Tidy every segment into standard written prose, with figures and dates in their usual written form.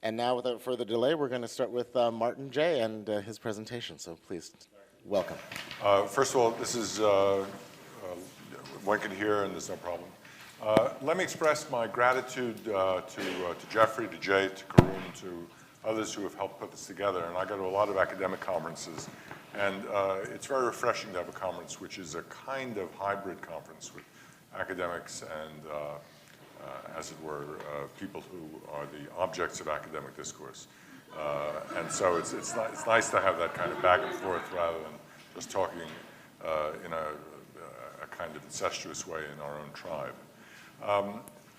And now, without further delay, we're going to start with Martin J. and his presentation. So please, welcome. First of all, this is, one can hear and there's no problem. Let me express my gratitude to Jeffrey, to Jay, to Karun, to others who have helped put this together. And I go to a lot of academic conferences, and it's very refreshing to have a conference which is a kind of hybrid conference with academics and, as it were, people who are the objects of academic discourse. And so it's nice to have that kind of back and forth rather than just talking in a kind of incestuous way in our own tribe.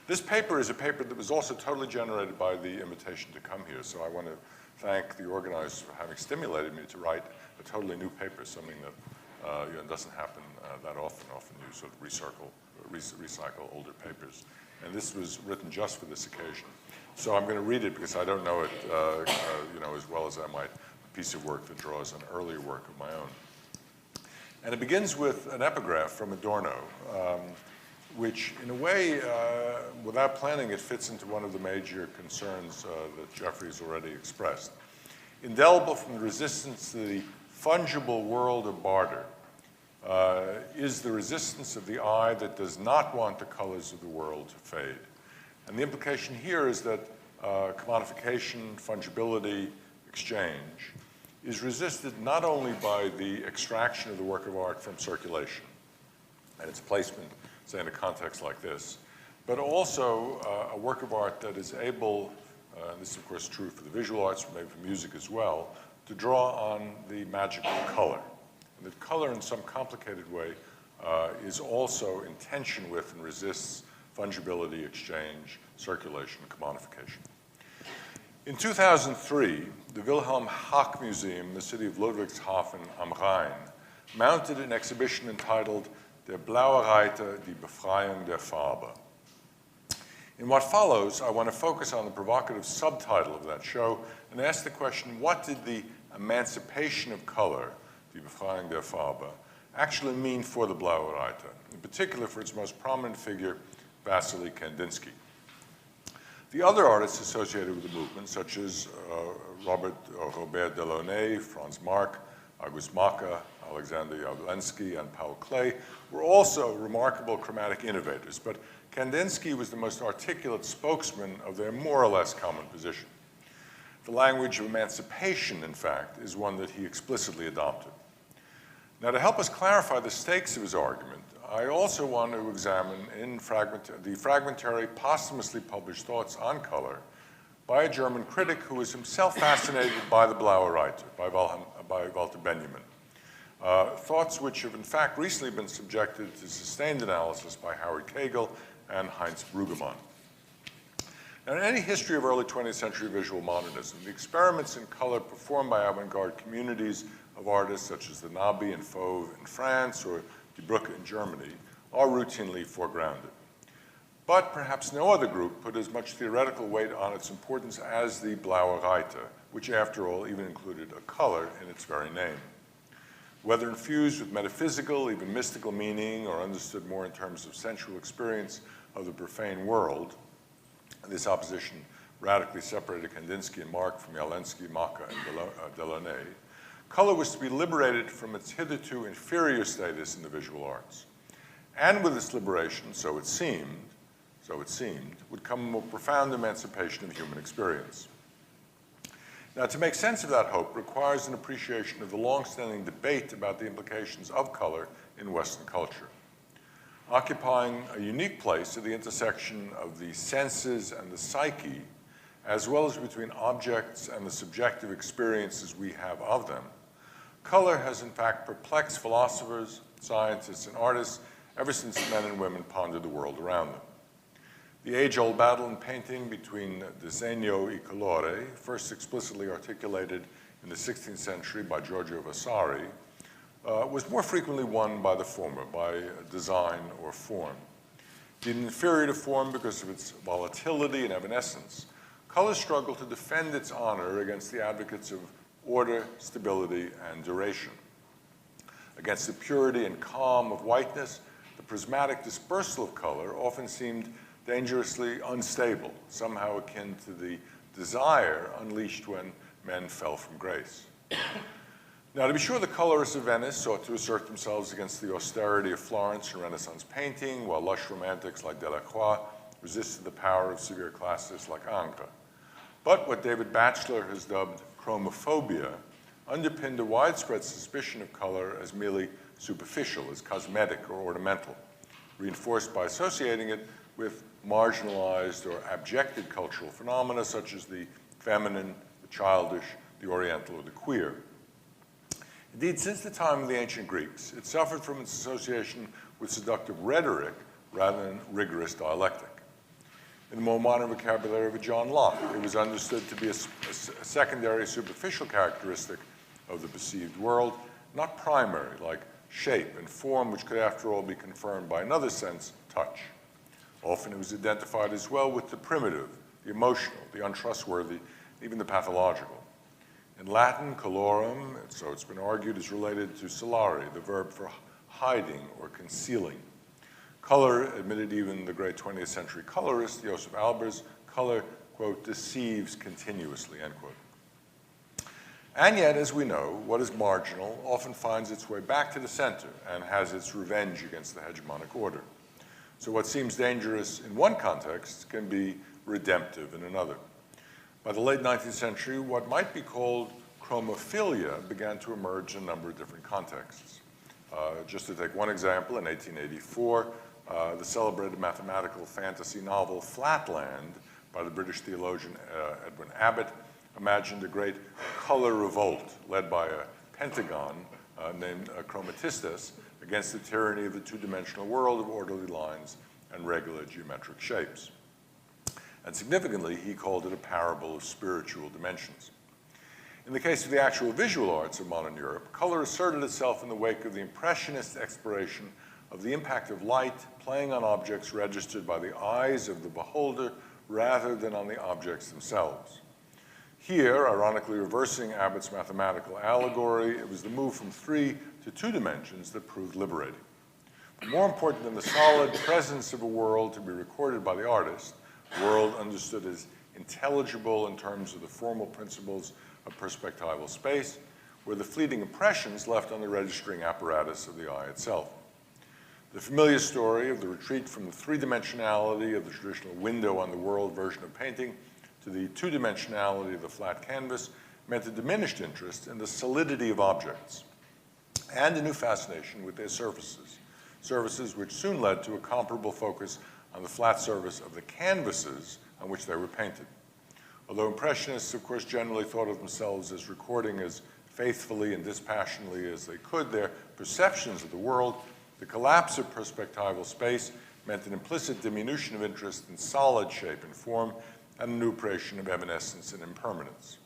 This paper is a paper that was also totally generated by the invitation to come here, so I want to thank the organizers for having stimulated me to write a totally new paper, something that doesn't happen that often. Often you sort of recycle older papers. And this was written just for this occasion. So I'm going to read it because I don't know it as well as I might, a piece of work that draws on earlier work of my own. And it begins with an epigraph from Adorno, which in a way, without planning, it fits into one of the major concerns that Jeffrey's already expressed. Indelible from the resistance to the fungible world of barter is the resistance of the eye that does not want the colors of the world to fade. And the implication here is that commodification, fungibility, exchange is resisted not only by the extraction of the work of art from circulation and its placement, say, in a context like this, but also a work of art that is able, and this is of course true for the visual arts, maybe for music as well, to draw on the magic of color. And that color in some complicated way is also in tension with and resists fungibility, exchange, circulation, commodification. In 2003, the Wilhelm Hack Museum in the city of Ludwigshafen am Rhein mounted an exhibition entitled Der Blaue Reiter, die Befreiung der Farbe. In what follows, I want to focus on the provocative subtitle of that show and ask the question, what did the emancipation of color, die Befreiung der Farbe, actually mean for the Blaue Reiter, in particular for its most prominent figure, Wassily Kandinsky? The other artists associated with the movement, such as Robert Delaunay, Franz Marc, August Macke, Alexander Jawlensky, and Paul Klee, were also remarkable chromatic innovators, but Kandinsky was the most articulate spokesman of their more or less common position. The language of emancipation, in fact, is one that he explicitly adopted. Now, to help us clarify the stakes of his argument, I also want to examine the fragmentary, posthumously published thoughts on color by a German critic who was himself fascinated by the Blaue Reiter, by Walter Benjamin. Thoughts which have in fact recently been subjected to sustained analysis by Howard Kegel and Heinz Brueggemann. Now, in any history of early 20th century visual modernism, the experiments in color performed by avant-garde communities of artists such as the Nabi and Fauve in France or Die Brücke in Germany are routinely foregrounded. But perhaps no other group put as much theoretical weight on its importance as the Blaue Reiter, which after all even included a color in its very name. Whether infused with metaphysical, even mystical meaning, or understood more in terms of sensual experience of the profane world, this opposition radically separated Kandinsky and Marc from Jawlensky, Macke, and Delaunay. Color was to be liberated from its hitherto inferior status in the visual arts. And with this liberation, so it seemed, would come a more profound emancipation of human experience. Now, to make sense of that hope requires an appreciation of the long-standing debate about the implications of color in Western culture. Occupying a unique place at the intersection of the senses and the psyche, as well as between objects and the subjective experiences we have of them, color has in fact perplexed philosophers, scientists, and artists ever since men and women pondered the world around them. The age-old battle in painting between disegno e colore, first explicitly articulated in the 16th century by Giorgio Vasari, was more frequently won by the former, by design or form. Being inferior to form because of its volatility and evanescence, color struggled to defend its honor against the advocates of order, stability, and duration. Against the purity and calm of whiteness, the prismatic dispersal of color often seemed dangerously unstable, somehow akin to the desire unleashed when men fell from grace. Now, to be sure, the colorists of Venice sought to assert themselves against the austerity of Florence and Renaissance painting, while lush romantics like Delacroix resisted the power of severe classicists like Ingres. But what David Batchelor has dubbed chromophobia underpinned a widespread suspicion of color as merely superficial, as cosmetic or ornamental, reinforced by associating it with marginalized or abjected cultural phenomena such as the feminine, the childish, the oriental, or the queer. Indeed, since the time of the ancient Greeks, it suffered from its association with seductive rhetoric rather than rigorous dialectic. In the more modern vocabulary of John Locke, it was understood to be a secondary superficial characteristic of the perceived world, not primary, like shape and form, which could after all be confirmed by another sense, touch. Often it was identified as well with the primitive, the emotional, the untrustworthy, even the pathological. In Latin, colorum, so it's been argued, is related to celare, the verb for hiding or concealing. Color, admitted even the great 20th century colorist, Joseph Albers, color, quote, deceives continuously, end quote. And yet, as we know, what is marginal often finds its way back to the center and has its revenge against the hegemonic order. So what seems dangerous in one context can be redemptive in another. By the late 19th century, what might be called chromophilia began to emerge in a number of different contexts. Just to take one example, in 1884, the celebrated mathematical fantasy novel Flatland by the British theologian Edwin Abbott imagined a great color revolt led by a pentagon named Chromatistus against the tyranny of the two-dimensional world of orderly lines and regular geometric shapes. And significantly, he called it a parable of spiritual dimensions. In the case of the actual visual arts of modern Europe, color asserted itself in the wake of the Impressionist exploration of the impact of light playing on objects registered by the eyes of the beholder rather than on the objects themselves. Here, ironically reversing Abbott's mathematical allegory, it was the move from 3 to 2 dimensions that proved liberating. But more important than the solid presence of a world to be recorded by the artist, a world understood as intelligible in terms of the formal principles of perspectival space, were the fleeting impressions left on the registering apparatus of the eye itself. The familiar story of the retreat from the three-dimensionality of the traditional window on the world version of painting to the two-dimensionality of the flat canvas meant a diminished interest in the solidity of objects and a new fascination with their surfaces which soon led to a comparable focus on the flat surface of the canvases on which they were painted. Although Impressionists, of course, generally thought of themselves as recording as faithfully and dispassionately as they could their perceptions of the world, the collapse of perspectival space meant an implicit diminution of interest in solid shape and form and a new appreciation of evanescence and impermanence.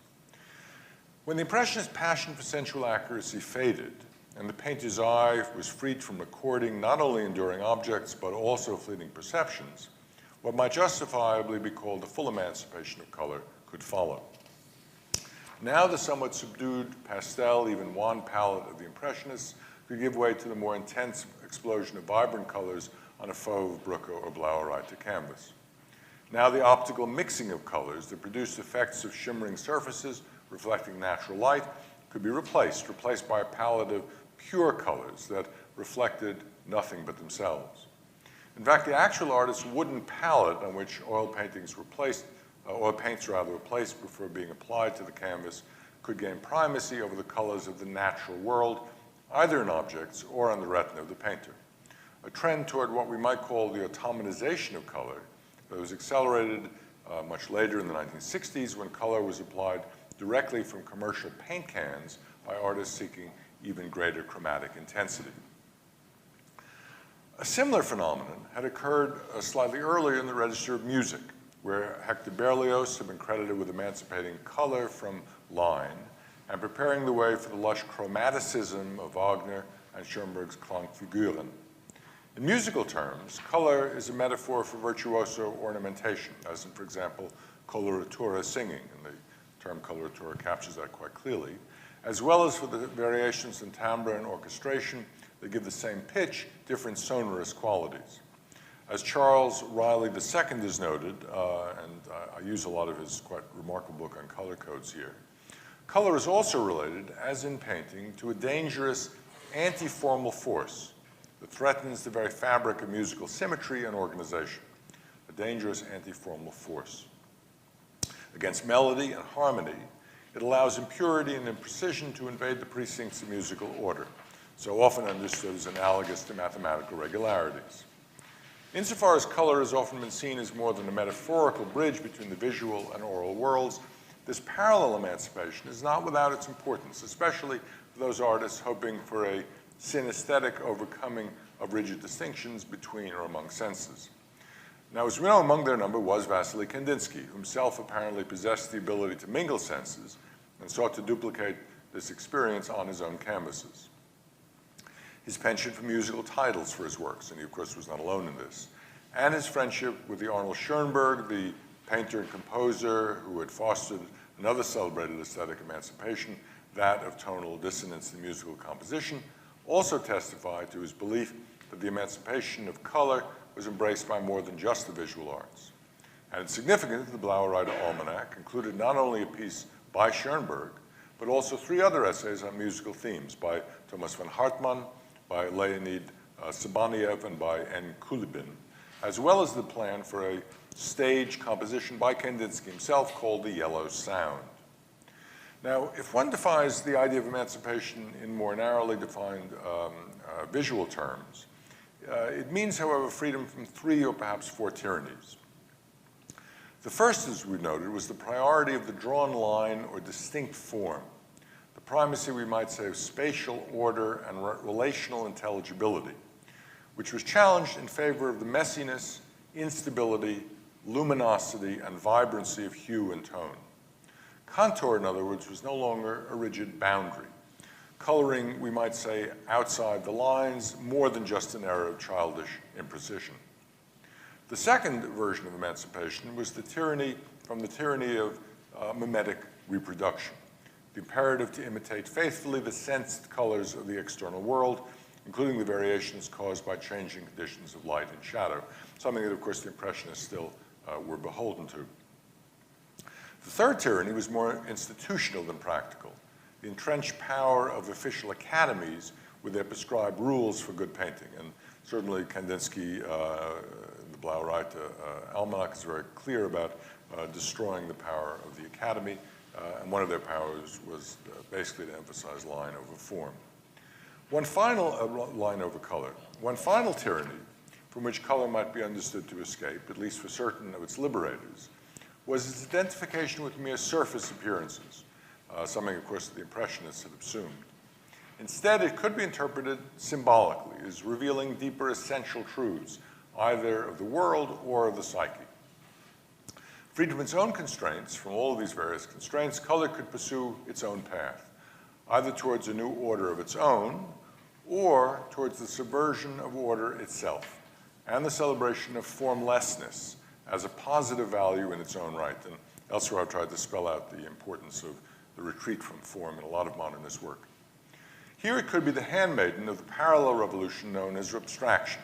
When the Impressionist passion for sensual accuracy faded, and the painter's eye was freed from recording not only enduring objects, but also fleeting perceptions, what might justifiably be called the full emancipation of color could follow. Now the somewhat subdued pastel, even wan palette of the Impressionists could give way to the more intense explosion of vibrant colors on a fauve, Brucke, or Blaue Reiter canvas. Now the optical mixing of colors that produced effects of shimmering surfaces reflecting natural light could be replaced by a palette of pure colors that reflected nothing but themselves. In fact, the actual artist's wooden palette on which oil paints were placed before being applied to the canvas could gain primacy over the colors of the natural world, either in objects or on the retina of the painter. A trend toward what we might call the automatization of color that was accelerated much later in the 1960s when color was applied directly from commercial paint cans by artists seeking even greater chromatic intensity. A similar phenomenon had occurred slightly earlier in the register of music, where Hector Berlioz had been credited with emancipating color from line and preparing the way for the lush chromaticism of Wagner and Schoenberg's Klangfiguren. In musical terms, color is a metaphor for virtuoso ornamentation, as in, for example, coloratura singing, and the term coloratura captures that quite clearly, as well as for the variations in timbre and orchestration that give the same pitch different sonorous qualities. As Charles Riley II has noted, and I use a lot of his quite remarkable book on color codes here, color is also related, as in painting, to a dangerous anti-formal force that threatens the very fabric of musical symmetry and organization, a dangerous anti-formal force. Against melody and harmony, it allows impurity and imprecision to invade the precincts of musical order, so often understood as analogous to mathematical regularities. Insofar as color has often been seen as more than a metaphorical bridge between the visual and oral worlds, this parallel emancipation is not without its importance, especially for those artists hoping for a synesthetic overcoming of rigid distinctions between or among senses. Now, as we know, among their number was Wassily Kandinsky, who himself apparently possessed the ability to mingle senses and sought to duplicate this experience on his own canvases. His penchant for musical titles for his works, and he of course was not alone in this, and his friendship with the Arnold Schoenberg, the painter and composer who had fostered another celebrated aesthetic emancipation, that of tonal dissonance in musical composition, also testified to his belief that the emancipation of color was embraced by more than just the visual arts. And it's significant that the Blaue Reiter Almanac included not only a piece by Schoenberg, but also 3 other essays on musical themes by Thomas von Hartmann, by Leonid Sabaneyev, and by N. Kulibin, as well as the plan for a stage composition by Kandinsky himself called The Yellow Sound. Now, if one defines the idea of emancipation in more narrowly defined visual terms, it means, however, freedom from 3 or perhaps 4 tyrannies. The first, as we noted, was the priority of the drawn line or distinct form, the primacy, we might say, of spatial order and relational intelligibility, which was challenged in favor of the messiness, instability, luminosity, and vibrancy of hue and tone. Contour, in other words, was no longer a rigid boundary. Coloring, we might say, outside the lines, more than just an era of childish imprecision. The second version of emancipation was the tyranny of mimetic reproduction, the imperative to imitate faithfully the sensed colors of the external world, including the variations caused by changing conditions of light and shadow, something that, of course, the Impressionists still were beholden to. The third tyranny was more institutional than practical, the entrenched power of official academies with their prescribed rules for good painting. And certainly Kandinsky, the Blaue Reiter Almanac, is very clear about destroying the power of the academy, and one of their powers was basically to emphasize line over form. One final line over color. One final tyranny from which color might be understood to escape, at least for certain of its liberators, was its identification with mere surface appearances, something, of course, that the Impressionists had assumed. Instead, it could be interpreted symbolically as revealing deeper essential truths, either of the world or of the psyche. Freed from its own constraints, from all of these various constraints, color could pursue its own path, either towards a new order of its own, or towards the subversion of order itself, and the celebration of formlessness as a positive value in its own right. And elsewhere I've tried to spell out the importance of the retreat from form in a lot of modernist work. Here it could be the handmaiden of the parallel revolution known as abstraction,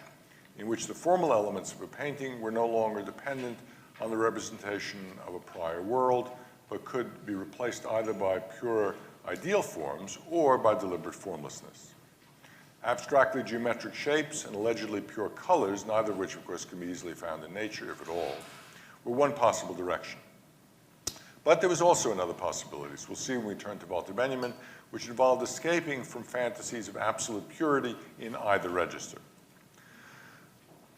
in which the formal elements of a painting were no longer dependent on the representation of a prior world, but could be replaced either by pure ideal forms or by deliberate formlessness. Abstractly geometric shapes and allegedly pure colors, neither of which, of course, can be easily found in nature, if at all, were one possible direction. But there was also another possibility, as we'll see when we turn to Walter Benjamin, which involved escaping from fantasies of absolute purity in either register.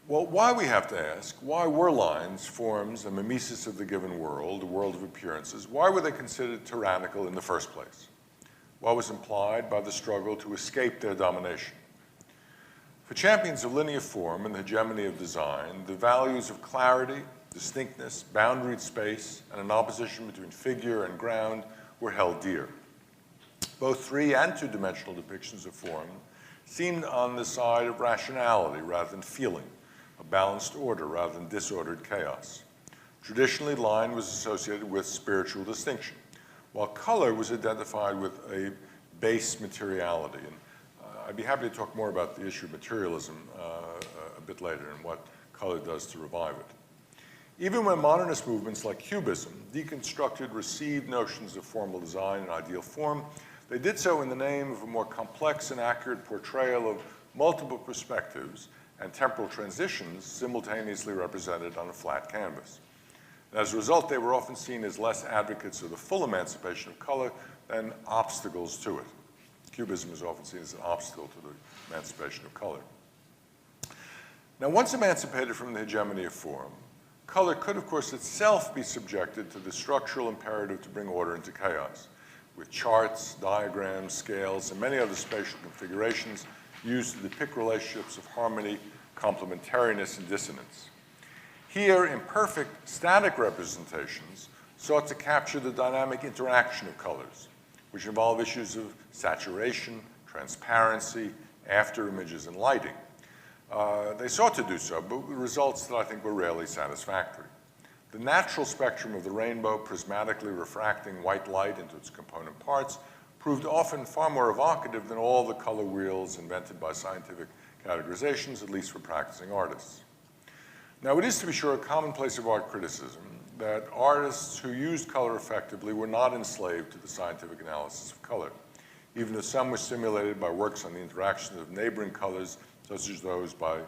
Well, why, we have to ask, why were lines, forms, a mimesis of the given world, a world of appearances, why were they considered tyrannical in the first place? What was implied by the struggle to escape their domination? For champions of linear form and the hegemony of design, the values of clarity, distinctness, boundaried space, and an opposition between figure and ground were held dear. Both 3- and 2-dimensional depictions of form seemed on the side of rationality rather than feeling, a balanced order rather than disordered chaos. Traditionally, line was associated with spiritual distinction, while color was identified with a base materiality. And I'd be happy to talk more about the issue of materialism a bit later and what color does to revive it. Even when modernist movements like Cubism deconstructed received notions of formal design and ideal form, they did so in the name of a more complex and accurate portrayal of multiple perspectives and temporal transitions simultaneously represented on a flat canvas. And as a result, they were often seen as less advocates of the full emancipation of color than obstacles to it. Cubism is often seen as an obstacle to the emancipation of color. Now, once emancipated from the hegemony of form, color could, of course, itself be subjected to the structural imperative to bring order into chaos, with charts, diagrams, scales, and many other spatial configurations used to depict relationships of harmony, complementariness, and dissonance. Here, imperfect, static representations sought to capture the dynamic interaction of colors, which involve issues of saturation, transparency, after images, and lighting. They sought to do so, but with results that I think were rarely satisfactory. The natural spectrum of the rainbow, prismatically refracting white light into its component parts, proved often far more evocative than all the color wheels invented by scientific categorizations, at least for practicing artists. Now, it is, to be sure, a commonplace of art criticism that artists who used color effectively were not enslaved to the scientific analysis of color, even though some were stimulated by works on the interactions of neighboring colors, such as those by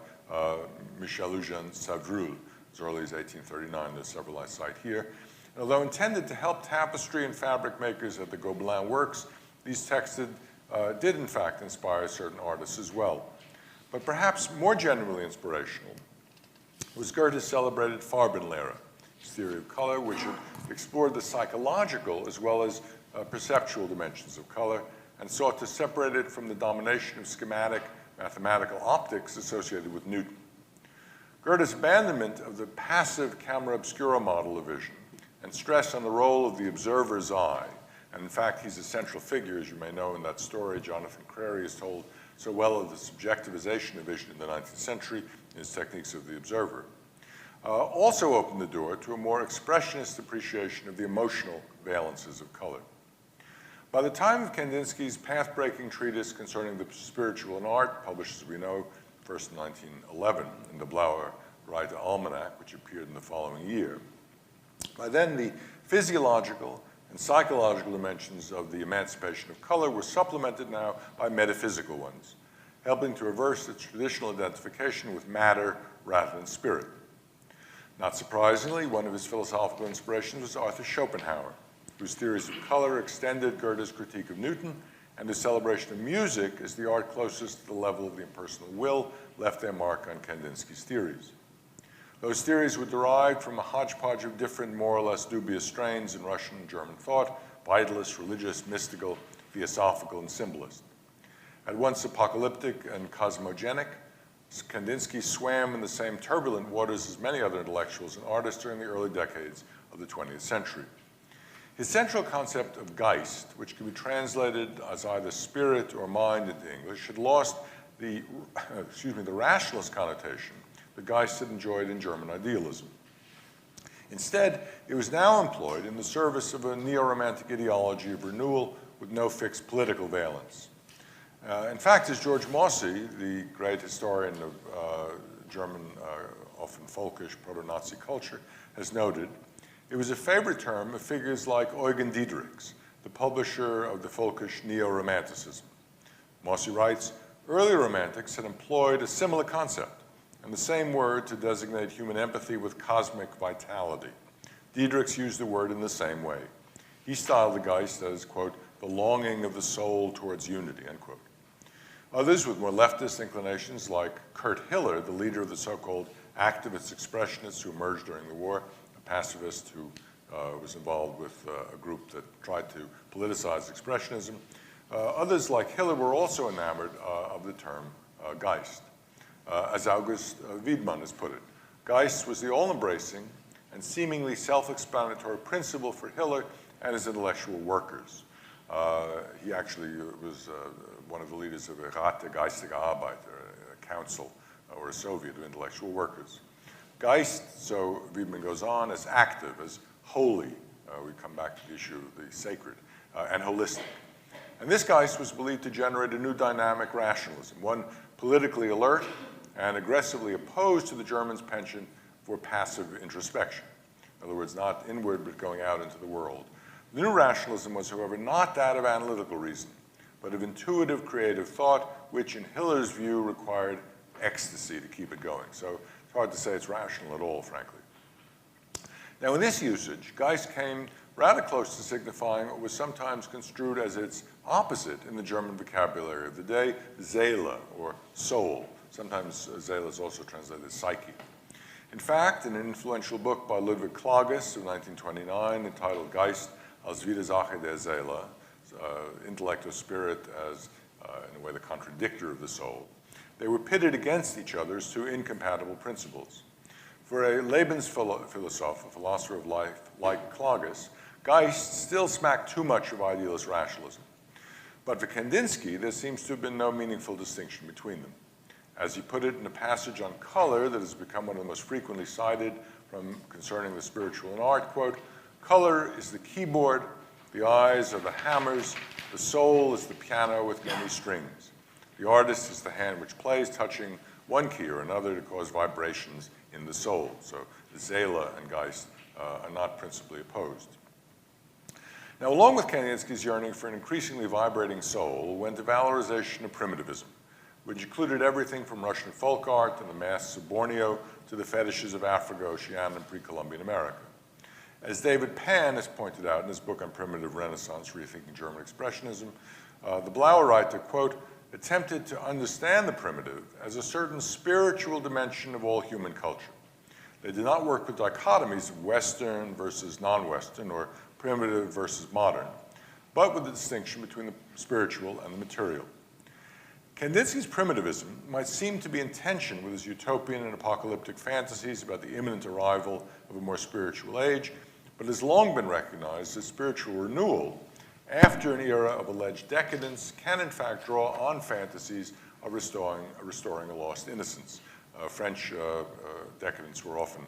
Michel-Eugène Savroul, as early as 1839. There's several I cite here. And although intended to help tapestry and fabric makers at the Gobelin works, these texts did in fact inspire certain artists as well. But perhaps more genuinely inspirational was Goethe's celebrated Farbenlehre, his theory of color, which had explored the psychological as well as perceptual dimensions of color and sought to separate it from the domination of schematic mathematical optics associated with Newton. Goethe's abandonment of the passive camera obscura model of vision and stress on the role of the observer's eye, and in fact, he's a central figure, as you may know in that story Jonathan Crary has told so well of the subjectivization of vision in the 19th century in his Techniques of the Observer, also opened the door to a more expressionist appreciation of the emotional valences of color. By the time of Kandinsky's path-breaking treatise concerning the spiritual in art, published, as we know, first in 1911 in the Blaue Reiter Almanac, which appeared in the following year, by then the physiological and psychological dimensions of the emancipation of color were supplemented now by metaphysical ones, helping to reverse its traditional identification with matter rather than spirit. Not surprisingly, one of his philosophical inspirations was Arthur Schopenhauer, whose theories of color extended Goethe's critique of Newton, and his celebration of music as the art closest to the level of the impersonal will left their mark on Kandinsky's theories. Those theories were derived from a hodgepodge of different, more or less dubious strains in Russian and German thought, vitalist, religious, mystical, theosophical, and symbolist. At once apocalyptic and cosmogenic, Kandinsky swam in the same turbulent waters as many other intellectuals and artists during the early decades of the 20th century. His central concept of Geist, which can be translated as either spirit or mind into English, had lost the rationalist connotation the Geist had enjoyed in German idealism. Instead, it was now employed in the service of a neo-romantic ideology of renewal with no fixed political valence. In fact, as George Mosse, the great historian of German, often folkish, proto-Nazi culture, has noted, it was a favorite term of figures like Eugen Diederichs, the publisher of the folkish neo-romanticism. Mosse writes, early romantics had employed a similar concept and the same word to designate human empathy with cosmic vitality. Diederichs used the word in the same way. He styled the Geist as, quote, the longing of the soul towards unity, end quote. Others with more leftist inclinations, like Kurt Hiller, the leader of the so-called activist expressionists who emerged during the war, a pacifist who was involved with a group that tried to politicize expressionism. Others like Hiller were also enamored of the term Geist. As August Wiedemann has put it, Geist was the all-embracing and seemingly self-explanatory principle for Hiller and his intellectual workers. He actually was one of the leaders of a Rat der geistigen Arbeiter, a council or a Soviet of intellectual workers. Geist, so Wiedemann goes on, is active, as holy. We come back to the issue of the sacred, and holistic. And this Geist was believed to generate a new dynamic rationalism, one politically alert and aggressively opposed to the Germans' penchant for passive introspection. In other words, not inward, but going out into the world. The new rationalism was, however, not that of analytical reasoning, but of intuitive, creative thought, which in Hiller's view required ecstasy to keep it going. So it's hard to say it's rational at all, frankly. Now, in this usage, Geist came rather close to signifying what was sometimes construed as its opposite in the German vocabulary of the day, Seele, or soul. Sometimes Seele is also translated as psyche. In fact, in an influential book by Ludwig Klages of 1929 entitled Geist als Widersacher der Seele, intellect or spirit as, in a way, the contradictor of the soul, they were pitted against each other as two incompatible principles. For a Lebensphilosoph, a philosopher of life like Klages, Geist still smacked too much of idealist rationalism. But for Kandinsky, there seems to have been no meaningful distinction between them. As he put it in a passage on color that has become one of the most frequently cited concerning the spiritual and art, quote, "Color is the keyboard, the eyes are the hammers, the soul is the piano with many strings. The artist is the hand which plays, touching one key or another to cause vibrations in the soul." So Seele and Geist are not principally opposed. Now, along with Kandinsky's yearning for an increasingly vibrating soul went the valorization of primitivism, which included everything from Russian folk art and the masks of Borneo to the fetishes of Africa, Oceania, and pre-Columbian America. As David Pan has pointed out in his book on Primitive Renaissance, Rethinking German Expressionism, the Blaue Reiter, quote, attempted to understand the primitive as a certain spiritual dimension of all human culture. They did not work with dichotomies of Western versus non-Western or primitive versus modern, but with the distinction between the spiritual and the material. Kandinsky's primitivism might seem to be in tension with his utopian and apocalyptic fantasies about the imminent arrival of a more spiritual age, but has long been recognized as spiritual renewal after an era of alleged decadence can in fact draw on fantasies of restoring a lost innocence. French decadents were often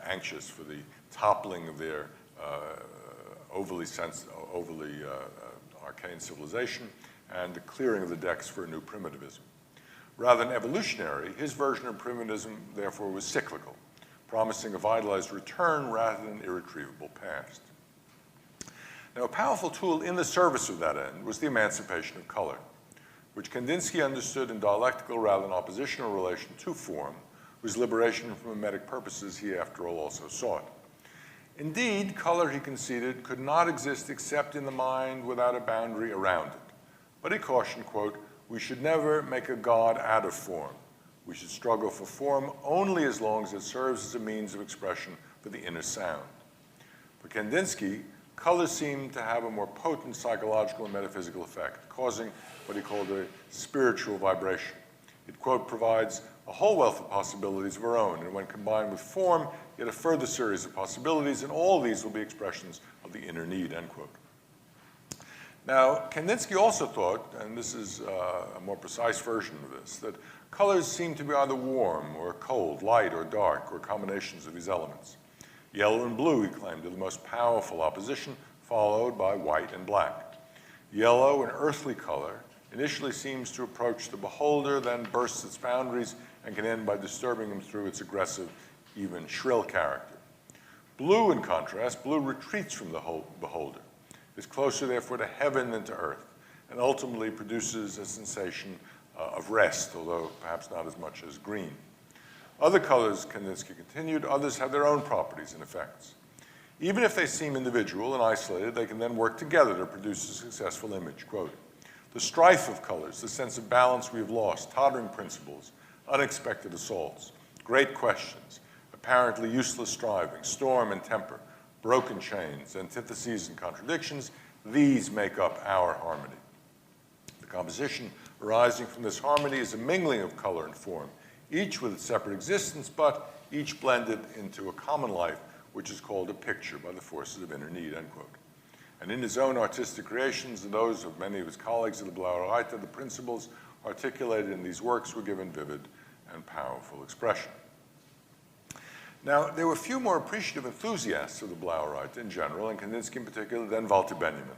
anxious for the toppling of their overly arcane civilization and the clearing of the decks for a new primitivism. Rather than evolutionary, his version of primitivism, therefore, was cyclical, promising a vitalized return rather than an irretrievable past. Now, a powerful tool in the service of that end was the emancipation of color, which Kandinsky understood in dialectical rather than oppositional relation to form, whose liberation from mimetic purposes he, after all, also sought. Indeed, color, he conceded, could not exist except in the mind without a boundary around it. But he cautioned, quote, "We should never make a God out of form. We should struggle for form only as long as it serves as a means of expression for the inner sound." For Kandinsky, color seemed to have a more potent psychological and metaphysical effect, causing what he called a spiritual vibration. It, quote, provides a whole wealth of possibilities of our own, and when combined with form, yet a further series of possibilities, and all these will be expressions of the inner need, end quote. Now, Kandinsky also thought, and this is a more precise version of this, that colors seem to be either warm or cold, light or dark, or combinations of these elements. Yellow and blue, he claimed, are the most powerful opposition, followed by white and black. Yellow, an earthly color, initially seems to approach the beholder, then bursts its boundaries, and can end by disturbing him through its aggressive, even shrill character. Blue, in contrast, blue retreats from the beholder, is closer, therefore, to heaven than to earth, and ultimately produces a sensation of rest, although perhaps not as much as green. Other colors, Kandinsky continued, others have their own properties and effects. Even if they seem individual and isolated, they can then work together to produce a successful image, quote, "The strife of colors, the sense of balance we have lost, tottering principles, unexpected assaults, great questions, apparently useless striving, storm and temper, broken chains, antitheses and contradictions, these make up our harmony." The composition arising from this harmony is a mingling of color and form, each with its separate existence, but each blended into a common life, which is called a picture by the forces of inner need, end quote. And in his own artistic creations and those of many of his colleagues at the Blaue Reiter, the principles articulated in these works were given vivid and powerful expression. Now, there were few more appreciative enthusiasts of the Blaue Reiter in general, and Kandinsky in particular, than Walter Benjamin.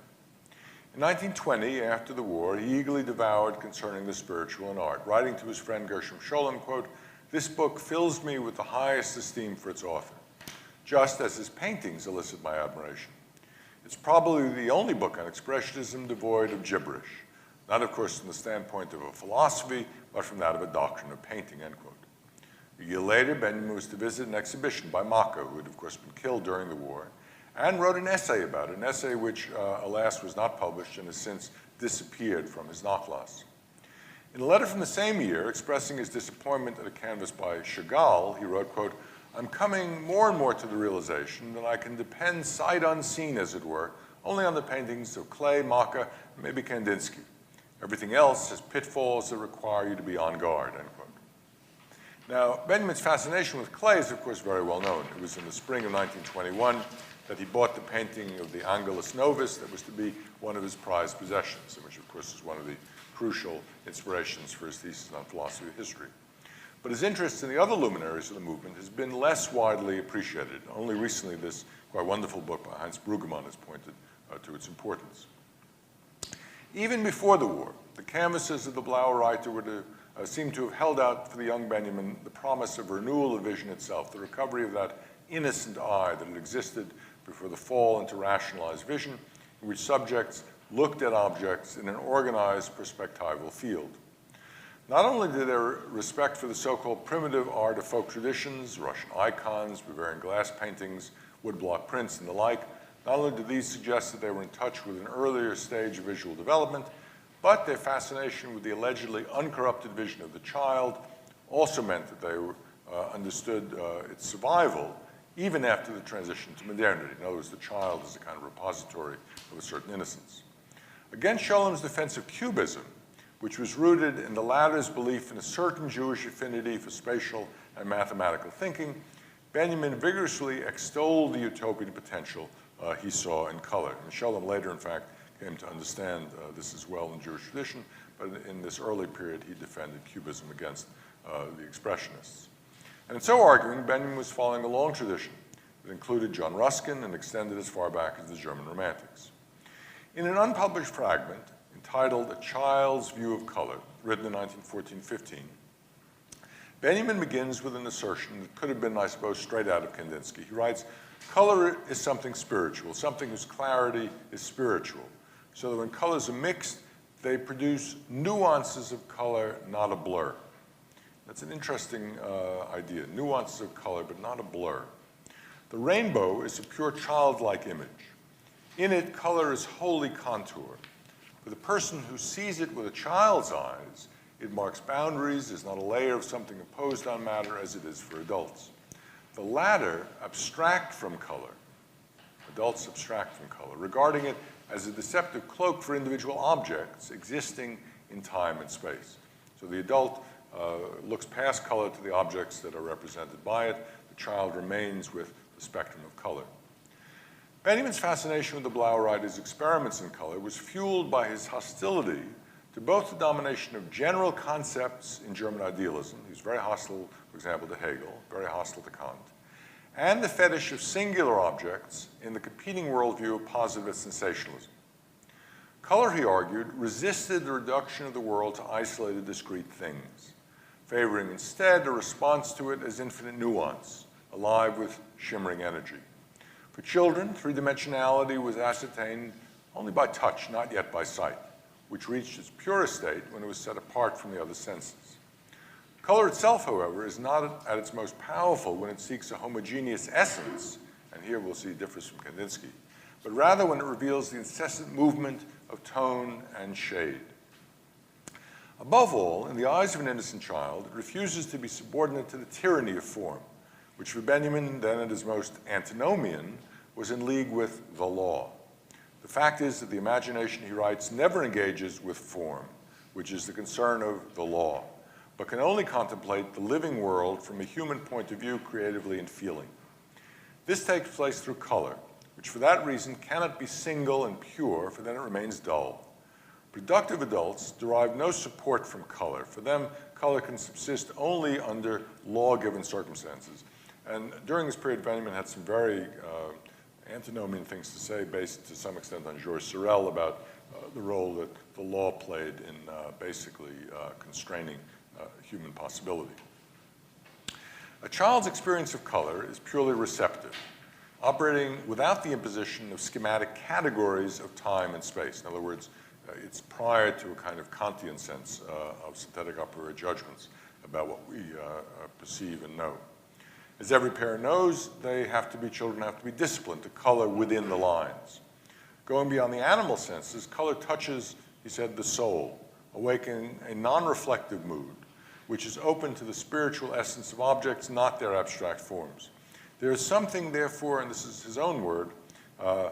In 1920, after the war, he eagerly devoured concerning the spiritual and art, writing to his friend Gershom Scholem, quote, this book fills me with the highest esteem for its author, just as his paintings elicit my admiration. It's probably the only book on expressionism devoid of gibberish, not, of course, from the standpoint of a philosophy, but from that of a doctrine of painting," end quote. A year later, Benjamin was to visit an exhibition by Maka, who had, of course, been killed during the war, and wrote an essay about it, an essay which, alas, was not published and has since disappeared from his Nachlass. In a letter from the same year, expressing his disappointment at a canvas by Chagall, he wrote, quote, "I'm coming more and more to the realization that I can depend sight unseen, as it were, only on the paintings of Klee, Maka, and maybe Kandinsky. Everything else has pitfalls that require you to be on guard," end quote. Now, Benjamin's fascination with Klee is, of course, very well known. It was in the spring of 1921 that he bought the painting of the Angelus Novus that was to be one of his prized possessions, and which, of course, is one of the crucial inspirations for his thesis on philosophy of history. But his interest in the other luminaries of the movement has been less widely appreciated. Only recently, this quite wonderful book by Heinz Brueggemann has pointed to its importance. Even before the war, the canvases of the Blaue Reiter were to seem to have held out for the young Benjamin the promise of renewal of vision itself, the recovery of that innocent eye that had existed before the fall into rationalized vision, in which subjects looked at objects in an organized perspectival field. Not only did their respect for the so-called primitive art of folk traditions, Russian icons, Bavarian glass paintings, woodblock prints, and the like, not only did these suggest that they were in touch with an earlier stage of visual development, but their fascination with the allegedly uncorrupted vision of the child also meant that they understood its survival even after the transition to modernity. In other words, the child is a kind of repository of a certain innocence. Against Schollem's defense of Cubism, which was rooted in the latter's belief in a certain Jewish affinity for spatial and mathematical thinking, Benjamin vigorously extolled the utopian potential he saw in color. And Schollem later, in fact, came to understand this as well in Jewish tradition, but in this early period, he defended Cubism against the Expressionists. And in so arguing, Benjamin was following a long tradition that included John Ruskin and extended as far back as the German Romantics. In an unpublished fragment entitled A Child's View of Color, written in 1914-15, Benjamin begins with an assertion that could have been, I suppose, straight out of Kandinsky. He writes, "Color is something spiritual, something whose clarity is spiritual, so that when colors are mixed, they produce nuances of color, not a blur." That's an interesting idea, nuances of color, but not a blur. The rainbow is a pure childlike image. In it, color is wholly contour. For the person who sees it with a child's eyes, it marks boundaries, is not a layer of something imposed on matter as it is for adults. The latter abstract from color. Adults abstract from color, regarding it as a deceptive cloak for individual objects existing in time and space. So the adult looks past color to the objects that are represented by it. The child remains with the spectrum of color. Benjamin's fascination with the Blaue Reiter's experiments in color was fueled by his hostility to both the domination of general concepts in German idealism. He was very hostile, for example, to Hegel, very hostile to Kant, and the fetish of singular objects in the competing worldview of positivist sensationalism. Color, he argued, resisted the reduction of the world to isolated, discrete things, favoring instead a response to it as infinite nuance, alive with shimmering energy. For children, three-dimensionality was ascertained only by touch, not yet by sight, which reached its purest state when it was set apart from the other senses. Color itself, however, is not at its most powerful when it seeks a homogeneous essence, and here we'll see it differs from Kandinsky, but rather when it reveals the incessant movement of tone and shade. Above all, in the eyes of an innocent child, it refuses to be subordinate to the tyranny of form, which for Benjamin, then at his most antinomian, was in league with the law. The fact is that the imagination, he writes, never engages with form, which is the concern of the law, but can only contemplate the living world from a human point of view creatively and feeling. This takes place through color, which for that reason cannot be single and pure, for then it remains dull. Productive adults derive no support from color. For them, color can subsist only under law-given circumstances. And during this period, Benjamin had some very antinomian things to say, based to some extent on Georges Sorel, about the role that the law played in basically constraining human possibility. A child's experience of color is purely receptive, operating without the imposition of schematic categories of time and space. In other words, it's prior to a kind of Kantian sense of synthetic a priori judgments about what we perceive and know. As every parent knows, children have to be disciplined to color within the lines. Going beyond the animal senses, color touches, he said, the soul, awakening a non-reflective mood, which is open to the spiritual essence of objects, not their abstract forms. There is something, therefore, and this is his own word, I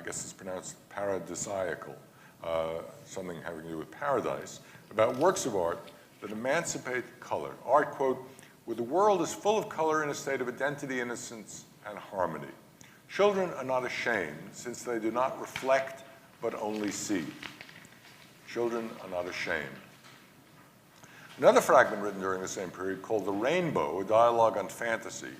guess it's pronounced paradisiacal, something having to do with paradise, about works of art that emancipate color. Art, quote, where the world is full of color in a state of identity, innocence, and harmony. Children are not ashamed, since they do not reflect, but only see. Children are not ashamed. Another fragment written during the same period, called The Rainbow, a dialogue on fantasy,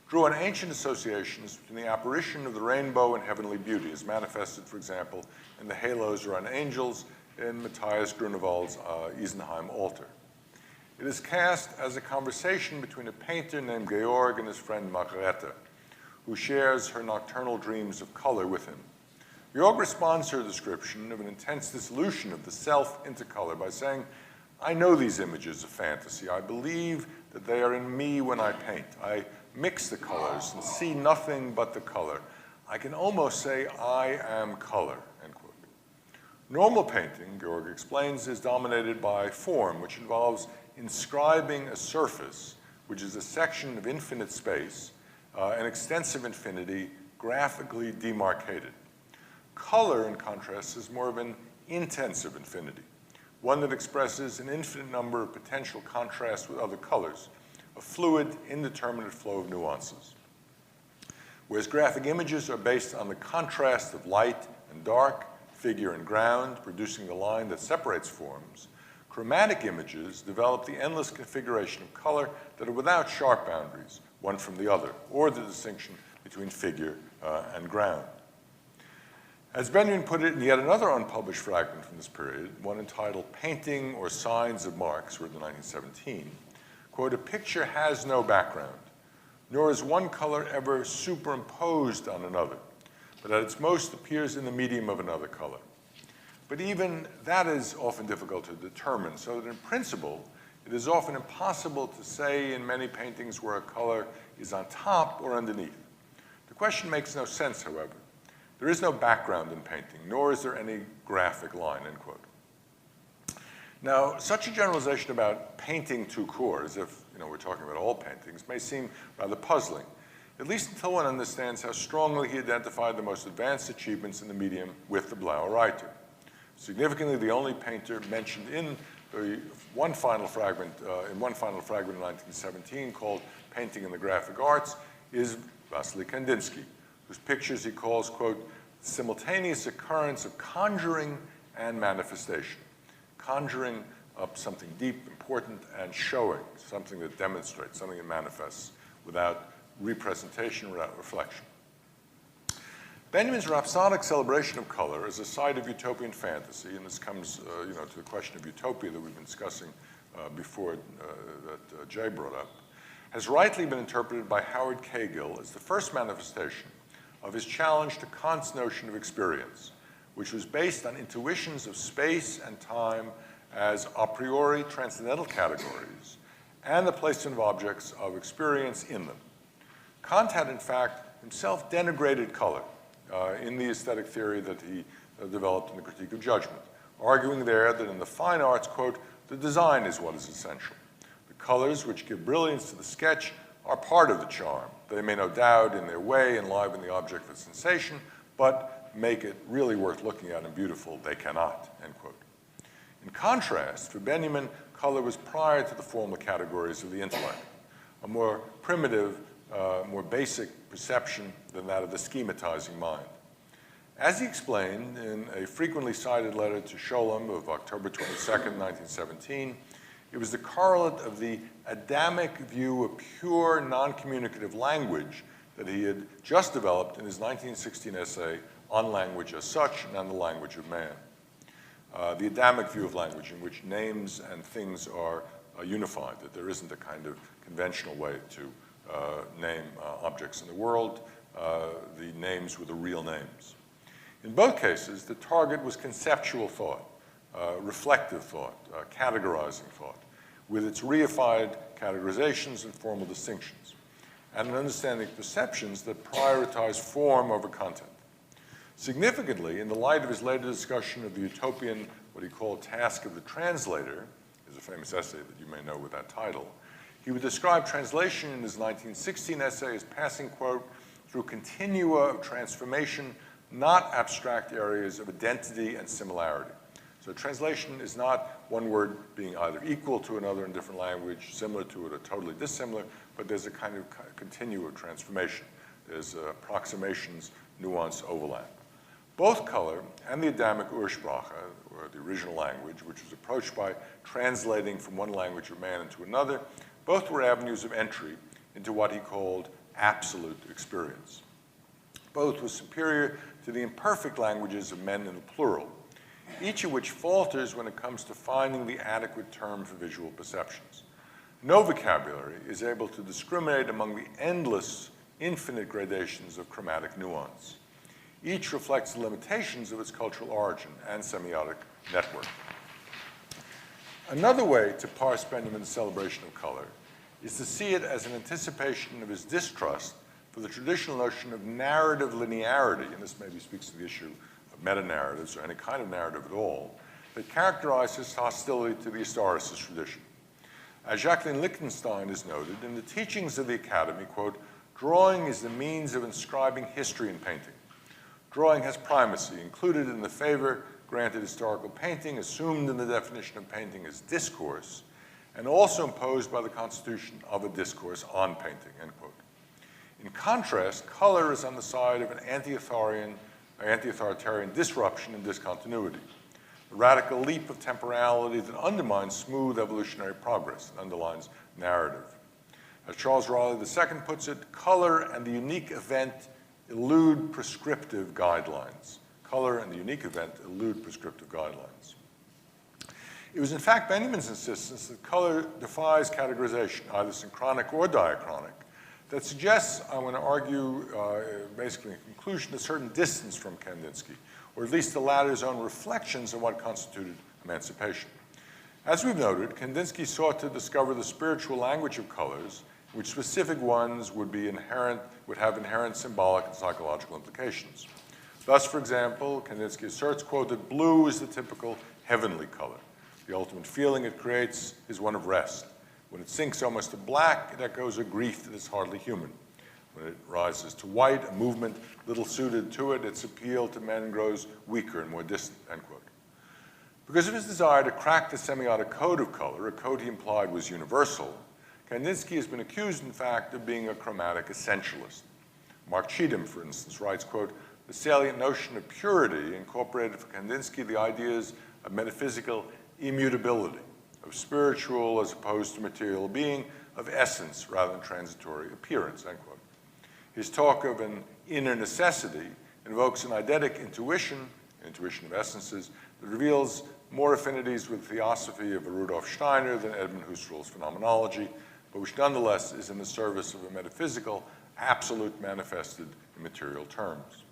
drew on ancient associations between the apparition of the rainbow and heavenly beauty, as manifested, for example, in the halos around angels in Matthias Grunewald's Isenheim altar. It is cast as a conversation between a painter named Georg and his friend Reiter, who shares her nocturnal dreams of color with him. Georg responds to her description of an intense dissolution of the self into color by saying, I know these images of fantasy. I believe that they are in me when I paint. I mix the colors and see nothing but the color. I can almost say I am color, end quote. Normal painting, Georg explains, is dominated by form, which involves inscribing a surface, which is a section of infinite space, an extensive infinity, graphically demarcated. Color, in contrast, is more of an intensive infinity, one that expresses an infinite number of potential contrasts with other colors, a fluid, indeterminate flow of nuances. Whereas graphic images are based on the contrast of light and dark, figure and ground, producing the line that separates forms, chromatic images develop the endless configuration of color that are without sharp boundaries, one from the other, or the distinction between figure and ground. As Benjamin put it in yet another unpublished fragment from this period, one entitled Painting or Signs of Marx, written in 1917, quote, a picture has no background, nor is one color ever superimposed on another, but at its most appears in the medium of another color. But even that is often difficult to determine, so that in principle, it is often impossible to say in many paintings where a color is on top or underneath. The question makes no sense, however. There is no background in painting, nor is there any graphic line, end quote. Now, such a generalization about painting tout court, as if we're talking about all paintings, may seem rather puzzling, at least until one understands how strongly he identified the most advanced achievements in the medium with the Blaue Reiter. Significantly, the only painter mentioned in one final fragment in 1917 called Painting in the Graphic Arts is Vasily Kandinsky, whose pictures he calls, quote, simultaneous occurrence of conjuring and manifestation. Conjuring up something deep, important, and showing something that demonstrates, something that manifests without representation, without reflection. Benjamin's rhapsodic celebration of color as a site of utopian fantasy, and this comes to the question of utopia that we've been discussing before that Jay brought up, has rightly been interpreted by Howard Cagill as the first manifestation of his challenge to Kant's notion of experience, which was based on intuitions of space and time as a priori transcendental categories and the placement of objects of experience in them. Kant had, in fact, himself denigrated color in the aesthetic theory that he developed in the Critique of Judgment, arguing there that in the fine arts, quote, the design is what is essential. The colors which give brilliance to the sketch are part of the charm. They may no doubt in their way enliven the object of sensation, but make it really worth looking at and beautiful they cannot, end quote. In contrast, for Benjamin, color was prior to the formal categories of the intellect, a more primitive, more basic perception than that of the schematizing mind. As he explained in a frequently cited letter to Scholem of October 22nd, 1917, it was the correlate of the Adamic view of pure non-communicative language that he had just developed in his 1916 essay on language as such and on the language of man. The Adamic view of language, in which names and things are unified, that there isn't a kind of conventional way to name objects in the world. The names were the real names. In both cases, the target was conceptual thought, reflective thought, categorizing thought, with its reified categorizations and formal distinctions, and an understanding of perceptions that prioritize form over content. Significantly, in the light of his later discussion of the utopian, what he called task of the translator, is a famous essay that you may know with that title, he would describe translation in his 1916 essay as passing, quote, through continua of transformation, not abstract areas of identity and similarity. So translation is not one word being either equal to another in a different language, similar to it, or totally dissimilar, but there's a kind of continuum of transformation. There's approximations, nuance, overlap. Both color and the Adamic Ursprache, or the original language, which was approached by translating from one language of man into another, both were avenues of entry into what he called absolute experience. Both were superior to the imperfect languages of men in the plural, each of which falters when it comes to finding the adequate term for visual perceptions. No vocabulary is able to discriminate among the endless, infinite gradations of chromatic nuance. Each reflects the limitations of its cultural origin and semiotic network. Another way to parse Benjamin's celebration of color is to see it as an anticipation of his distrust for the traditional notion of narrative linearity, and this maybe speaks to the issue of meta-narratives or any kind of narrative at all, that characterizes hostility to the historicist tradition. As Jacqueline Lichtenstein has noted, in the teachings of the Academy, quote, drawing is the means of inscribing history in painting. Drawing has primacy, included in the favor granted historical painting, assumed in the definition of painting as discourse, and also imposed by the constitution of a discourse on painting, end quote. In contrast, color is on the side of an anti-authoritarian disruption and discontinuity, a radical leap of temporality that undermines smooth evolutionary progress and underlines narrative. As Charles Raleigh II puts it, color and the unique event elude prescriptive guidelines. Color and the unique event elude prescriptive guidelines. It was in fact Benjamin's insistence that color defies categorization, either synchronic or diachronic, that suggests, I want to argue, basically in conclusion, a certain distance from Kandinsky, or at least the latter's own reflections on what constituted emancipation. As we've noted, Kandinsky sought to discover the spiritual language of colors, which specific ones would have inherent symbolic and psychological implications. Thus, for example, Kandinsky asserts, quote, that blue is the typical heavenly color. The ultimate feeling it creates is one of rest. When it sinks almost to black, it echoes a grief that is hardly human. When it rises to white, a movement little suited to it, its appeal to men grows weaker and more distant, end quote. Because of his desire to crack the semiotic code of color, a code he implied was universal, Kandinsky has been accused, in fact, of being a chromatic essentialist. Mark Cheetham, for instance, writes, quote, the salient notion of purity incorporated for Kandinsky the ideas of metaphysical immutability, of spiritual as opposed to material being, of essence rather than transitory appearance, end quote. His talk of an inner necessity invokes an eidetic intuition of essences, that reveals more affinities with the theosophy of Rudolf Steiner than Edmund Husserl's phenomenology, but which nonetheless is in the service of a metaphysical absolute manifested in material terms.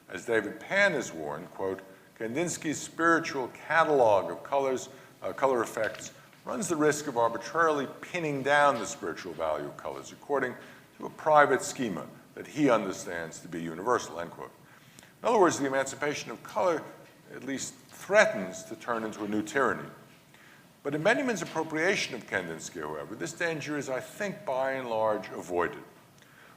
As David Pan has warned, quote, Kandinsky's spiritual catalog of color effects runs the risk of arbitrarily pinning down the spiritual value of colors according to a private schema that he understands to be universal, end quote. In other words, the emancipation of color at least threatens to turn into a new tyranny. But in Benjamin's appropriation of Kandinsky, however, this danger is, I think, by and large avoided.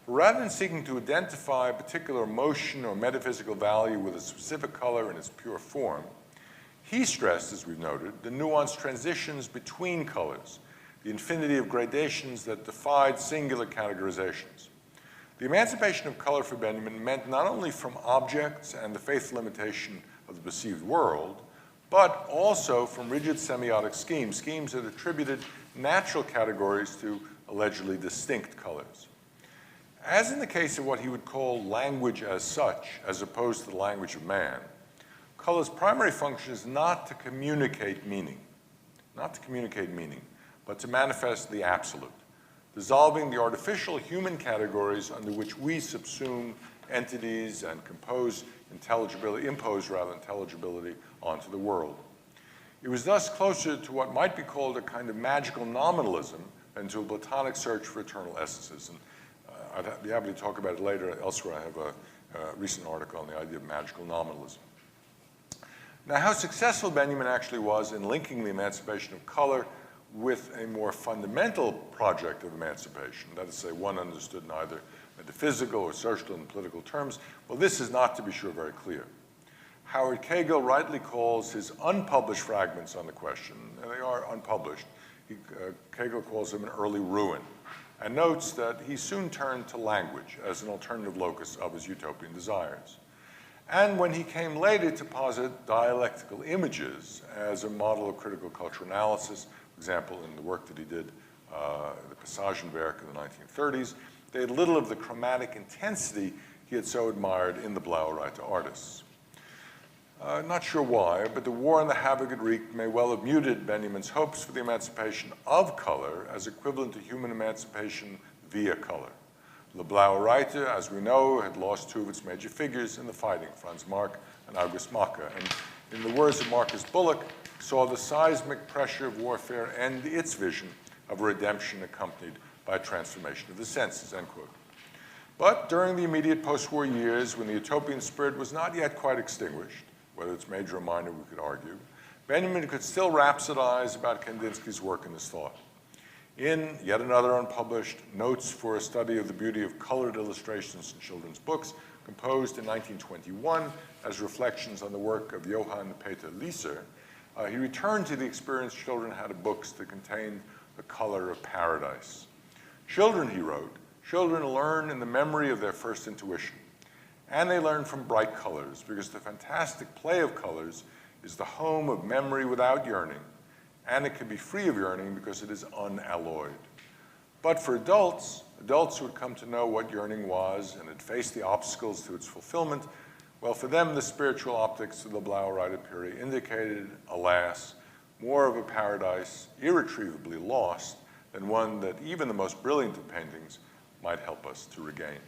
Rather than seeking to identify a particular emotion or metaphysical value with a specific color in its pure form, he stressed, as we've noted, the nuanced transitions between colors, the infinity of gradations that defied singular categorizations. The emancipation of color for Benjamin meant not only from objects and the faithful limitation of the perceived world, but also from rigid semiotic schemes that attributed natural categories to allegedly distinct colors. As in the case of what he would call language as such, as opposed to the language of man, color's primary function is not to communicate meaning, but but to manifest the absolute, dissolving the artificial human categories under which we subsume entities and impose intelligibility onto the world. It was thus closer to what might be called a kind of magical nominalism than to a Platonic search for eternal essences. And I'd be happy to talk about it later. Elsewhere, I have a recent article on the idea of magical nominalism. Now, how successful Benjamin actually was in linking the emancipation of color with a more fundamental project of emancipation, that is to say, one understood in either metaphysical or social and political terms, well, this is not, to be sure, very clear. Howard Cagle rightly calls his unpublished fragments on the question, and they are unpublished, Cagle calls them an early ruin, and notes that he soon turned to language as an alternative locus of his utopian desires. And when he came later to posit dialectical images as a model of critical cultural analysis, for example, in the work that he did, the Passagenwerk in the 1930s, they had little of the chromatic intensity he had so admired in the Blaue Reiter artists. Not sure why, but the war and the havoc it wreaked may well have muted Benjamin's hopes for the emancipation of color as equivalent to human emancipation via color. The Blaue Reiter, as we know, had lost two of its major figures in the fighting, Franz Marc and August Macke, and in the words of Marcus Bullock, saw the seismic pressure of warfare end its vision of a redemption accompanied by a transformation of the senses, end quote. But during the immediate post-war years, when the utopian spirit was not yet quite extinguished, whether it's major or minor, we could argue, Benjamin could still rhapsodize about Kandinsky's work in this thought. In yet another unpublished Notes for a Study of the Beauty of Colored Illustrations in Children's Books, composed in 1921 as reflections on the work of Johann Peter Lieser, he returned to the experience children had of books that contained the color of paradise. Children, he wrote, children learn in the memory of their first intuition. And they learn from bright colors, because the fantastic play of colors is the home of memory without yearning, and it can be free of yearning because it is unalloyed. But for adults who had come to know what yearning was and had faced the obstacles to its fulfillment, well, for them, the spiritual optics of the Blaue Reiter period indicated, alas, more of a paradise irretrievably lost than one that even the most brilliant of paintings might help us to regain.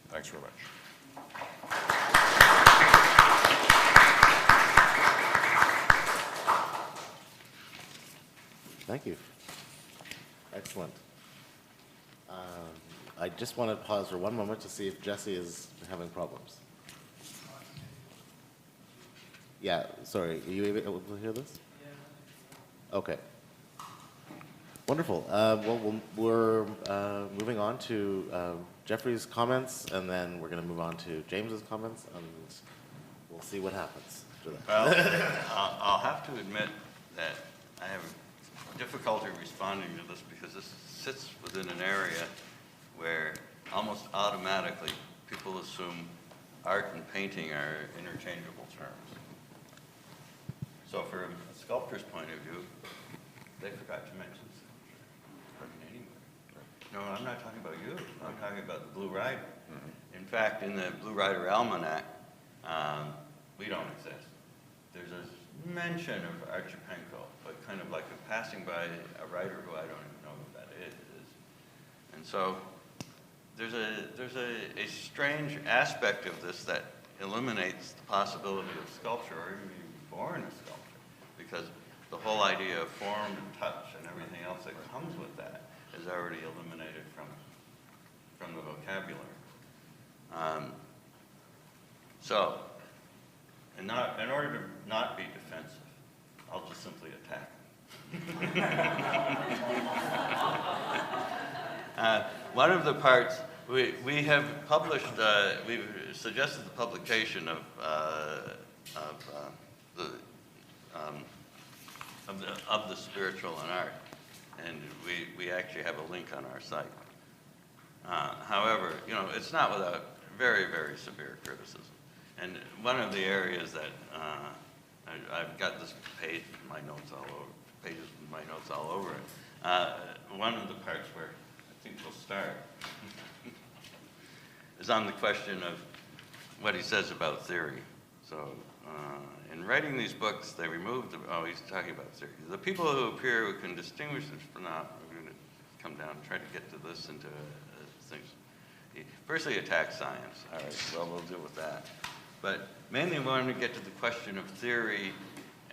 Thanks very much. Thank you. Excellent. I just want to pause for one moment to see if Jesse is having problems. Yeah, sorry. Are you able to hear this? Yeah. Okay. Wonderful. Well, we're moving on to Jeffrey's comments, and then we're going to move on to James's comments, and we'll see what happens after that. Well, I'll have to admit that I have difficulty responding to this because this sits within an area where almost automatically people assume art and painting are interchangeable terms. So from a sculptor's point of view, they forgot to mention anyway. No, I'm not talking about you. I'm talking about the Blue Reiter. Mm-hmm. In fact, in the Blue Reiter Almanac, we don't exist. There's a mention of Archipenko, but kind of like a passing by a writer who I don't even know who that is. And so there's a strange aspect of this that eliminates the possibility of sculpture or even being born a sculpture, because the whole idea of form and touch and everything else that comes with that is already eliminated from the vocabulary. So, in order to not be defensive, I'll just simply attack. One of the parts, we have published, we've suggested the publication of the spiritual in art, and we actually have a link on our site. However, it's not without very, very severe criticism. And one of the areas that I've got this page with my notes all over, pages with my notes all over it. One of the parts where I think we'll start is on the question of what he says about theory. So in writing these books, they removed, he's talking about theory. The people who appear who can distinguish this from not, we're going to come down and try to get to this into things. First, he attacks science. All right, well, we'll deal with that. But mainly we wanted to get to the question of theory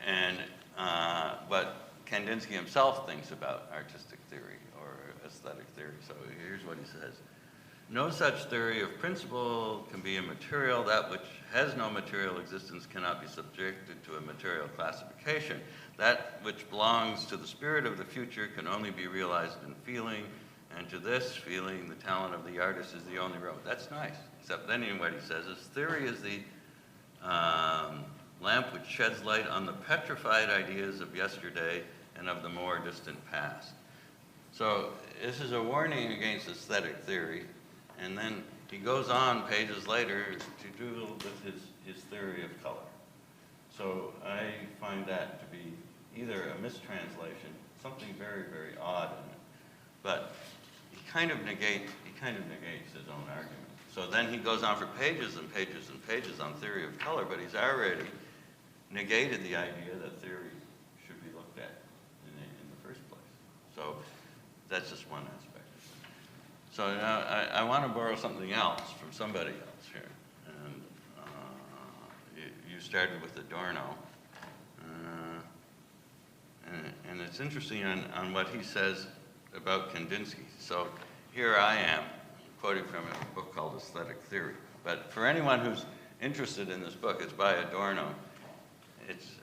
and what Kandinsky himself thinks about artistic theory or aesthetic theory. So here's what he says. No such theory of principle can be immaterial. That which has no material existence cannot be subjected to a material classification. That which belongs to the spirit of the future can only be realized in feeling, and to this feeling, the talent of the artist is the only road. That's nice, except then what he says is theory is the lamp which sheds light on the petrified ideas of yesterday and of the more distant past. So this is a warning against aesthetic theory, and then he goes on pages later to do with his theory of color. So I find that to be either a mistranslation, something very, very odd in it, but he kind of negates his own argument. So then he goes on for pages and pages and pages on theory of color, but he's already negated the idea that theory should be looked at in the first place. So that's just one aspect. So now I want to borrow something else from somebody else here. And you started with Adorno. And it's interesting on what he says about Kandinsky. So here I am, quoting from a book called Aesthetic Theory. But for anyone who's interested in this book, it's by Adorno. It's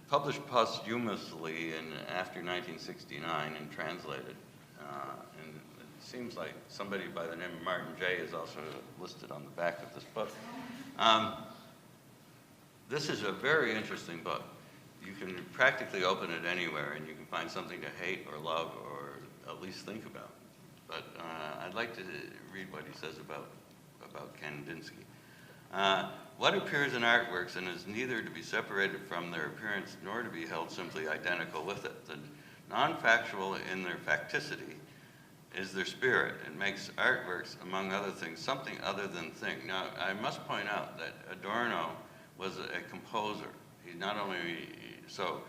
published posthumously after 1969 and translated. And it seems like somebody by the name of Martin Jay is also listed on the back of this book. This is a very interesting book. You can practically open it anywhere and you can find something to hate or love or at least think about. But I'd like to read what he says about Kandinsky. What appears in artworks and is neither to be separated from their appearance nor to be held simply identical with it. The non-factual in their facticity is their spirit. It makes artworks, among other things, something other than thing. Now, I must point out that Adorno was a composer. He's not only, so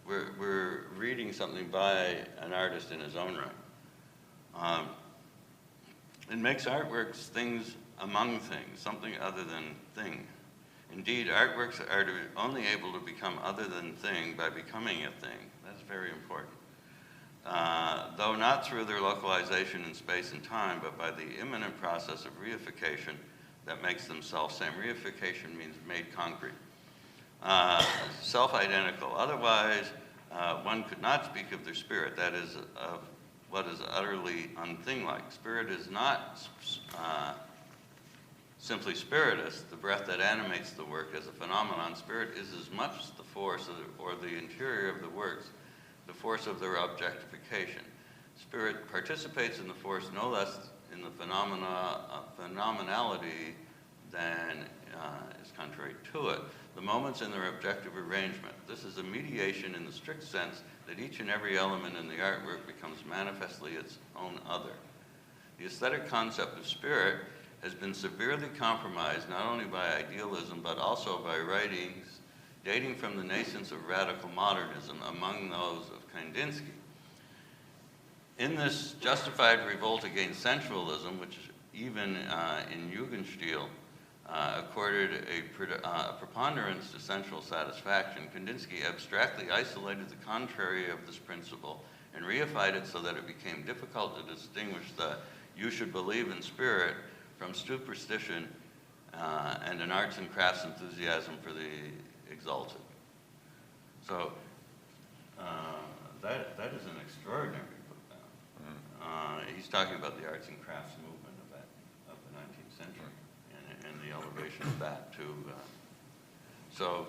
we're reading something by an artist in his own right. It makes artworks things among things, something other than thing. Indeed, artworks are only able to become other than thing by becoming a thing. That's very important. Though not through their localization in space and time, but by the imminent process of reification that makes them self-same. Reification means made concrete. Self-identical. Otherwise, one could not speak of their spirit, that is, of what is utterly unthing-like. Spirit is not simply spiritus, the breath that animates the work as a phenomenon. Spirit is as much the force or the interior of the works, the force of their objectification. Spirit participates in the force no less in the phenomenality than is contrary to it. The moments in their objective arrangement. This is a mediation in the strict sense that each and every element in the artwork becomes manifestly its own other. The aesthetic concept of spirit has been severely compromised not only by idealism but also by writings dating from the nascence of radical modernism, among those of Kandinsky. In this justified revolt against sensualism, which even in Jugendstil accorded a preponderance to sensual satisfaction, Kandinsky abstractly isolated the contrary of this principle and reified it so that it became difficult to distinguish the "you should believe in spirit" from superstition and an arts and crafts enthusiasm for the exalted. So that is an extraordinary book now. He's talking about the arts and crafts movement of the 19th century and the elevation of that too. So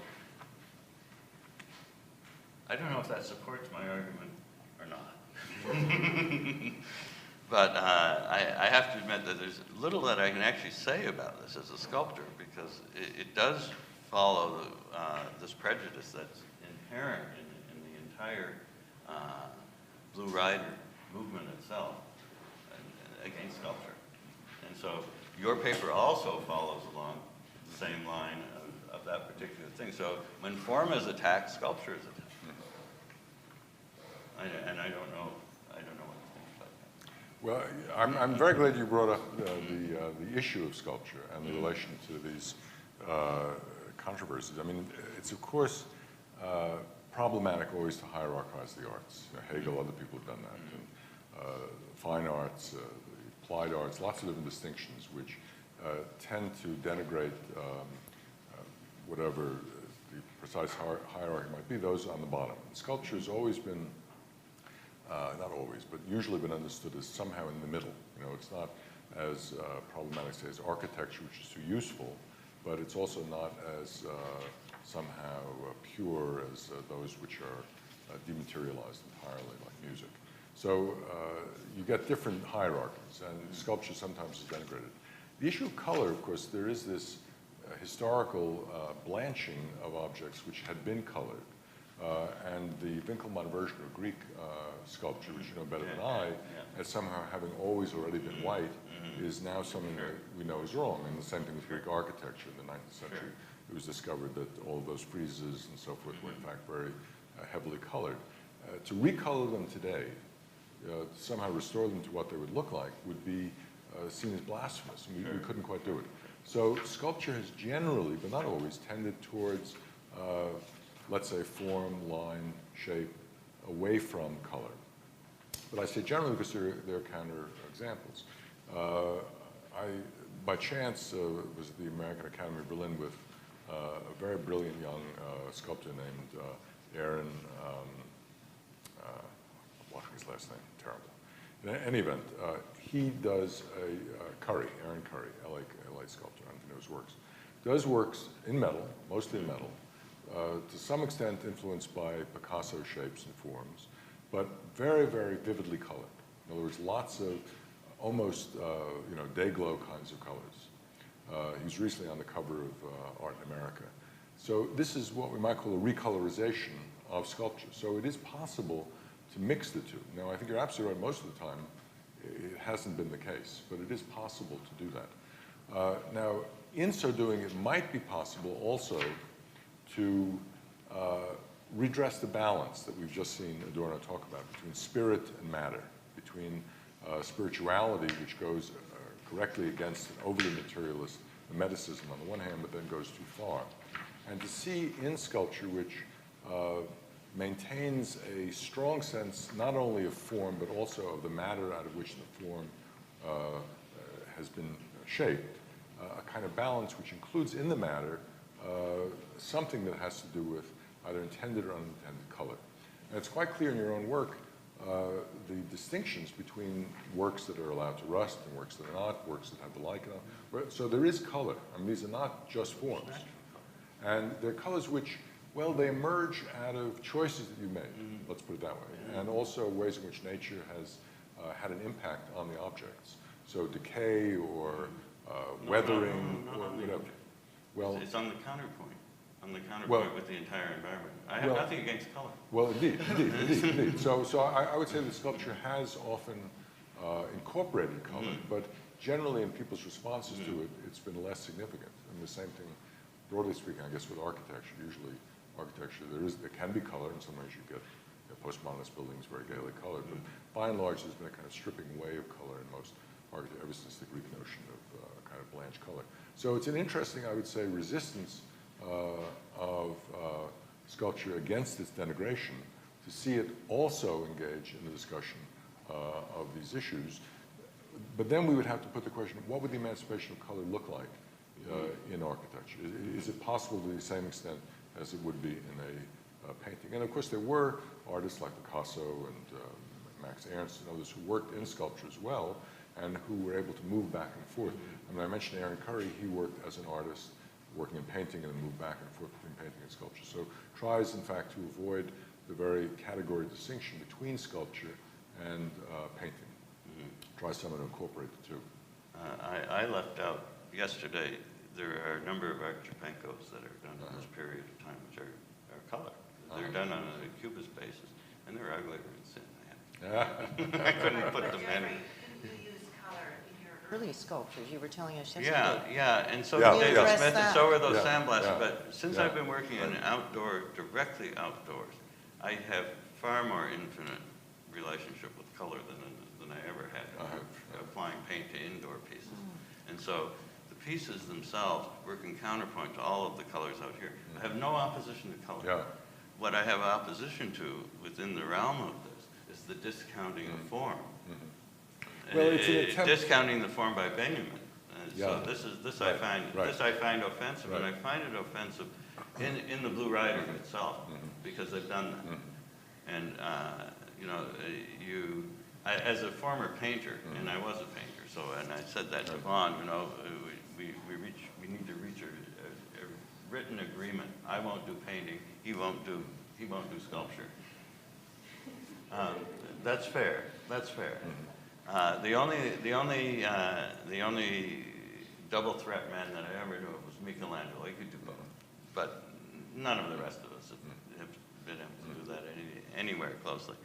I don't know if that supports my argument or not. But I have to admit that there's little that I can actually say about this as a sculptor, because it does follow this prejudice that's inherent in the entire Blue Rider movement itself against sculpture. And so your paper also follows along the same line of that particular thing. So when form is attacked, sculpture is attacked. And I don't know what to think about that. Well, I'm very glad you brought up the issue of sculpture and the relation to these controversies. I mean, it's of course problematic always to hierarchize the arts. You know, Hegel, other people have done that. And, fine arts, the applied arts, lots of different distinctions which tend to denigrate whatever the precise hierarchy might be, those on the bottom. And sculpture has always been not always, but usually been understood as somehow in the middle. You know, it's not as problematic, say, as architecture, which is too useful, but it's also not as somehow pure as those which are dematerialized entirely, like music. So you get different hierarchies, and sculpture sometimes is denigrated. The issue of color, of course, there is this historical blanching of objects which had been colored. And the Winkelmann version of Greek sculpture, which you know better than I, as somehow having always already been white, is now something that we know is wrong. And the same thing with Greek architecture in the 19th century. It was discovered that all of those friezes and so forth were in fact very heavily colored. To recolor them today, to somehow restore them to what they would look like, would be seen as blasphemous. And we couldn't quite do it. So sculpture has generally, but not always, tended towards let's say form, line, shape, away from color. But I say generally because there are counter examples. I, by chance, was at the American Academy of Berlin with a very brilliant young sculptor named Aaron, I'm blocking his last name, terrible. In any event, he does Aaron Curry, LA sculptor, I don't know his works. Does works in metal, mostly in metal, to some extent influenced by Picasso shapes and forms, but very, very vividly colored. In other words, lots of almost, day glow kinds of colors. He was recently on the cover of Art in America. So this is what we might call a recolorization of sculpture. So it is possible to mix the two. Now, I think you're absolutely right. Most of the time, it hasn't been the case, but it is possible to do that. Now, in so doing, it might be possible also to redress the balance that we've just seen Adorno talk about between spirit and matter, between spirituality, which goes correctly against an overly materialist meticism on the one hand, but then goes too far. And to see in sculpture, which maintains a strong sense not only of form, but also of the matter out of which the form has been shaped, a kind of balance which includes in the matter something that has to do with either intended or unintended color. And it's quite clear in your own work the distinctions between works that are allowed to rust and works that are not, works that have the lichen on. So there is color. I mean, these are not just forms. And they're colors which, well, they emerge out of choices that you made, let's put it that way, and also ways in which nature has had an impact on the objects. So decay or weathering or whatever. Well, it's on the counterpoint. On the counterpoint with the entire environment. I have nothing against color. Well, indeed. So I would say that sculpture has often incorporated color, but generally in people's responses to it, it's been less significant. And the same thing, broadly speaking, I guess, with architecture. Usually, architecture, there can be color. In some ways, you get postmodernist buildings very gaily colored, but by and large, there's been a kind of stripping away of color in most architecture ever since the Greek notion of kind of blanche color. So it's an interesting, I would say, resistance of sculpture against its denigration, to see it also engage in the discussion of these issues. But then we would have to put the question, what would the emancipation of color look like in architecture? Is it possible to the same extent as it would be in a painting? And of course, there were artists like Picasso and Max Ernst and others who worked in sculpture as well, and who were able to move back and forth. I mean, I mentioned Aaron Curry. He worked as an artist working in painting and then moved back and forth between painting and sculpture. So tries, in fact, to avoid the very category distinction between sculpture and painting. Tries somehow to incorporate the two. I left out yesterday, there are a number of Archipankos that are done in this period of time, which are color. They're done on a cubist basis, and they're uglier than sin. I couldn't put them in. Jeffrey, couldn't you use color in your early sculptures. You were telling us Yeah, yesterday. yeah, and so Yeah, did yeah. David Address Smith, and that. so are those Yeah, sandblasters. yeah, But since yeah. I've been working in directly outdoors, I have far more infinite relationship with color than I ever had applying paint to indoor pieces. And so the pieces themselves work in counterpoint to all of the colors out here. I have no opposition to color. Yeah. What I have opposition to within the realm of this is the discounting of form. Well, it's an attempt- Discounting the form by Benjamin. Yeah. So this I find offensive, and I Right. find it offensive in the Blue Rider itself because they've done that. And you know, as a former painter, and I was a painter, so and I said that to Vaughn, you know, we need to reach a written agreement. I won't do painting. He won't do sculpture. That's fair. That's fair. The only double threat man that I ever knew was Michelangelo. He could do both, but none of the rest of us have been able to do that anywhere closely.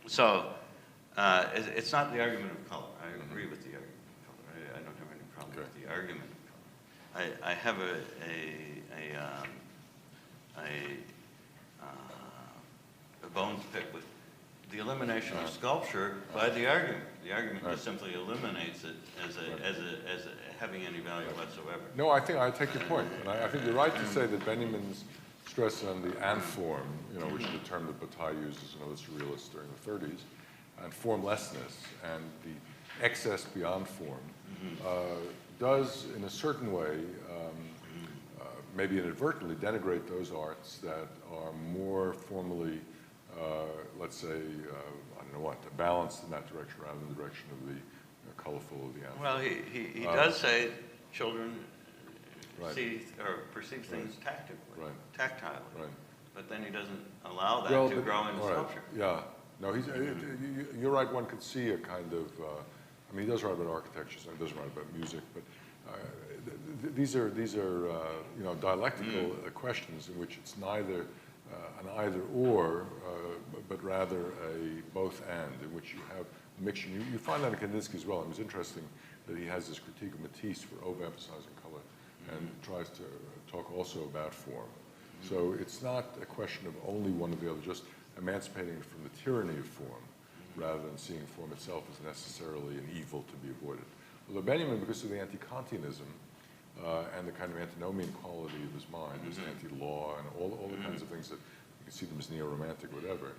It's not the argument of color. I agree with the argument of color. I don't have any problem with the argument of color. I have a bone to pick with the elimination of sculpture by the argument. The argument just simply eliminates it as having any value whatsoever. No, I think I take your point, and I think you're right to say that Benjamin's stress on the anform, you know, which is the term that Bataille used as another surrealist during the 30s, and formlessness and the excess beyond form, does, in a certain way, maybe inadvertently denigrate those arts that are more formally, let's say, I don't know what, balanced in that direction rather than the direction of the colorful of the anform. Well, he does say children Right. see or perceive things tactilely, Right. but then he doesn't allow that Well, to but- grow into all right, sculpture. Yeah. No, you're right, one could see a kind of, I mean, he does write about architecture, so he doesn't write about music, but these are you know, dialectical questions in which it's neither an either or, but rather a both and, in which you have mixture. You find that in Kandinsky as well. It was interesting that he has this critique of Matisse for overemphasizing color and tries to talk also about form. So it's not a question of only one or the other, just emancipating from the tyranny of form rather than seeing form itself as necessarily an evil to be avoided. Although Benjamin, because of the anti-Kantianism and the kind of antinomian quality of his mind, his anti-law and all the kinds of things that you can see them as neo-romantic, whatever,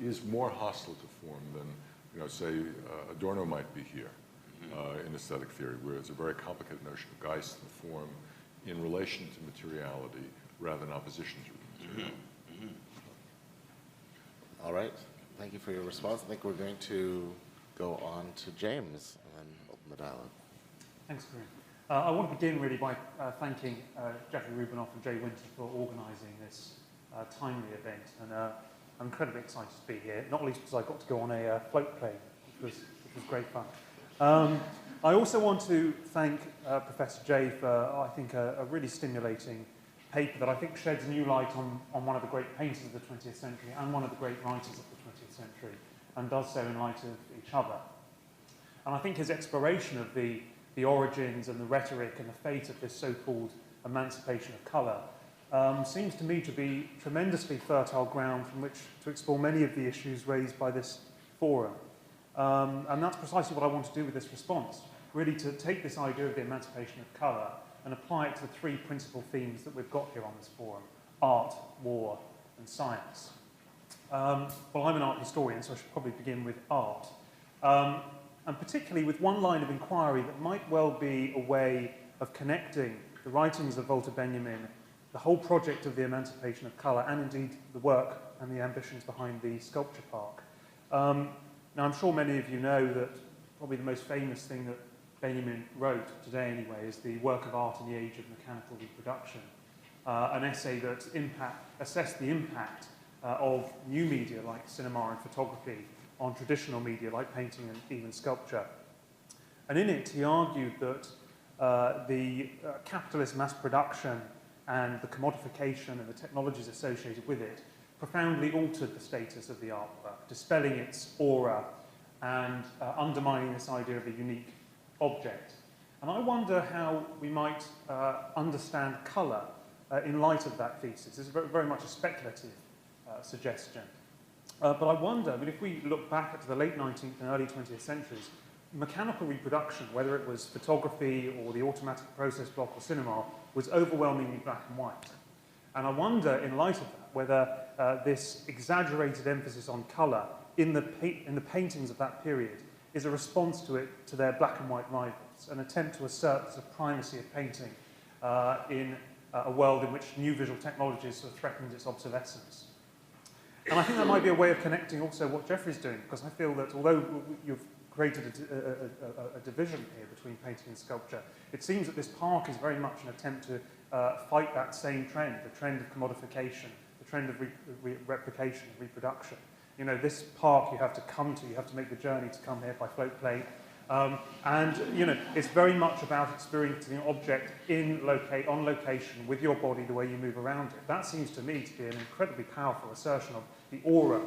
is more hostile to form than, you know, say, Adorno might be here in aesthetic theory, where it's a very complicated notion of Geist and form in relation to materiality rather than opposition to materiality. All right. Thank you for your response. I think we're going to go on to James and then open the dialogue. Thanks, Corinne. I want to begin really by thanking Jeffrey Rubinoff and Jay Winter for organising this timely event. And I'm incredibly excited to be here, not least because I got to go on a float plane, which was great fun. I also want to thank Professor Jay for, I think, a really stimulating paper that I think sheds new light on one of the great painters of the 20th century and one of the great writers of the 20th century, and does so in light of each other. And I think his exploration of the origins and the rhetoric and the fate of this so-called emancipation of colour seems to me to be tremendously fertile ground from which to explore many of the issues raised by this forum. And that's precisely what I want to do with this response, really to take this idea of the emancipation of colour and apply it to the three principal themes that we've got here on this forum: art, war, and science. Well, I'm an art historian, so I should probably begin with art. And particularly with one line of inquiry that might well be a way of connecting the writings of Walter Benjamin, the whole project of the emancipation of colour, and indeed the work and the ambitions behind the sculpture park. Now, I'm sure many of you know that probably the most famous thing that Benjamin wrote, today anyway, is The Work of Art in the Age of Mechanical Reproduction, an essay that assessed the impact of new media like cinema and photography on traditional media like painting and even sculpture. And in it, he argued that the capitalist mass production and the commodification and the technologies associated with it profoundly altered the status of the artwork, dispelling its aura and undermining this idea of a unique object. And I wonder how we might understand colour in light of that thesis. This is very much a speculative suggestion. But I wonder, if we look back at the late 19th and early 20th centuries, mechanical reproduction, whether it was photography or the automatic process block or cinema, was overwhelmingly black and white. And I wonder, in light of that, whether this exaggerated emphasis on colour in the paintings of that period is a response to their black and white rivals, an attempt to assert the supremacy of painting in a world in which new visual technologies sort of threatened its obsolescence. And I think that might be a way of connecting also what Geoffrey's doing, because I feel that although you've created a division here between painting and sculpture, it seems that this park is very much an attempt to fight that same trend, the trend of commodification, the trend of replication, reproduction. You know, this park you have to come to, you have to make the journey to come here by float plane. And, you know, it's very much about experiencing an object on location with your body, the way you move around it. That seems to me to be an incredibly powerful assertion of the aura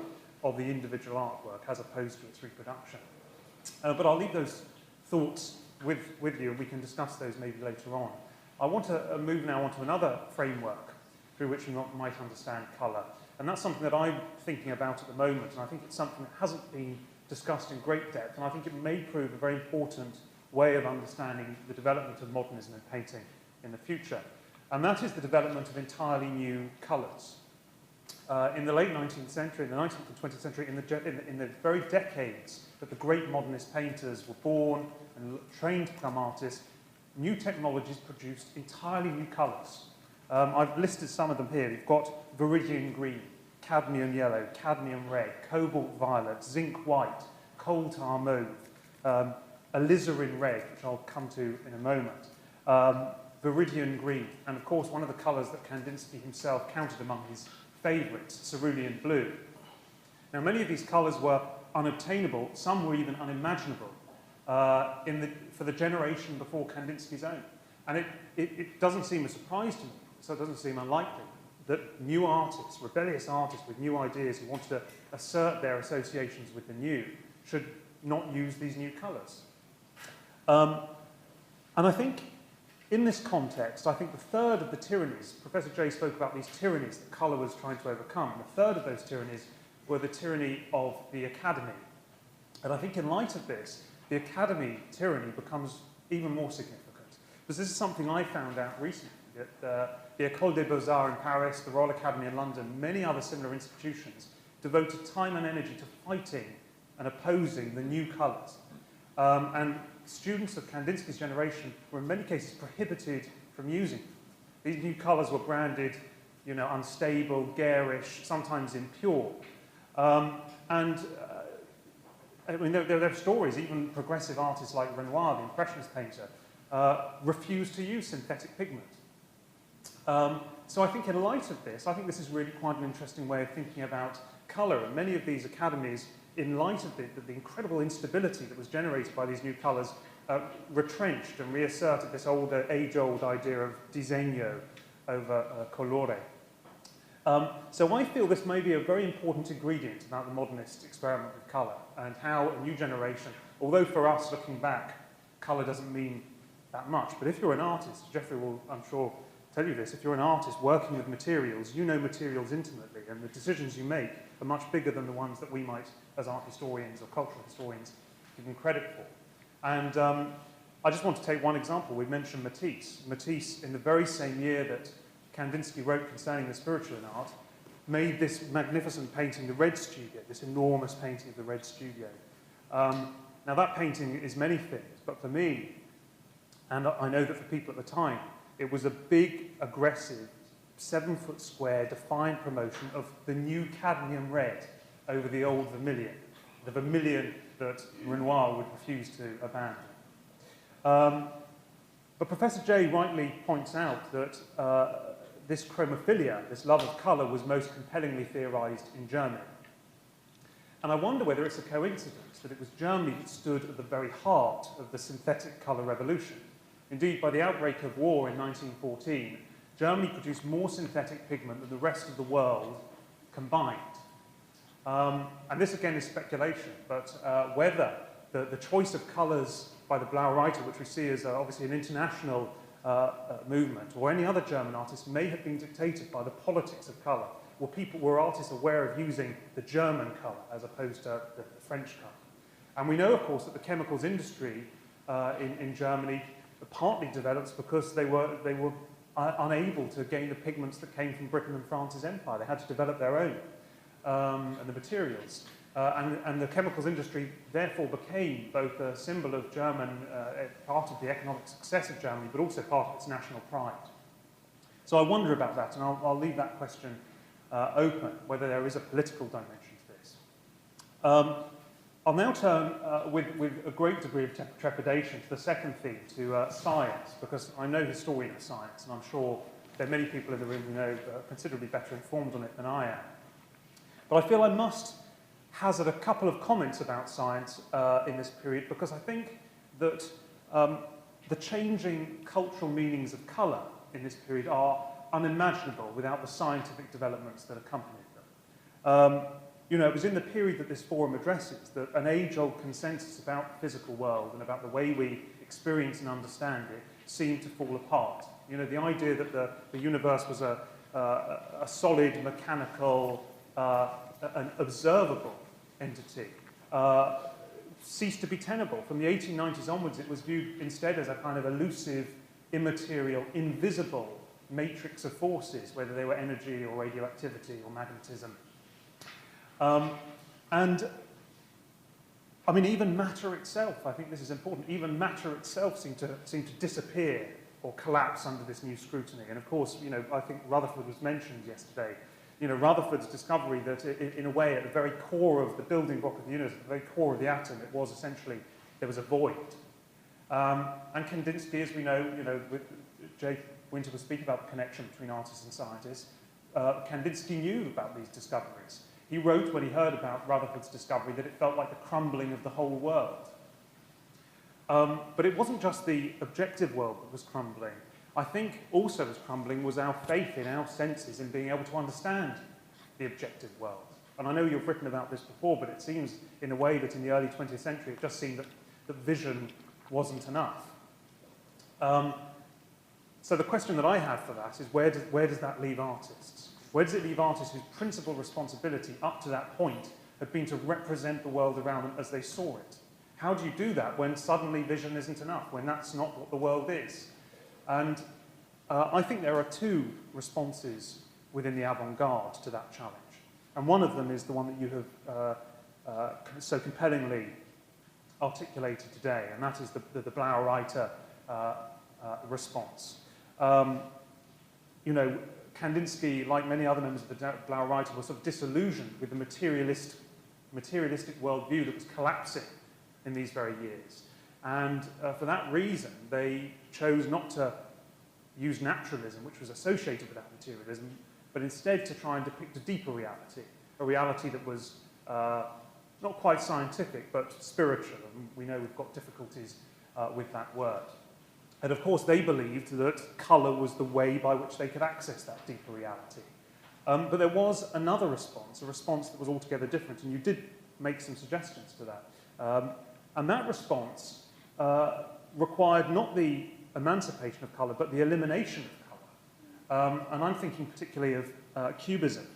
of the individual artwork as opposed to its reproduction. But I'll leave those thoughts with you, and we can discuss those maybe later on. I want to move now on to another framework through which you might understand colour. And that's something that I'm thinking about at the moment, and I think it's something that hasn't been discussed in great depth, and I think it may prove a very important way of understanding the development of modernism in painting in the future. And that is the development of entirely new colours. In the late 19th century, in the 19th and 20th century, in the very decades that the great modernist painters were born and trained to become artists, new technologies produced entirely new colours. I've listed some of them here. You've got viridian green, cadmium yellow, cadmium red, cobalt violet, zinc white, coal tar mauve, alizarin red, which I'll come to in a moment, viridian green, and of course one of the colours that Kandinsky himself counted among his favourites, cerulean blue. Now many of these colours were unobtainable, some were even unimaginable for the generation before Kandinsky's own. And it doesn't seem a surprise to me, so it doesn't seem unlikely that new artists, rebellious artists with new ideas who wanted to assert their associations with the new, should not use these new colours. And I think in this context, I think the third of the tyrannies, Professor Jay spoke about these tyrannies that colour was trying to overcome. The third of those tyrannies were the tyranny of the academy. And I think in light of this, the academy tyranny becomes even more significant. Because this is something I found out recently, that the École des Beaux-Arts in Paris, the Royal Academy in London, many other similar institutions devoted time and energy to fighting and opposing the new colours. And students of Kandinsky's generation were in many cases prohibited from using them. These new colours were branded, you know, unstable, garish, sometimes impure. I mean, there are stories, even progressive artists like Renoir, the Impressionist painter, refused to use synthetic pigment. So I think in light of this, I think this is really quite an interesting way of thinking about colour. And many of these academies, in light of the incredible instability that was generated by these new colours, retrenched and reasserted this age-old idea of disegno over colore. So I feel this may be a very important ingredient about the modernist experiment with colour, and how a new generation, although for us looking back, colour doesn't mean that much, but if you're an artist, Geoffrey will, I'm sure, tell you this, if you're an artist working with materials, you know materials intimately, and the decisions you make are much bigger than the ones that we might, as art historians or cultural historians, give them credit for. And I just want to take one example. We mentioned Matisse. Matisse, in the very same year that Kandinsky wrote concerning the spiritual in art, made this magnificent painting, the Red Studio, this enormous painting of the Red Studio. Now that painting is many things, but for me, and I know that for people at the time, it was a big, aggressive, 7-foot square, defiant promotion of the new cadmium red over the old vermilion, the vermilion that Renoir would refuse to abandon. But Professor Jay rightly points out that this chromophilia, this love of colour, was most compellingly theorised in Germany. And I wonder whether it's a coincidence that it was Germany that stood at the very heart of the synthetic colour revolution. Indeed, by the outbreak of war in 1914, Germany produced more synthetic pigment than the rest of the world combined. And this again is speculation, but whether the choice of colours by the Blaue Reiter, which we see as obviously an international movement, or any other German artist, may have been dictated by the politics of colour. Were artists aware of using the German colour as opposed to the French colour? And we know, of course, that the chemicals industry in Germany partly developed because they were unable to gain the pigments that came from Britain and France's empire. They had to develop their own and the materials. And the chemicals industry therefore became both a symbol of German, part of the economic success of Germany, but also part of its national pride. So I wonder about that, and I'll leave that question open, whether there is a political dimension to this. I'll now turn with a great degree of trepidation to the second theme, to science, because I'm no historian of science, and I'm sure there are many people in the room who know considerably better informed on it than I am. But I feel I must hazard a couple of comments about science in this period, because I think that the changing cultural meanings of colour in this period are unimaginable without the scientific developments that accompanied them. You know, it was in the period that this forum addresses that an age-old consensus about the physical world and about the way we experience and understand it seemed to fall apart. You know, the idea that the universe was a solid, mechanical, an observable entity ceased to be tenable. From the 1890s onwards, it was viewed instead as a kind of elusive, immaterial, invisible matrix of forces, whether they were energy or radioactivity or magnetism. And, I mean, even matter itself, I think this is important, even matter itself seemed to disappear or collapse under this new scrutiny. And of course, you know, I think Rutherford was mentioned yesterday. You know, Rutherford's discovery that in a way at the very core of the building block of the universe, at the very core of the atom, it was essentially, there was a void. And Kandinsky, as we know, Jay Winter was speaking about the connection between artists and scientists. Kandinsky knew about these discoveries. He wrote when he heard about Rutherford's discovery that it felt like the crumbling of the whole world. But it wasn't just the objective world that was crumbling. I think also was crumbling was our faith in our senses in being able to understand the objective world. And I know you've written about this before, but it seems in a way that in the early 20th century it just seemed that vision wasn't enough. So the question that I have for that is where does that leave artists? Where does it leave artists whose principal responsibility up to that point had been to represent the world around them as they saw it? How do you do that when suddenly vision isn't enough, when that's not what the world is? And I think there are two responses within the avant-garde to that challenge. And one of them is the one that you have so compellingly articulated today, and that is the Blaue Reiter response. You know, Kandinsky, like many other members of the Blaue Reiter, was sort of disillusioned with the materialistic worldview that was collapsing in these very years. And for that reason, they chose not to use naturalism, which was associated with that materialism, but instead to try and depict a deeper reality, a reality that was not quite scientific, but spiritual. And we know we've got difficulties with that word. And of course, they believed that colour was the way by which they could access that deeper reality. But there was another response, a response that was altogether different, and you did make some suggestions to that. And that response required not the emancipation of colour, but the elimination of colour. And I'm thinking particularly of Cubism.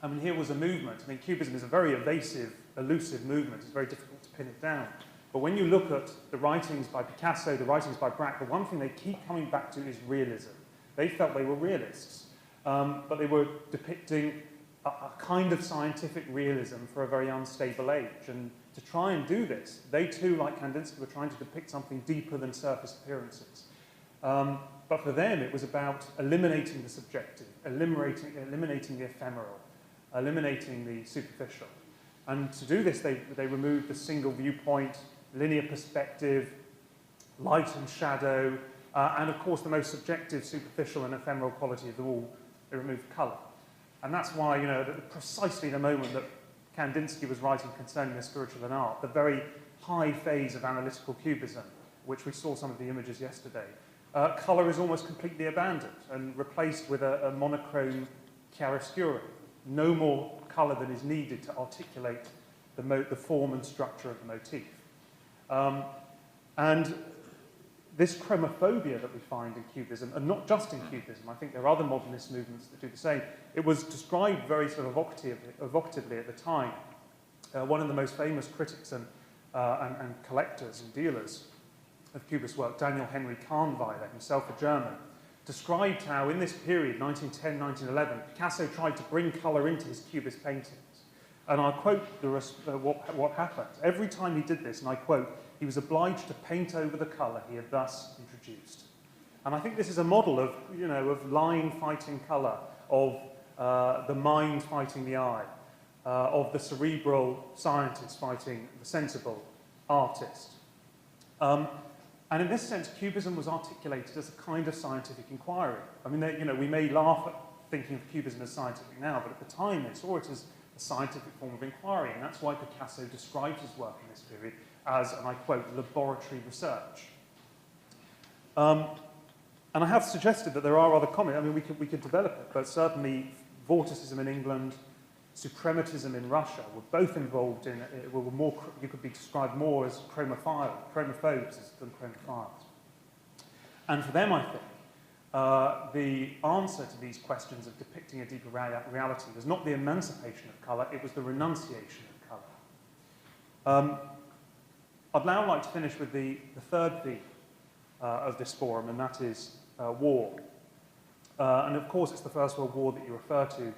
I mean, here was a movement. I mean, Cubism is a very evasive, elusive movement. It's very difficult to pin it down. But when you look at the writings by Picasso, the writings by Braque, the one thing they keep coming back to is realism. They felt they were realists, but they were depicting a kind of scientific realism for a very unstable age. And to try and do this, they too, like Kandinsky, were trying to depict something deeper than surface appearances. But for them, it was about eliminating the subjective, eliminating the ephemeral, eliminating the superficial. And to do this, they removed the single viewpoint, linear perspective, light and shadow, and of course the most subjective, superficial and ephemeral quality of them all, they removed colour. And that's why, you know, at precisely the moment that Kandinsky was writing concerning the spiritual and art, the very high phase of analytical cubism, which we saw some of the images yesterday, colour is almost completely abandoned and replaced with a monochrome chiaroscuro. No more colour that is needed to articulate the form and structure of the motif. And this chromophobia that we find in Cubism, and not just in Cubism, I think there are other modernist movements that do the same. It was described very sort of evocatively at the time. One of the most famous critics and collectors and dealers of Cubist work, Daniel Henry Kahnweiler, himself a German, described how in this period, 1910, 1911, Picasso tried to bring colour into his Cubist paintings. And I'll quote what happened. Every time he did this, and I quote, he was obliged to paint over the colour he had thus introduced. And I think this is a model of, of line fighting colour, of the mind fighting the eye, of the cerebral scientist fighting the sensible artist. And in this sense, Cubism was articulated as a kind of scientific inquiry. I mean, we may laugh at thinking of Cubism as scientific now, but at the time they saw it as a scientific form of inquiry, and that's why Picasso described his work in this period as, and I quote, laboratory research. And I have suggested that there are other comments. I mean, we could develop it, but certainly Vorticism in England, suprematism in Russia were both involved in, you could be described more as chromophobes than chromophiles. And for them, I think, the answer to these questions of depicting a deeper reality was not the emancipation of colour, it was the renunciation of colour. I'd now like to finish with the third theme of this forum, and that is war. And of course, it's the First World War that you refer to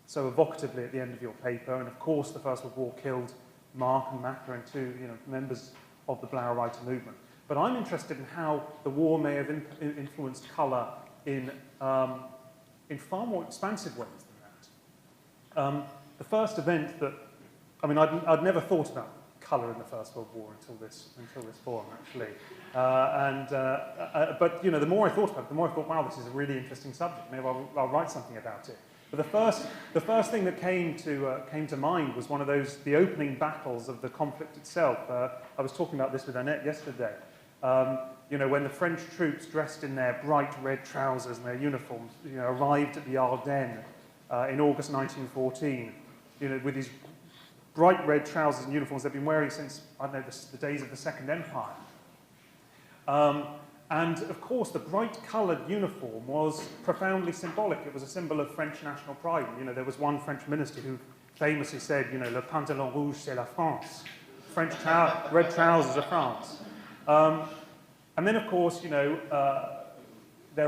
so evocatively at the end of your paper, and of course the First World War killed Mark and Macca and two members of the Blaue Reiter movement. But I'm interested in how the war may have influenced colour in far more expansive ways than that. The first event that, I mean, I'd never thought about colour in the First World War until this forum, actually. But the more I thought about it, the more I thought, wow, this is a really interesting subject. Maybe I'll write something about it. But the first thing that came to mind was one of the opening battles of the conflict itself. I was talking about this with Annette yesterday. When the French troops, dressed in their bright red trousers and their uniforms, arrived at the Ardennes in August 1914, with these bright red trousers and uniforms they've been wearing since, I don't know, the days of the Second Empire. And of course, the bright-coloured uniform was profoundly symbolic. It was a symbol of French national pride. There was one French minister who famously said, le pantalon rouge, c'est la France. Red trousers are France. And then, of course, there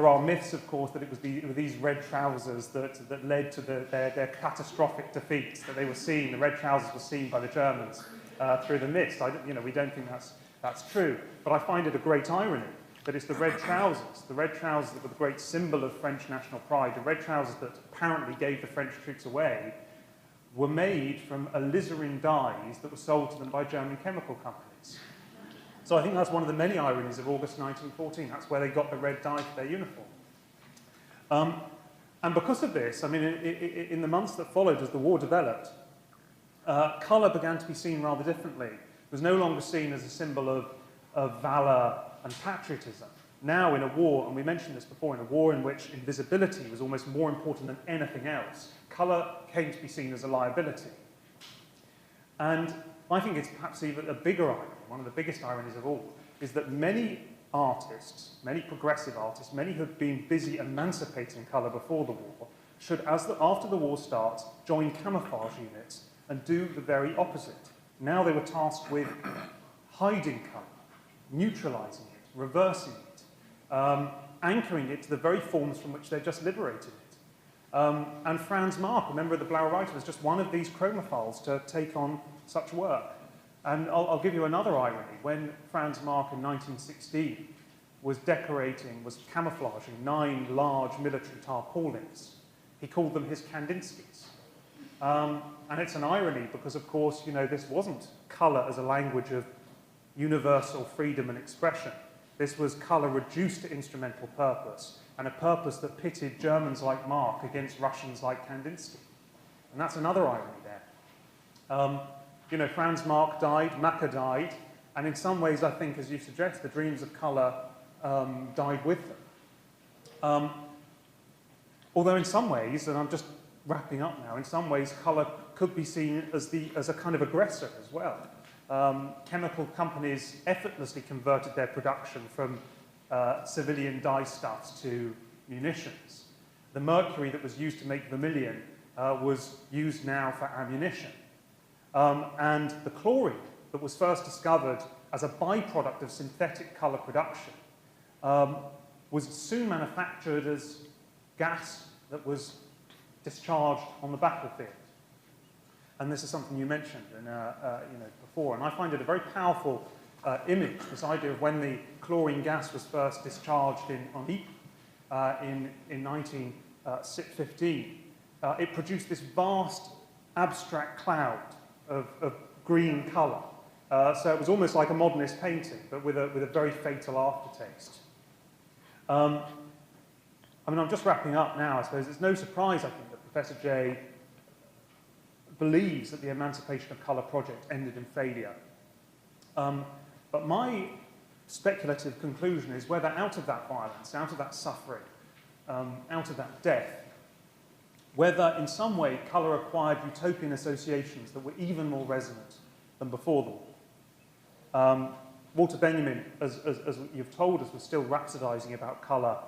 are myths, of course, that it was these red trousers that led to their catastrophic defeats, that they were seen, the red trousers were seen by the Germans through the mist. We don't think that's true. But I find it a great irony that it's the red trousers that were the great symbol of French national pride, the red trousers that apparently gave the French troops away, were made from alizarin dyes that were sold to them by German chemical companies. So I think that's one of the many ironies of August 1914. That's where they got the red dye for their uniform. And because of this, I mean, in the months that followed as the war developed, colour began to be seen rather differently. It was no longer seen as a symbol of valour and patriotism. Now in a war, and we mentioned this before, in a war in which invisibility was almost more important than anything else, colour came to be seen as a liability. And I think it's perhaps even a bigger irony, one of the biggest ironies of all, is that many artists, many progressive artists, many who had been busy emancipating colour before the war, should, after the war starts, join camouflage units and do the very opposite. Now they were tasked with hiding colour, neutralising it, reversing it, anchoring it to the very forms from which they've just liberated it. And Franz Marc, a member of the Blaue Reiter, was just one of these chromophiles to take on such work. And I'll give you another irony. When Franz Marc in 1916 was camouflaging 9 large military tarpaulins, he called them his Kandinskys. And it's an irony because, of course, this wasn't colour as a language of universal freedom and expression. This was colour reduced to instrumental purpose, and a purpose that pitted Germans like Marc against Russians like Kandinsky. And that's another irony there. Franz Marc died, Macca died, and in some ways, I think, as you suggest, the dreams of colour died with them. Although in some ways, and I'm just wrapping up now, in some ways, colour could be seen as a kind of aggressor as well. Chemical companies effortlessly converted their production from civilian dyestuffs to munitions. The mercury that was used to make vermilion was used now for ammunition. And the chlorine that was first discovered as a byproduct of synthetic colour production was soon manufactured as gas that was discharged on the battlefield. And this is something you mentioned before. And I find it a very powerful image, this idea of when the chlorine gas was first discharged on Ypres in 1915. It produced this vast abstract cloud of green colour. So it was almost like a modernist painting, but with a very fatal aftertaste. I'm just wrapping up now, I suppose. It's no surprise, I think, that Professor Jay believes that the Emancipation of Colour project ended in failure. But my speculative conclusion is whether out of that violence, out of that suffering, out of that death, whether in some way colour acquired utopian associations that were even more resonant than before the war. Walter Benjamin, as you've told us, was still rhapsodizing about colour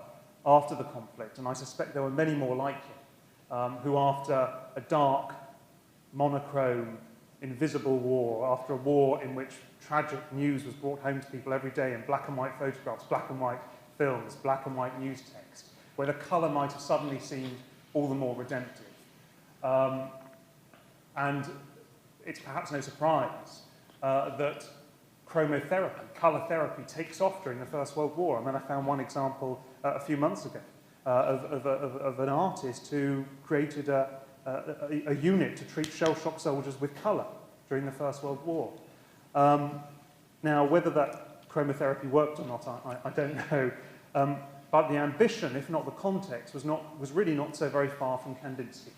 after the conflict, and I suspect there were many more like him, who after a dark, monochrome, invisible war, after a war in which tragic news was brought home to people every day in black and white photographs, black and white films, black and white news text, where the colour might have suddenly seemed all the more redemptive. And it's perhaps no surprise that chromotherapy, colour therapy, takes off during the First World War. I mean, I found one example a few months ago of an artist who created a unit to treat shell-shock soldiers with colour during the First World War. Now, whether that chromotherapy worked or not, I don't know. But the ambition, if not the context, was really not so very far from Kandinsky.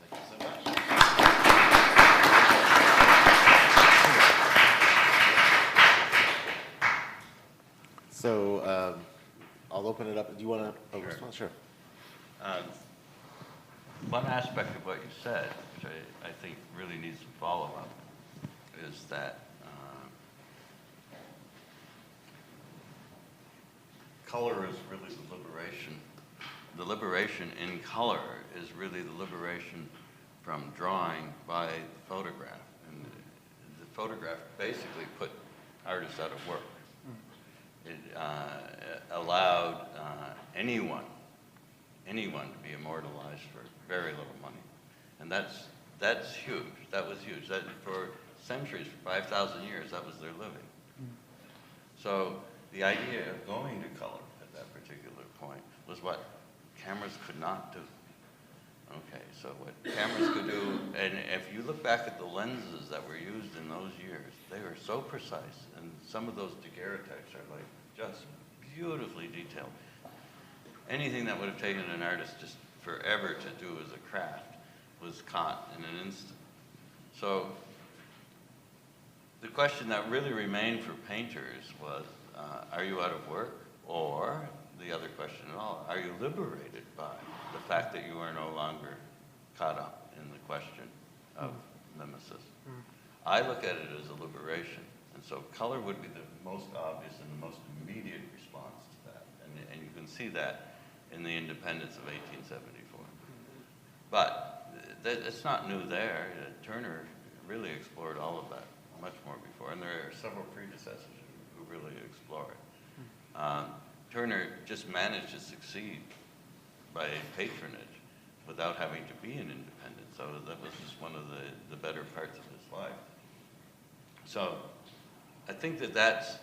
Thank you so much. So I'll open it up. Do you want to? Sure. Respond? Sure. One aspect of what you said, which I think really needs some follow-up, is that color is really the liberation. The liberation in color is really the liberation from drawing by the photograph. And the photograph basically put artists out of work. It allowed anyone to be immortalized for very little money. And that's huge. That was huge. That, for centuries, for 5,000 years, that was their living. So the idea of going to color at that particular point was what cameras could not do. Okay, so what cameras could do, and if you look back at the lenses that were used in those years, they were so precise, and some of those daguerreotypes are like just beautifully detailed. Anything that would have taken an artist just forever to do as a craft was caught in an instant. So the question that really remained for painters was, are you out of work? Or the other question at all, are you liberated by the fact that you are no longer caught up in the question of mimesis? I look at it as a liberation. And so color would be the most obvious and the most immediate response to that. And you can see that in the independence of 1874. But it's not new there. Turner really explored all of that much more before. And there are several predecessors who really explore it. Turner just managed to succeed by patronage without having to be an independent. So that was just one of the better parts of his life. So I think that that's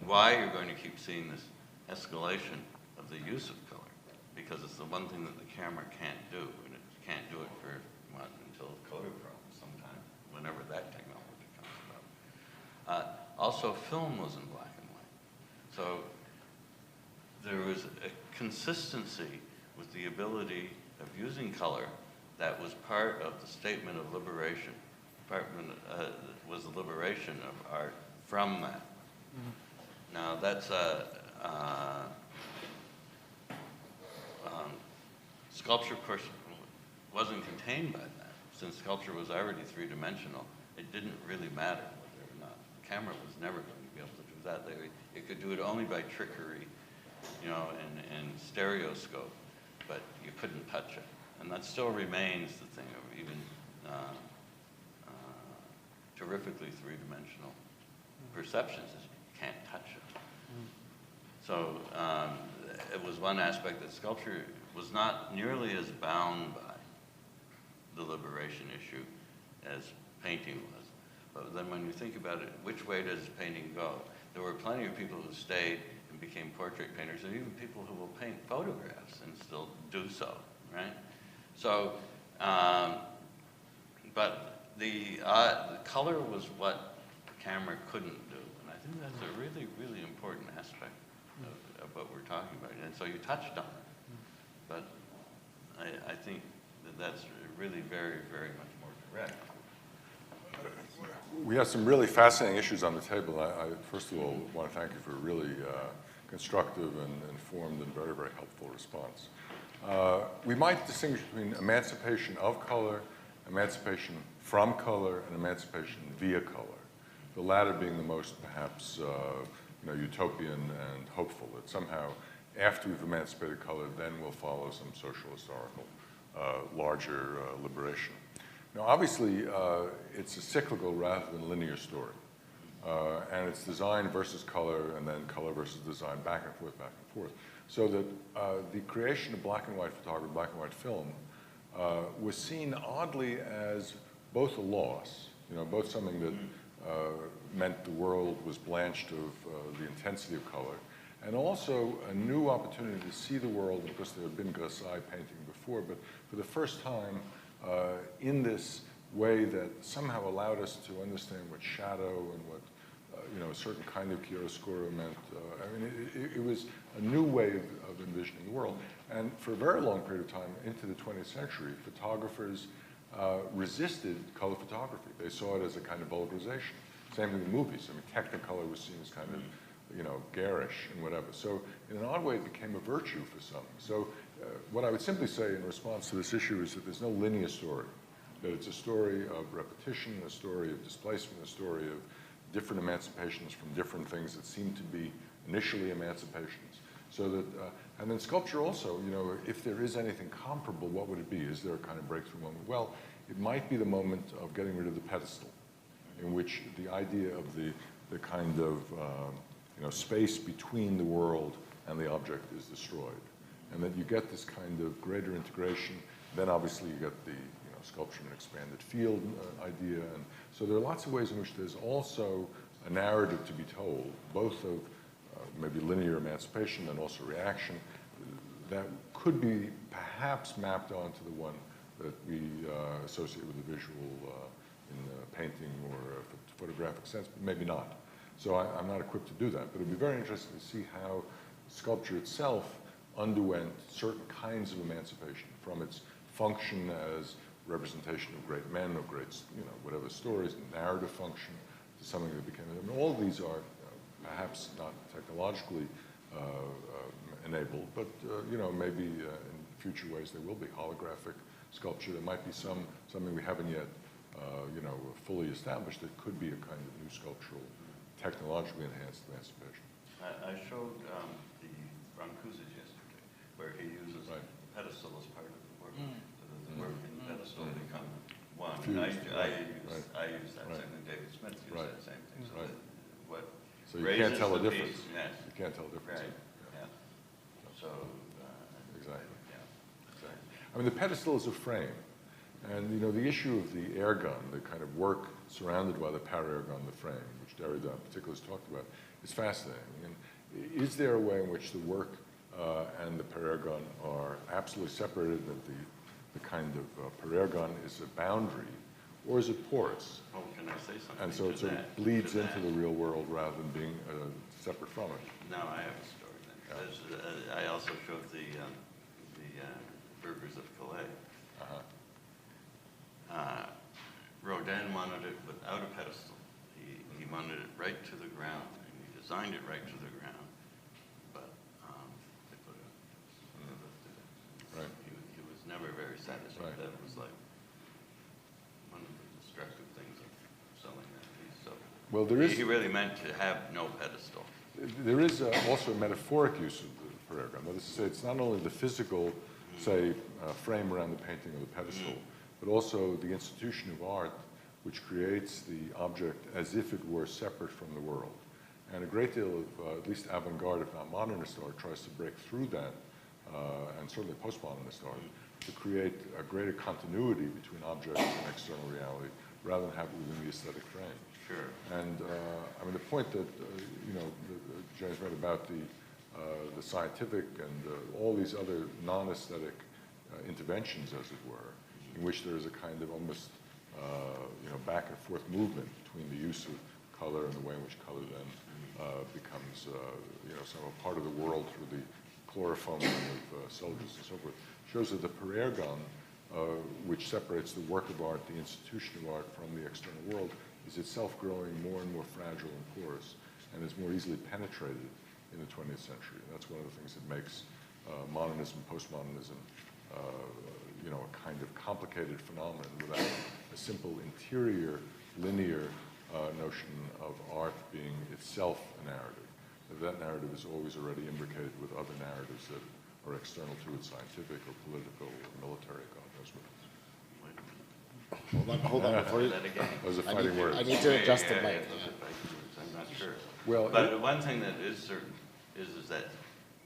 why you're going to keep seeing this escalation of the use of color, because it's the one thing that the camera can't do, and it can't do it for until Kodachrome sometime, whenever that technology comes about. Also, film was in black and white. So there was a consistency with the ability of using color that was part of the statement of liberation. Was the liberation of art from that. Now that's Sculpture, of course, wasn't contained by that. Since sculpture was already three-dimensional, it didn't really matter whether or not. The camera was never going to be able to do that. It could do it only by trickery, you know, and stereoscope, but you couldn't touch it. And that still remains the thing of even terrifically three-dimensional perceptions is you can't touch it. So it was one aspect that sculpture was not nearly as bound by the liberation issue as painting was. But then when you think about it, which way does painting go? There were plenty of people who stayed and became portrait painters, and even people who will paint photographs and still do so, right? So, but the color was what the camera couldn't do. And I think that's a really, really important aspect of what we're talking about. And so you touched on it. But I think that that's really very, very much more correct. We have some really fascinating issues on the table. I first of all want to thank you for a really constructive and informed and very, very helpful response. We might distinguish between emancipation of color, emancipation from color, and emancipation via color. The latter being the most, perhaps, utopian and hopeful, that somehow after we've emancipated color, then we'll follow some social historical larger liberation. Now, obviously, it's a cyclical rather than linear story. And it's design versus color, and then color versus design, back and forth, back and forth. So that the creation of black and white photography, black and white film, was seen oddly as both a loss, both something that meant the world was blanched of the intensity of color, and also a new opportunity to see the world, because there had been Grassai painting before, but for the first time in this way that somehow allowed us to understand what shadow and what a certain kind of chiaroscuro meant. It was a new way of envisioning the world. And for a very long period of time, into the 20th century, photographers resisted color photography. They saw it as a kind of vulgarization. Same thing with movies. Technicolor was seen as kind of, garish and whatever. So in an odd way, it became a virtue for some. So what I would simply say in response to this issue is that there's no linear story. That it's a story of repetition, a story of displacement, a story of different emancipations from different things that seem to be initially emancipations. So that, and then sculpture also, if there is anything comparable, what would it be? Is there a kind of breakthrough moment? Well, it might be the moment of getting rid of the pedestal, in which the idea of the kind of space between the world and the object is destroyed. And that you get this kind of greater integration. Then obviously you get the sculpture in an expanded field idea. And so there are lots of ways in which there's also a narrative to be told, both of maybe linear emancipation and also reaction, that could be perhaps mapped onto the one that we associate with the visual in painting or a photographic sense, but maybe not. So I'm not equipped to do that, but it'd be very interesting to see how sculpture itself underwent certain kinds of emancipation from its function as representation of great men or great, whatever stories, narrative function, to something that became, all of these are perhaps not technologically enabled, but maybe in future ways there will be holographic sculpture. There might be something we haven't yet, fully established that could be a kind of new sculptural, technologically enhanced emancipation. I showed the Brancusis yesterday, where he uses the pedestal as part of the work. So that the work and the pedestal become one. And I use that same thing. David Smith used that same thing. So that what so you can't tell a difference. Piece, yes. You can't tell a difference. Right. Yeah. So exactly. Yeah. Exactly. The pedestal is a frame. And, the issue of the air gun, the kind of work surrounded by the power air gun, the frame, which Derrida in particular has talked about, is fascinating. And is there a way in which the work and the power air gun are absolutely separated, that the kind of power air gun is a boundary, or is it porous? Oh, can I say something? And so it sort of bleeds into the real world rather than being separate from it. Now I have a story then. I also showed the Burgers of Calais. Rodin wanted it without a pedestal. He wanted it right to the ground, and he designed it right to the ground. But they put it. He was percentage. Right. That was like one of the destructive things of selling that piece. So Well, there is... he really meant to have no pedestal. There is also a metaphoric use of the parergon. That is to say, it's not only the physical, say, frame around the painting or the pedestal, but also the institution of art which creates the object as if it were separate from the world. And a great deal of, at least avant-garde, if not modernist art, tries to break through that, and certainly postmodernist art, to create a greater continuity between objects and external reality, rather than have it within the aesthetic frame. Sure. And I mean, the point that James made about the scientific and all these other non-aesthetic interventions, as it were, in which there is a kind of almost back and forth movement between the use of color and the way in which color then becomes sort of a part of the world through the chloroforming of soldiers and so forth, shows that the parergon, which separates the work of art, the institution of art, from the external world, is itself growing more and more fragile and porous, and is more easily penetrated in the 20th century. That's one of the things that makes modernism, postmodernism, a kind of complicated phenomenon without a simple interior, linear notion of art being itself a narrative. That narrative is always already imbricated with other narratives that are external to it, scientific or political or military, God knows what. Hold on before you. That again. Those are fighting words. I need to adjust the Yeah, mic. those are fighting words. I'm not sure. Well, But one thing that is certain is that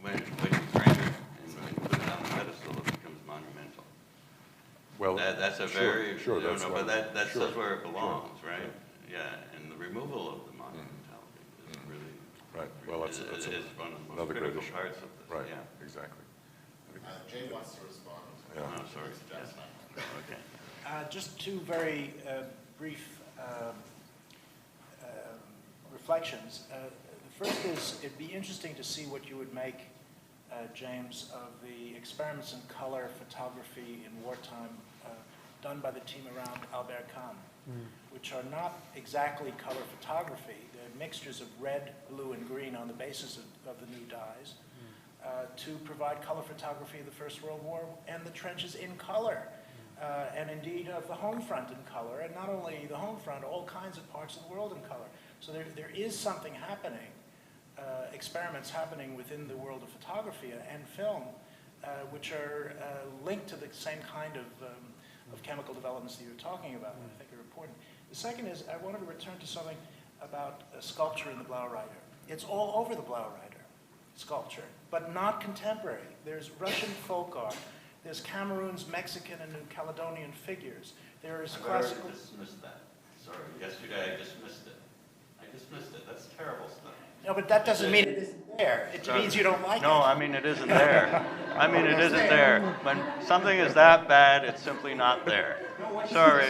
when you frame it and when you put it on the pedestal, it becomes monumental. well, That's a sure, very, sure, that's but that's sure, where it belongs, sure, right? Yeah, and the removal of the monumentality is really, right. Well, that's is one of the most another great critical issue. parts of this, Right, yeah. exactly. Jay wants to respond. Yeah. Oh, sorry, yes. Okay. Just two very brief reflections. The first is, it'd be interesting to see what you would make, James, of the experiments in color photography in wartime done by the team around Albert Kahn, which are not exactly color photography. They're mixtures of red, blue, and green on the basis of the new dyes to provide color photography of the First World War and the trenches in color. And indeed of the home front in color, and not only the home front, all kinds of parts of the world in color. So there is something happening, experiments happening within the world of photography and film, which are linked to the same kind of chemical developments that you're talking about, and I think are important. The second is, I wanted to return to something about sculpture in the Blaue Reiter. It's all over the Blaue Reiter, sculpture, but not contemporary. There's Russian folk art. There's Cameroon's Mexican and New Caledonian figures. There is classical... I dismissed that. Sorry, yesterday I dismissed it. I dismissed it. That's terrible stuff. No, but that doesn't mean it isn't there. It means you don't like it. No, I mean it isn't there. I mean it isn't there. When something is that bad, it's simply not there. Sorry,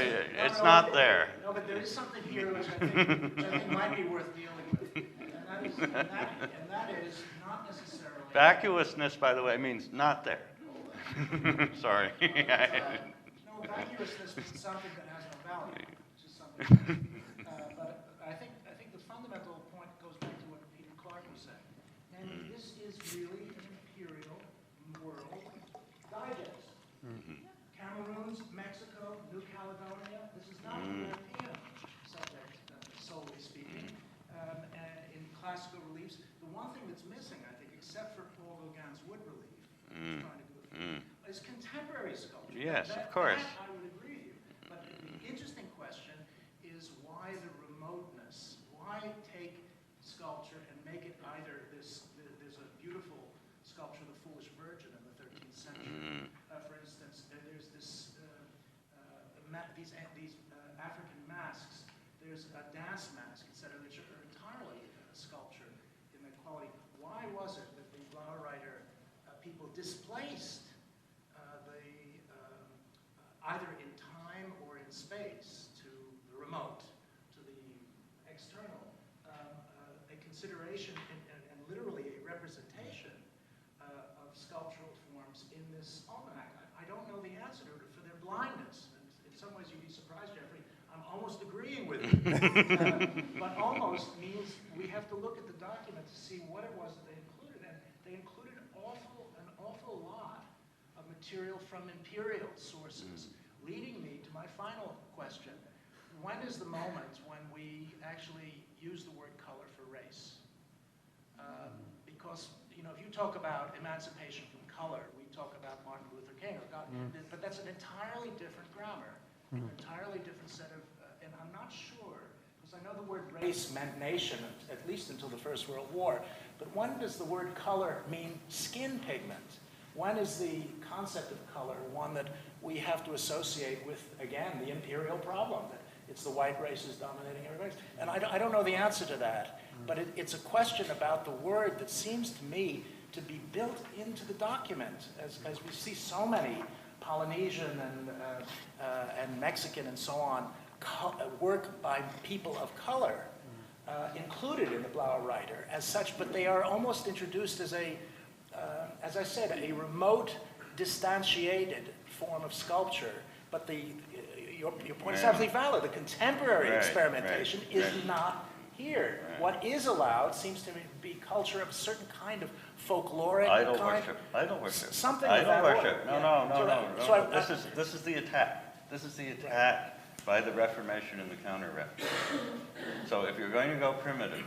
it's not there. No, but there is something here which I think might be worth dealing with. And that is not necessarily... Vacuousness, by the way, means not there. Sorry. No, vacuousness is something that has no value. It's just something. But I think the fundamental point goes back to what Peter Clark was saying. And this is really an imperial world digest. Cameroons, Mexico, New Caledonia. This is not a European subject, solely speaking. In classical reliefs, the one thing that's missing, I think, except for Paul Gauguin's wood relief, is contemporary sculpture. Yes, of course. That I would agree with you. But the interesting question is why the remoteness? Why take sculpture and make it either this, there's a beautiful sculpture of the Foolish Virgin in the 13th century. For instance, there's this, these African masks. There's a dance mask, etc., which are entirely sculpture in their quality. Why was it that the Blaue Reiter people displaced either in time or in space to the remote, to the external, a consideration and literally a representation of sculptural forms in this almanac? I don't know the answer to it for their blindness. And in some ways you'd be surprised, Jeffrey, I'm almost agreeing with you. But almost means we have to look at the document to see what it was that they included. And they included an awful lot of material material from imperial sources, leading me to my final question. When is the moment when we actually use the word color for race? Because, you know, if you talk about emancipation from color, we talk about Martin Luther King, or God, but that's an entirely different grammar, an entirely different set of, and I'm not sure, because I know the word race meant nation, at least until the First World War, but when does the word color mean skin pigment? When is the concept of color one that we have to associate with, again, the imperial problem, that it's the white race is dominating every race? And I don't know the answer to that, but it's a question about the word that seems to me to be built into the document, as we see so many Polynesian and Mexican and so on work by people of color included in the Blaue Reiter as such, but they are almost introduced as as I said, a remote, distantiated form of sculpture. But your point is absolutely valid. The contemporary experimentation is not here. What is allowed seems to be culture of a certain kind of folkloric Idol kind. worship. Idol worship. Something Idol of that worship. order. No, Yeah. no, no, no. So no. This is the attack. This is the attack by the Reformation and the Counter-Reformation. So if you're going to go primitive,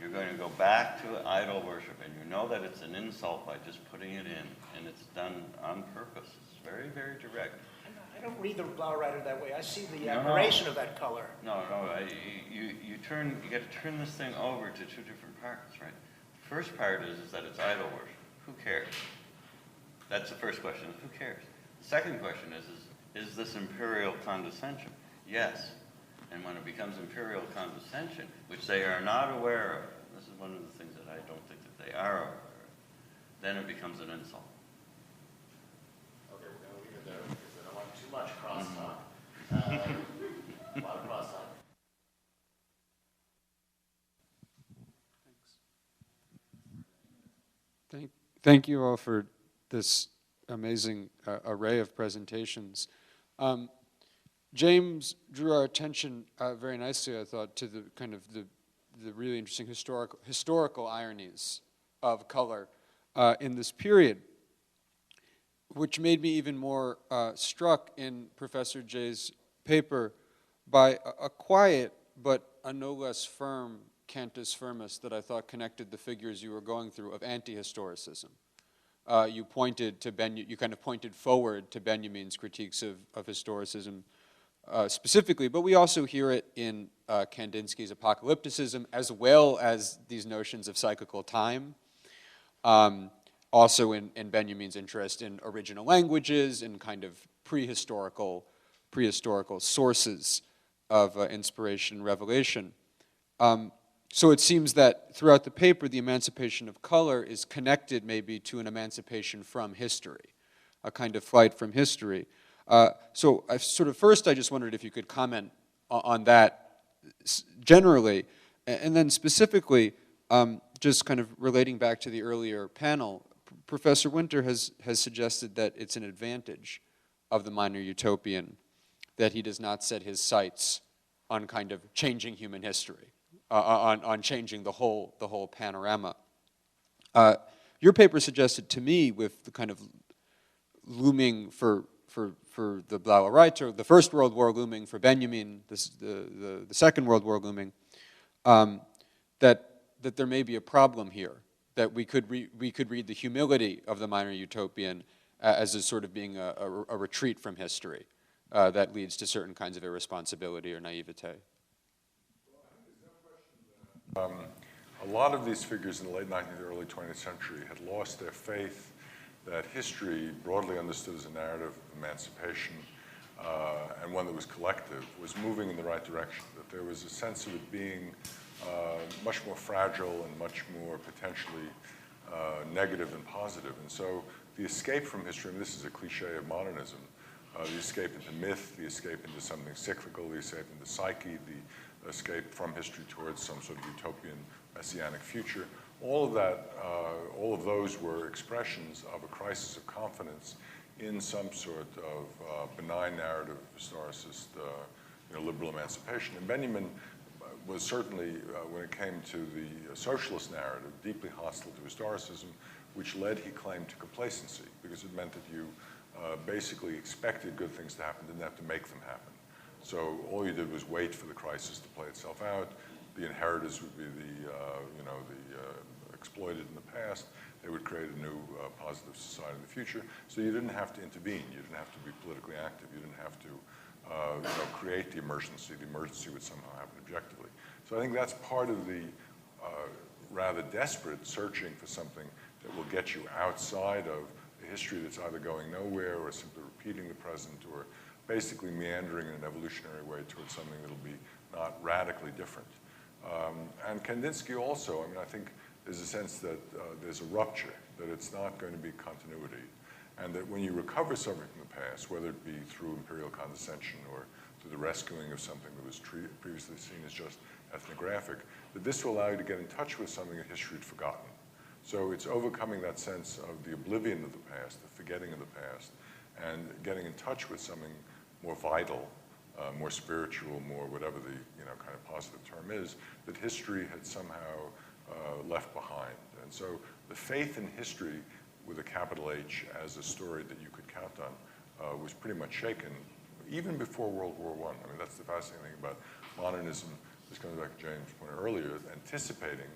you're going to go back to idol worship, and you know that it's an insult by just putting it in, and it's done on purpose. It's very, very direct. I don't read the Blaue Reiter that way. I see the admiration of that color. No, you got to turn this thing over to two different parts, right? The first part is that it's idol worship. Who cares? That's the first question. Who cares? The second question is this imperial condescension? Yes. And when it becomes imperial condescension, which they are not aware of, this is one of the things that I don't think that they are aware of, then it becomes an insult. Okay, we're going to leave it there because I don't want too much crosstalk. A lot of crosstalk. Thank you all for this amazing array of presentations. James drew our attention very nicely, I thought, to the kind of the really interesting historical ironies of color in this period, which made me even more struck in Professor Jay's paper by a quiet but a no less firm cantus firmus that I thought connected the figures you were going through of anti-historicism. You kind of pointed forward to Benjamin's critiques of historicism specifically, but we also hear it in Kandinsky's apocalypticism, as well as these notions of cyclical time. Also in Benjamin's interest in original languages and kind of prehistorical sources of inspiration and revelation. So it seems that throughout the paper, the emancipation of color is connected maybe to an emancipation from history, a kind of flight from history. So I just wondered if you could comment on that generally, and then specifically, just kind of relating back to the earlier panel, Professor Winter has suggested that it's an advantage of the minor utopian that he does not set his sights on kind of changing human history, on changing the whole panorama. Your paper suggested to me, with the kind of looming for the Blaue Reiter, the First World War looming for Benjamin, the Second World War looming, that there may be a problem here, that we could read the humility of the minor utopian as a sort of being a retreat from history that leads to certain kinds of irresponsibility or naivete. A lot of these figures in the late 19th, early 20th century had lost their faith that history, broadly understood as a narrative of emancipation, and one that was collective, was moving in the right direction, that there was a sense of it being much more fragile and much more potentially negative than positive. And so the escape from history, and this is a cliche of modernism, the escape into myth, the escape into something cyclical, the escape into psyche, the escape from history towards some sort of utopian messianic future, all of that, all of those were expressions of a crisis of confidence in some sort of benign narrative, historicist, liberal emancipation. And Benjamin was certainly, when it came to the socialist narrative, deeply hostile to historicism, which led, he claimed, to complacency, because it meant that you basically expected good things to happen, didn't have to make them happen. So all you did was wait for the crisis to play itself out. The inheritors would be the exploited in the past. They would create a new positive society in the future. So you didn't have to intervene. You didn't have to be politically active. You didn't have to create the emergency. The emergency would somehow happen objectively. So I think that's part of the rather desperate searching for something that will get you outside of a history that's either going nowhere or simply repeating the present or basically meandering in an evolutionary way towards something that'll be not radically different. And Kandinsky also, I mean, I think there's a sense that there's a rupture, that it's not going to be continuity, and that when you recover something from the past, whether it be through imperial condescension or through the rescuing of something that was previously seen as just ethnographic, that this will allow you to get in touch with something that history had forgotten. So it's overcoming that sense of the oblivion of the past, the forgetting of the past, and getting in touch with something more vital, more spiritual, more whatever the kind of positive term is, that history had somehow left behind. And so the faith in history with a capital H as a story that you could count on was pretty much shaken even before World War I. I mean, that's the fascinating thing about modernism. This comes back to James' point earlier, anticipating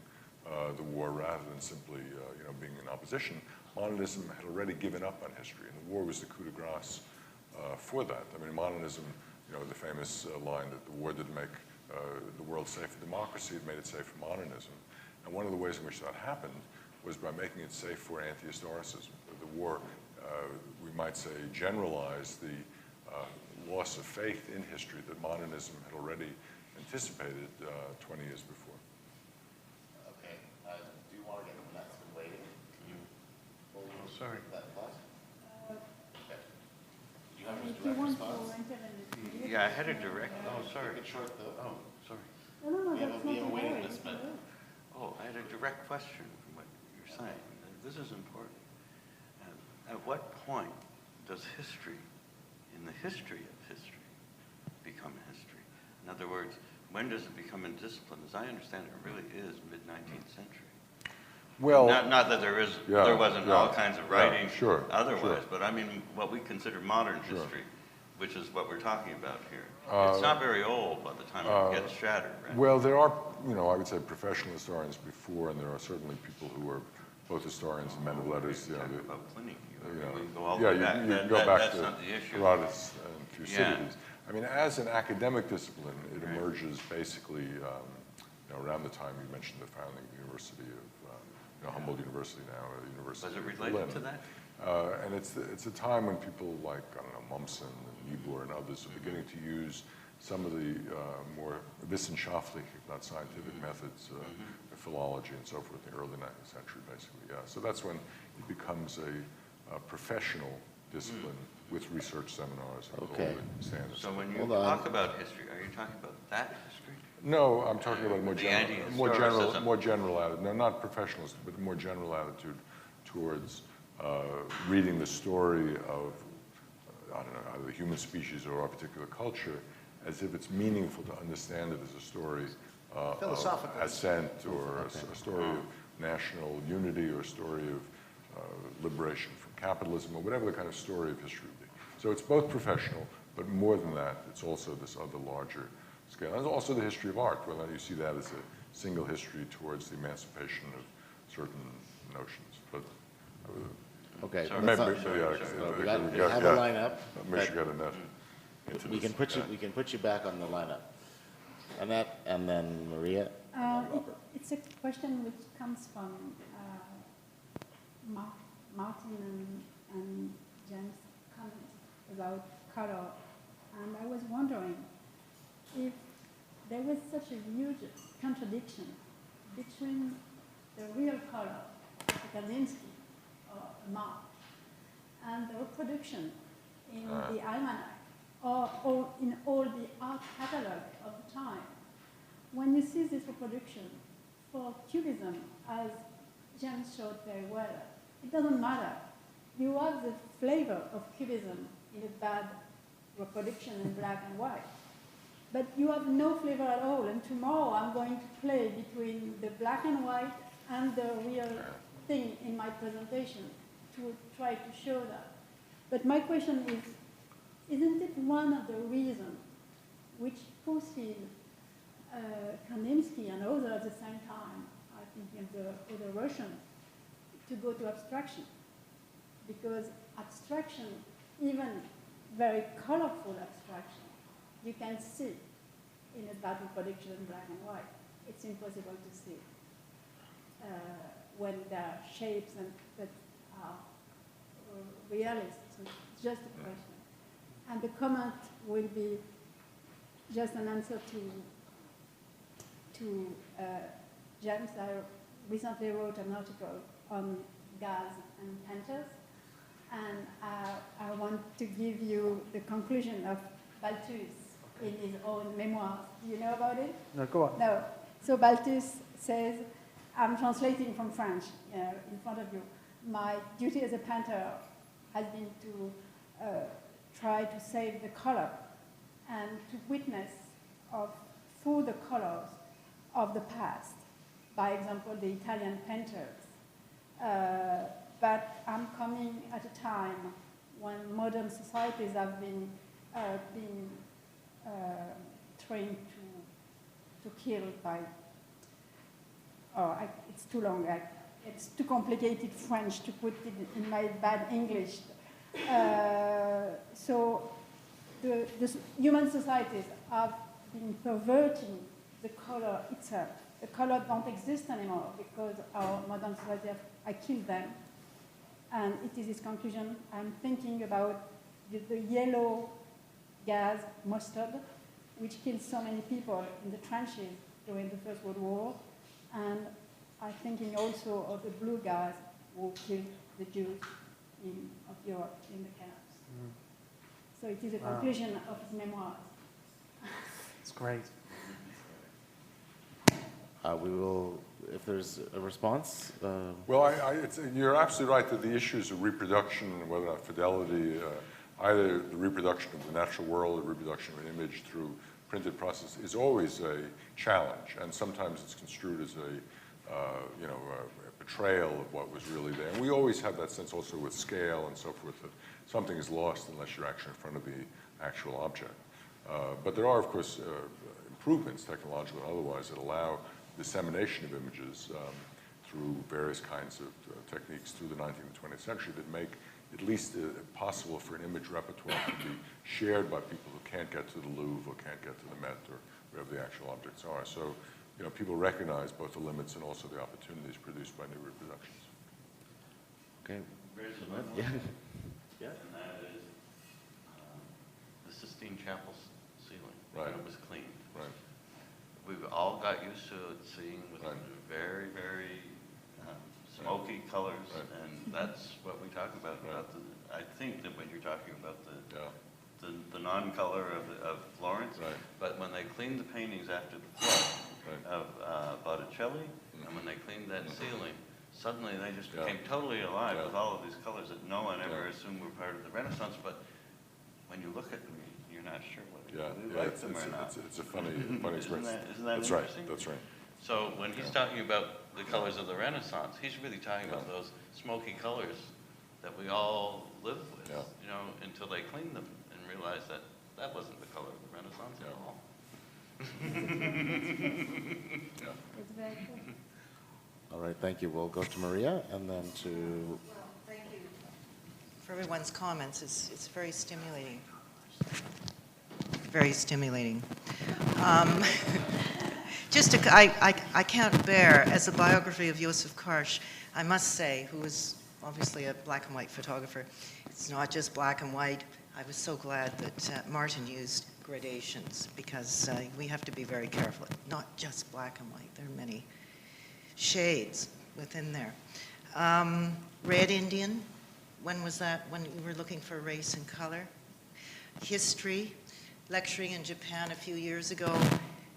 the war rather than simply being in opposition. Modernism had already given up on history, and the war was the coup de grace for that. I mean, modernism, the famous line that the war didn't make the world safe for democracy, it made it safe for modernism. And one of the ways in which that happened was by making it safe for anti-historicism. The war, we might say, generalized the loss of faith in history that modernism had already anticipated 20 years before. Okay. Do you want to get the next one waiting? Oh, sorry. That class? Okay. Do you have a If you direct want response? to enter in Yeah, I had a direct, oh, sorry. Keep it short, though. Oh, sorry. No, We have that's a- we not have a a waiting worry. list, but- Oh, I had a direct question from what you're saying. This is important. At what point does history, in the history of history, become history? In other words, when does it become a discipline? As I understand it, really is mid-19th century. Well, Not that there wasn't all kinds of writing sure, otherwise, sure. but I mean what we consider modern history, which is what we're talking about here. Uh, It's not very old by the time it gets shattered, right? Well, there are, I would say professional historians before, and there are certainly people who are both historians and men of letters. Talk about Pliny. We Yeah, can go all the way back. you can go back That's to not the issue. Herodotus and Yeah. Thucydides. I mean, as an academic discipline, it emerges basically around the time you mentioned the founding of the University of Humboldt University now, University Was it of related Berlin. to that? And it's a time when people like, I don't know, Mommsen and Niebuhr and others are beginning to use some of the more wissenschaftlich, if not scientific methods, philology and so forth, in the early 19th century, basically, yeah. So that's when it becomes a professional discipline with research seminars and Okay. all the standards. So when you Hold on. talk about history, are you talking about that history? No, I'm talking about a more The general, anti-historicism. more general attitude. No, not professionalism, but a more general attitude towards reading the story of, I don't know, either the human species or a particular culture as if it's meaningful to understand it as a story of Philosophical. ascent or a story of national unity or a story of liberation from capitalism or whatever the kind of story of history would be. So it's both professional, but more than that, it's also this other larger scale. And also the history of art, whether you see that as a single history towards the emancipation of certain notions. But Okay. Sorry. let's maybe, not- yeah, we got- we yeah, have yeah. a lineup. Maybe but you got enough. into We this. can put you. We can put you back on the lineup. Annette, and then Maria, and then Robert. It's a question which comes from Martin and James' comments about color. And I was wondering if there was such a huge contradiction between the real color of Kandinsky or Marx and the reproduction in the almanac or in all the art catalog of the time. When you see this reproduction for Cubism, as James showed very well, it doesn't matter. You have the flavor of Cubism in a bad reproduction in black and white. But you have no flavor at all. And tomorrow I'm going to play between the black and white and the real thing in my presentation to try to show that. But my question is, isn't it one of the reasons which pushed Kandinsky and others at the same time, I think in the Russians, to go to abstraction? Because abstraction, even very colorful abstraction, you can see in a battle prediction in black and white. It's impossible to see when there are shapes that are realist. So it's just a question. And the comment will be just an answer to James. I recently wrote an article on gas and panthers, and I want to give you the conclusion of Balthus in his own memoirs. Do you know about it? No, go on. No. So Balthus says, I'm translating from French in front of you. My duty as a painter has been to try to save the color and to witness through the colors of the past. By example, the Italian painters. But I'm coming at a time when modern societies have been trained to kill by, it's too long, it's too complicated French to put it in my bad English. So the human societies have been perverting the color itself. The color don't exist anymore because our modern society I killed them. And it is this conclusion. I'm thinking about the yellow gas, mustard, which killed so many people in the trenches during the First World War. And I'm thinking also of the blue gas who killed the Jews of Europe in the camps. Mm. So it is a conclusion of his memoirs. It's great. We will, if there's a response. Well, you're absolutely right that the issues of reproduction, whether or not fidelity, either the reproduction of the natural world or reproduction of an image through printed process is always a challenge, and sometimes it's construed as a betrayal of what was really there. And we always have that sense also with scale and so forth, that something is lost unless you're actually in front of the actual object. But there are, of course, improvements, technological and otherwise, that allow dissemination of images through various kinds of techniques through the 19th and 20th century that make at least possible for an image repertoire to be shared by people who can't get to the Louvre or can't get to the Met or wherever the actual objects are. So, people recognize both the limits and also the opportunities produced by new reproductions. Okay. There's another Yeah. one, Yeah. and that is the Sistine Chapel ceiling, Right. when it was cleaned. Right. We've all got used to it seeing with Right. very, very smoky colors, Right. and that's what we talk about. Right. I think that when you're talking about Yeah. the non-color of Florence, Right. but when they cleaned the paintings after the flood Right. of Botticelli, and when they cleaned that ceiling, suddenly they just Yeah. became totally alive Yeah. with all of these colors that no one ever Yeah. assumed were part of the Renaissance. But when you look at them, you're not sure whether you Yeah, like them or not. it's a funny experience. Isn't that That's interesting? right. That's right. So when he's talking about the colors of the Renaissance, he's really talking about those smoky colors that we all live with, Yeah. until they cleaned them and realized that that wasn't the color of the Renaissance at all. It's very cool. All right, thank you. We'll go to Maria and then to... Well, thank you for everyone's comments. It's very stimulating. Very stimulating. I can't bear, as a biography of Joseph Karsh, I must say, who was obviously a black and white photographer, it's not just black and white. I was so glad that Martin used gradations, because we have to be very careful. Not just black and white. There are many shades within there. Red Indian, when was that? When you were looking for race and color? History, lecturing in Japan a few years ago.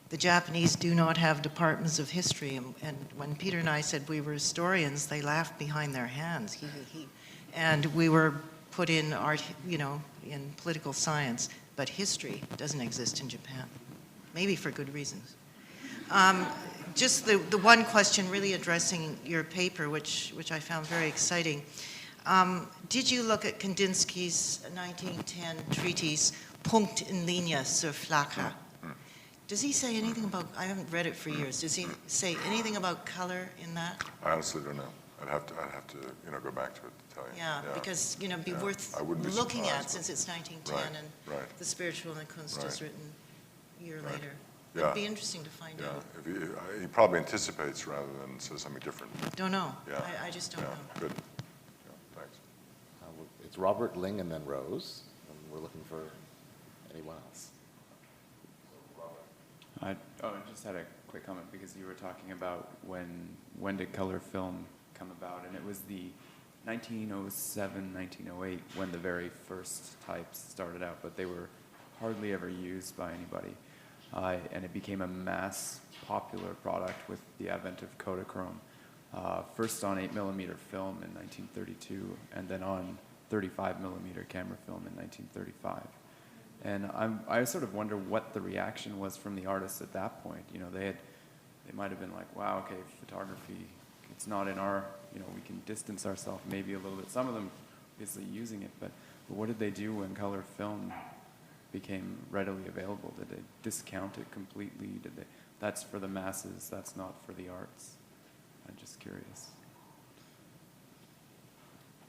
The Japanese do not have departments of history, and when Peter and I said we were historians, they laughed behind their hands. And we were put in art, in political science, but history doesn't exist in Japan, maybe for good reasons. Just the one question really addressing your paper, which I found very exciting. Did you look at Kandinsky's 1910 treatise, Punkt in Linie sur Flache? Does he say anything about, I haven't read it for years, does he say anything about color in that? I honestly don't know. I'd have to, go back to it to tell you. Yeah, because, it'd be worth I wouldn't be looking at surprised, since it's 1910 and right. the Spiritual and the Kunst is Right. written a year later. Yeah. It'd be interesting to find Yeah, out. if he probably anticipates rather than says something different. Don't know. Yeah. I just don't Yeah, know. good. Yeah, thanks. It's Robert, Ling, and then Rose, and we're looking for anyone else. I just had a quick comment because you were talking about when did color film come about, and it was the 1907, 1908 when the very first types started out, but they were hardly ever used by anybody. And it became a mass popular product with the advent of Kodachrome. First on 8mm film in 1932, and then on 35mm camera film in 1935. And I sort of wonder what the reaction was from the artists at that point. They might have been like, wow, okay, photography, it's not in our, we can distance ourselves maybe a little bit. Some of them obviously using it, but what did they do when color film became readily available? Did they discount it completely? That's for the masses, that's not for the arts? I'm just curious.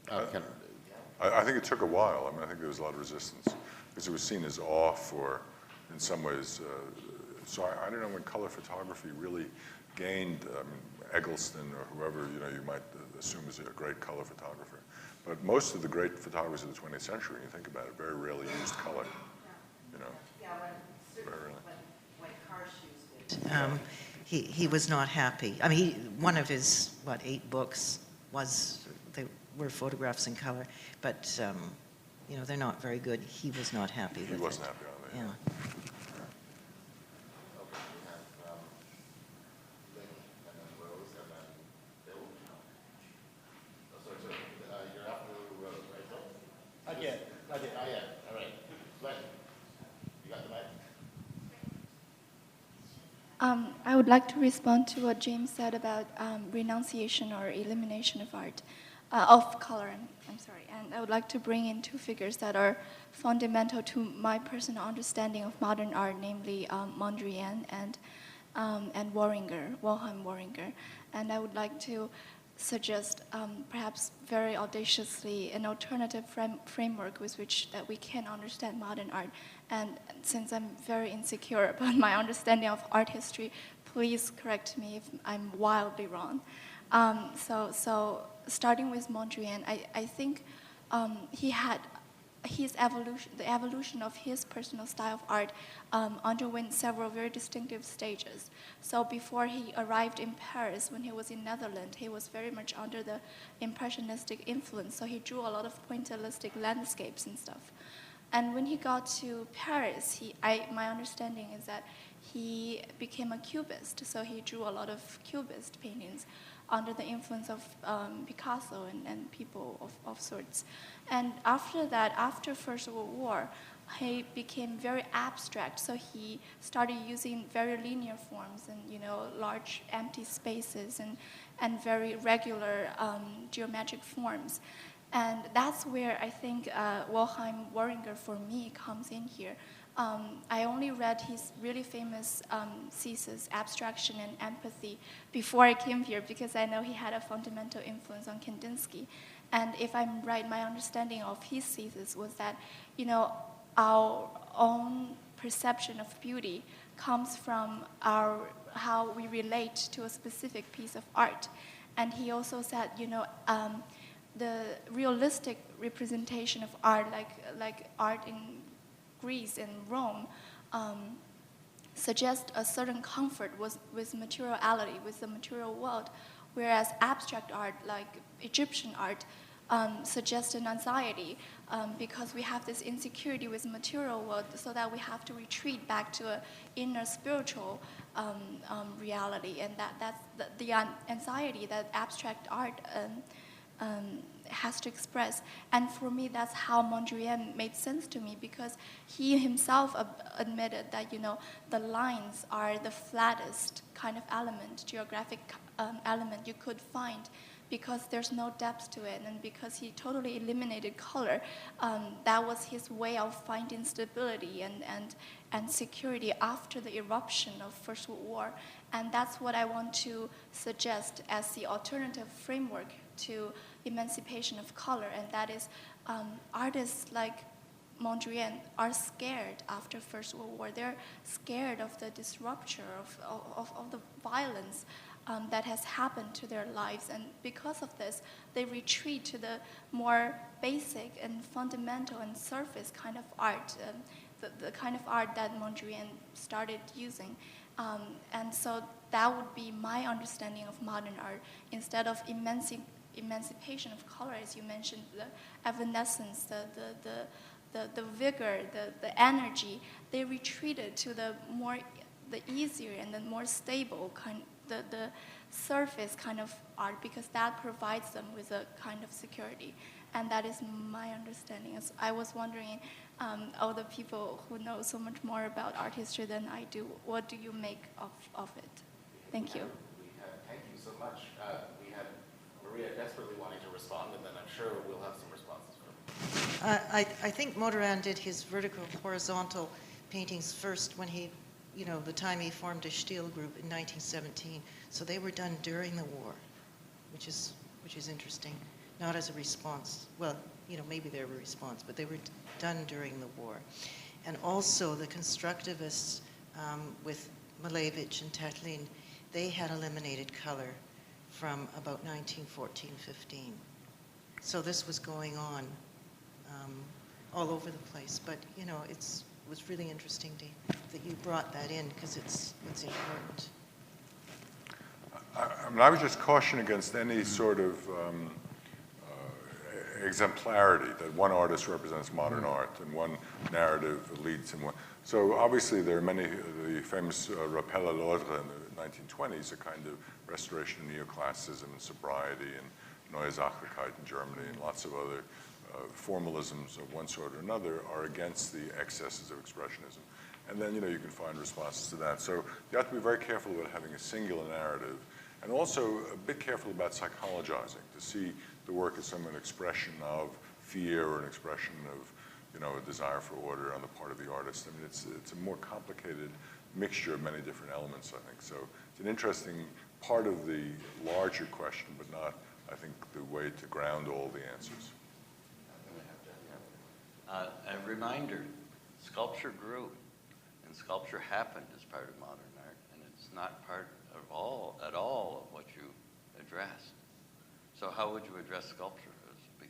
I think it took a while. I think there was a lot of resistance because it was seen as off or in some ways. So I don't know when color photography really gained. Eggleston or whoever you might assume is a great color photographer. But most of the great photographers of the 20th century, when you think about it, very rarely used color. Yeah, Very rarely. when Karsh used it, he was not happy. I mean, one of his, 8 books they were photographs in color, but, they're not very good. He was not happy with it. He wasn't happy on that. Yeah. I did. Oh, yeah, all right. Glenn, you got the mic? I would like to respond to what James said about renunciation or elimination of art, of color, I'm sorry. And I would like to bring in 2 figures that are fundamental to my personal understanding of modern art, namely Mondrian and Wilhelm Wöhringer. And I would like to suggest perhaps very audaciously an alternative framework with which that we can understand modern art. And since I'm very insecure about my understanding of art history, please correct me if I'm wildly wrong. So starting with Mondrian, I think he had the evolution of his personal style of art underwent several very distinctive stages. So before he arrived in Paris, when he was in Netherlands, he was very much under the impressionistic influence. So he drew a lot of pointillistic landscapes and stuff. And when he got to Paris, my understanding is that he became a cubist. So he drew a lot of cubist paintings under the influence of Picasso and people of sorts. And after that, after First World War, he became very abstract. So he started using very linear forms and large empty spaces and very regular geometric forms. And that's where I think Wilhelm Wöhringer for me comes in here. I only read his really famous thesis, Abstraction and Empathy, before I came here because I know he had a fundamental influence on Kandinsky. And if I'm right, my understanding of his thesis was that, our own perception of beauty comes from how we relate to a specific piece of art. And he also said, the realistic representation of art, like art in Greece and Rome, suggest a certain comfort with materiality, with the material world, whereas abstract art, like Egyptian art, suggests an anxiety because we have this insecurity with material world, so that we have to retreat back to an inner spiritual reality, and that's the anxiety that abstract art has to express. And for me, that's how Mondrian made sense to me, because he himself admitted that, the lines are the flattest kind of element, geographic element you could find, because there's no depth to it, and because he totally eliminated color. That was his way of finding stability and security after the eruption of First World War. And that's what I want to suggest as the alternative framework to emancipation of color, and that is artists like Mondrian are scared after First World War. They're scared of the disruption, of the violence that has happened to their lives. And because of this, they retreat to the more basic and fundamental and surface kind of art, the kind of art that Mondrian started using. And so that would be my understanding of modern art. Instead of emancipation of color, as you mentioned, the evanescence, the vigor, the energy, they retreated to the easier and the more stable kind, the surface kind of art, because that provides them with a kind of security. And that is my understanding. As I was wondering, all the people who know so much more about art history than I do, what do you make of it? Thank you. Thank you so much. We had Maria desperately wanting to respond, and then I'm sure we'll have some responses from I think Mondrian did his vertical horizontal paintings first when he, the time he formed a Stiel group in 1917. So they were done during the war, which is interesting, not as a response. Well, maybe they were a response, but they were done during the war. And also the constructivists with Malevich and Tatlin, they had eliminated color from about 1914-15. So this was going on all over the place. But, it was really interesting that you brought that in, because it's important. I would just caution against any sort of exemplarity, that one artist represents modern art and one narrative leads in one. So obviously there are many, the famous Rappel à l'ordre in the 1920s, a kind of restoration of neoclassicism and sobriety, and Neue Sachlichkeit in Germany, and lots of other formalisms of one sort or another are against the excesses of expressionism. And then, you can find responses to that. So you have to be very careful about having a singular narrative, and also a bit careful about psychologizing, to see the work as some an expression of fear or an expression of, a desire for order on the part of the artist. I mean, it's a more complicated mixture of many different elements, I think. So it's an interesting part of the larger question, but not, I think, the way to ground all the answers. A reminder, sculpture grew, and sculpture happened as part of modern art, and it's not part at all of what you addressed. So how would you address sculpture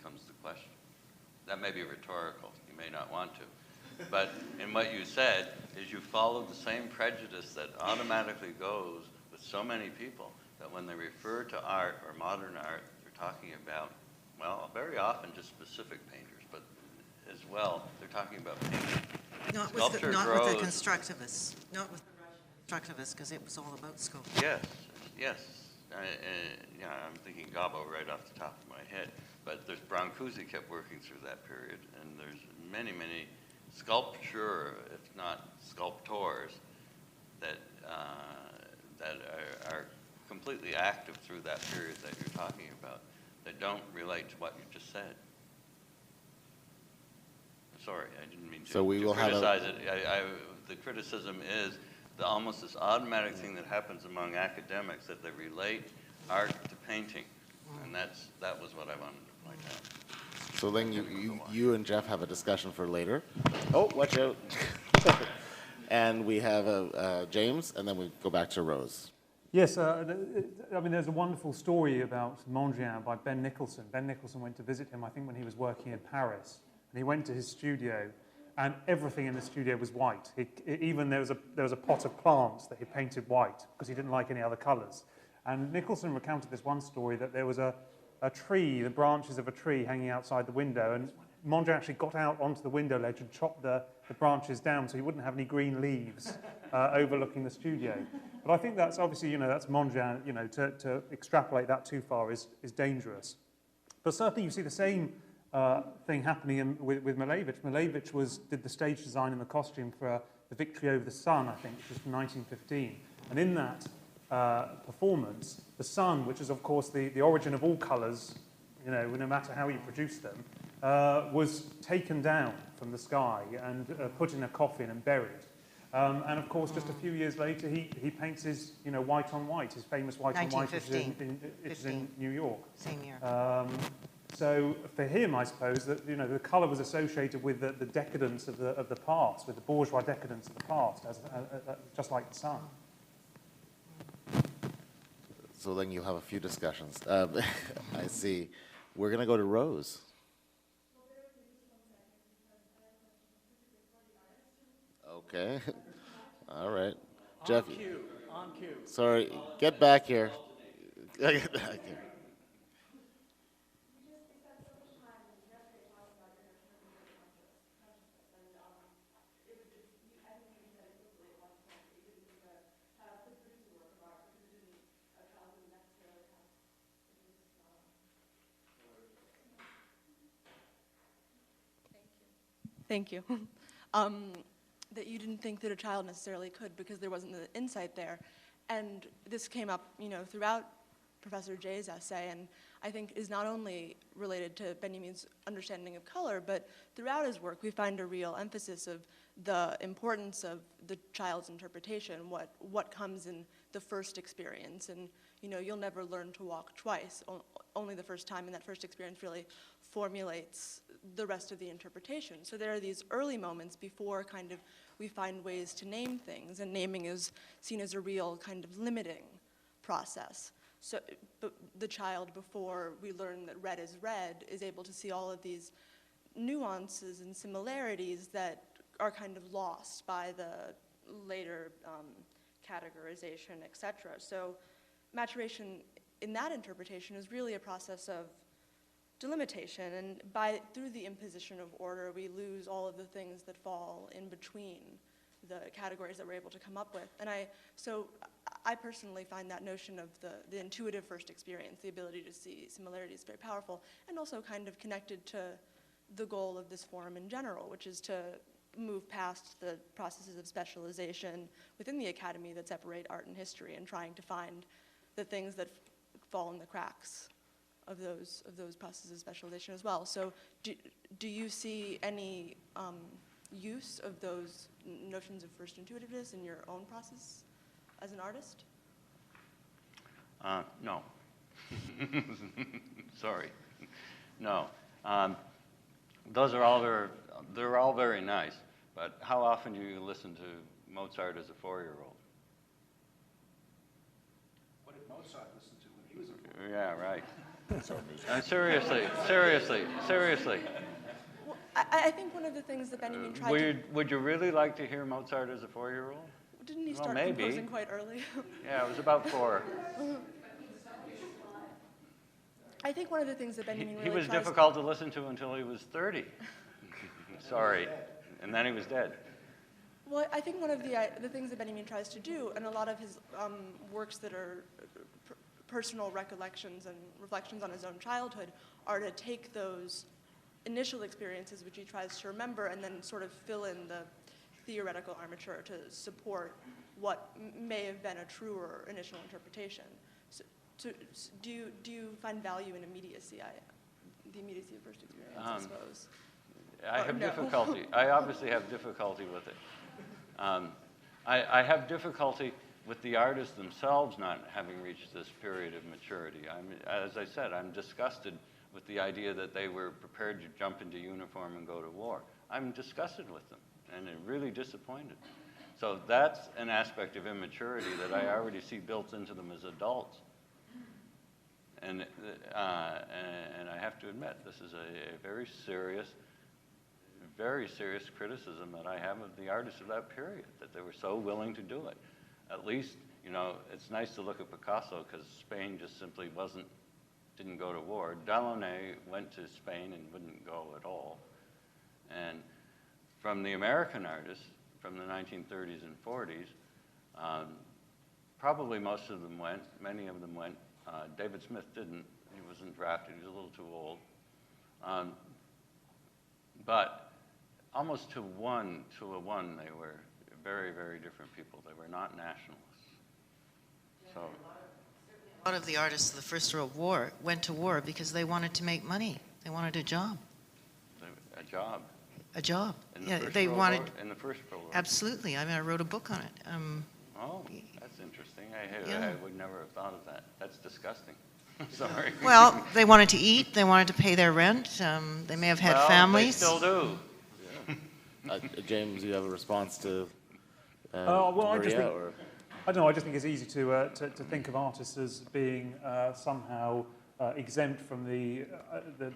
becomes the question. That may be rhetorical, you may not want to. But in what you said is you followed the same prejudice that automatically goes with so many people, that when they refer to art or modern art, they're talking about, well, very often just specific painters, but as well, they're talking about painting. Not with the constructivists. Not with the Russian constructivists, because it was all about sculpture. Yes. I'm thinking Gabo right off the top of my head. But there's Brancusi kept working through that period, and there's many, many sculpture, if not sculptors, that are completely active through that period that you're talking about, that don't relate to what you just said. Sorry, I didn't mean to criticize it. The criticism is almost this automatic thing that happens among academics, that they relate art to painting, and that was what I wanted to point out. So then you and Jeff have a discussion for later. Oh, watch out. And we have James, and then we go back to Rose. Yes, there's a wonderful story about Mondrian by Ben Nicholson. Ben Nicholson went to visit him, I think, when he was working in Paris. And he went to his studio, and everything in the studio was white. Even there was a pot of plants that he painted white because he didn't like any other colours. And Nicholson recounted this one story that there was a tree, the branches of a tree hanging outside the window, and Mondrian actually got out onto the window ledge and chopped the branches down so he wouldn't have any green leaves overlooking the studio. But I think that's obviously, that's Mondrian, to extrapolate that too far is dangerous. But certainly you see the same thing happening with Malevich. Malevich did the stage design and the costume for The Victory Over the Sun, I think, which was from 1915. And in that performance, the sun, which is of course the origin of all colours, you know, no matter how you produce them, was taken down from the sky and put in a coffin and buried. And of course, just a few years later, he paints his, you know, white on white, his famous white on white, which is in New York. Same year. So for him, I suppose that, you know, the colour was associated with the decadence of the past, with the bourgeois decadence of the past, just like the sun. So then you'll have a few discussions. I see. We're going to go to Rose. Okay. All right. Jeff. On cue. Sorry. Get back here. Get back here. Thank you. That you didn't think that a child necessarily could because there wasn't the insight there. And this came up, you know, throughout Professor Jay's essay, and I think is not only related to Benjamin's understanding of color, but throughout his work we find a real emphasis of the importance of the child's interpretation, what comes in the first experience. And, you know, you'll never learn to walk twice, only the first time, and that first experience really formulates the rest of the interpretation. So there are these early moments before kind of we find ways to name things, and naming is seen as a real kind of limiting process. So but the child, before we learn that red is red, is able to see all of these nuances and similarities that are kind of lost by the later categorization, et cetera. So maturation in that interpretation is really a process of delimitation, and through the imposition of order, we lose all of the things that fall in between the categories that we're able to come up with. And so I personally find that notion of the intuitive first experience, the ability to see similarities, very powerful, and also kind of connected to the goal of this forum in general, which is to move past the processes of specialization within the academy that separate art and history, and trying to find the things that fall in the cracks of those processes of specialization as well. So do you see any use of those notions of first intuitiveness in your own process as an artist? No. Sorry. No. Those are all they're all very nice, but how often do you listen to Mozart as a 4-year-old? What did Mozart listen to when he was a 4-year-old? Yeah, right. Seriously. Well, I think one of the things that Benjamin tried Would you really like to hear Mozart as a 4-year-old? Didn't he Well, start maybe. composing quite early? Yeah, it was about 4. I think one of the things that Benjamin really He was tries difficult to listen to until he was 30. Sorry. And then he was dead. Well, I think one of the things that Benjamin tries to do, and a lot of his works that are personal recollections and reflections on his own childhood, are to take those initial experiences which he tries to remember and then sort of fill in the theoretical armature to support what may have been a truer initial interpretation. So do you find value in immediacy? The immediacy of first experience, I suppose. I have no. difficulty. I obviously have difficulty with it. I have difficulty with the artists themselves not having reached this period of maturity. As I said, I'm disgusted with the idea that they were prepared to jump into uniform and go to war. I'm disgusted with them and really disappointed. So that's an aspect of immaturity that I already see built into them as adults. And I have to admit, this is a very serious criticism that I have of the artists of that period, that they were so willing to do it. At least, you know, it's nice to look at Picasso because Spain just simply didn't go to war. Delaunay went to Spain and wouldn't go at all. And from the American artists, from the 1930s and 40s, probably most of them went, many of them went. David Smith didn't, He wasn't drafted. He was a little too old. But almost to a one, they were very, very different people. They were not nationalists. So A lot of the artists of the First World War went to war because they wanted to make money. They wanted a job. a job. A job. In the Yeah, First they World wanted. War? In the First World War. Absolutely. I mean, I wrote a book on it. Oh, that's interesting. Yeah. I would never have thought of that. That's disgusting. Sorry. Well, they wanted to eat. They wanted to pay their rent. They may have had Well, families. They still do. James, you have a response to Well, I just Maria? think, Or? I don't know, I just think it's easy to think of artists as being somehow exempt from the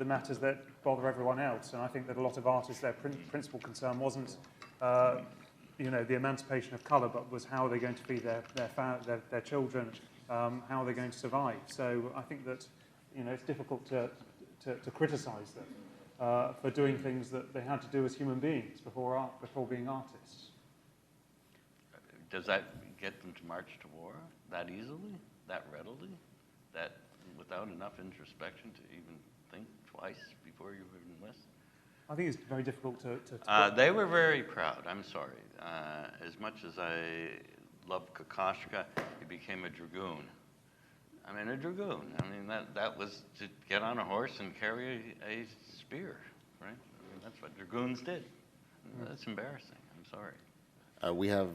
matters that bother everyone else. And I think that a lot of artists, their principal concern wasn't, the emancipation of colour, but was how are they going to feed their children, how are they going to survive. So I think that, it's difficult to criticise them for doing things that they had to do as human beings before being artists. Does that get them to march to war that easily, that readily, that without enough introspection to even think twice before you enlist? I think it's very difficult to They were very proud, I'm sorry. As much as I loved Kokoschka, he became a dragoon. I mean, a dragoon. I mean, that was to get on a horse and carry a spear, right? I mean, that's what dragoons did. That's embarrassing, I'm sorry. We have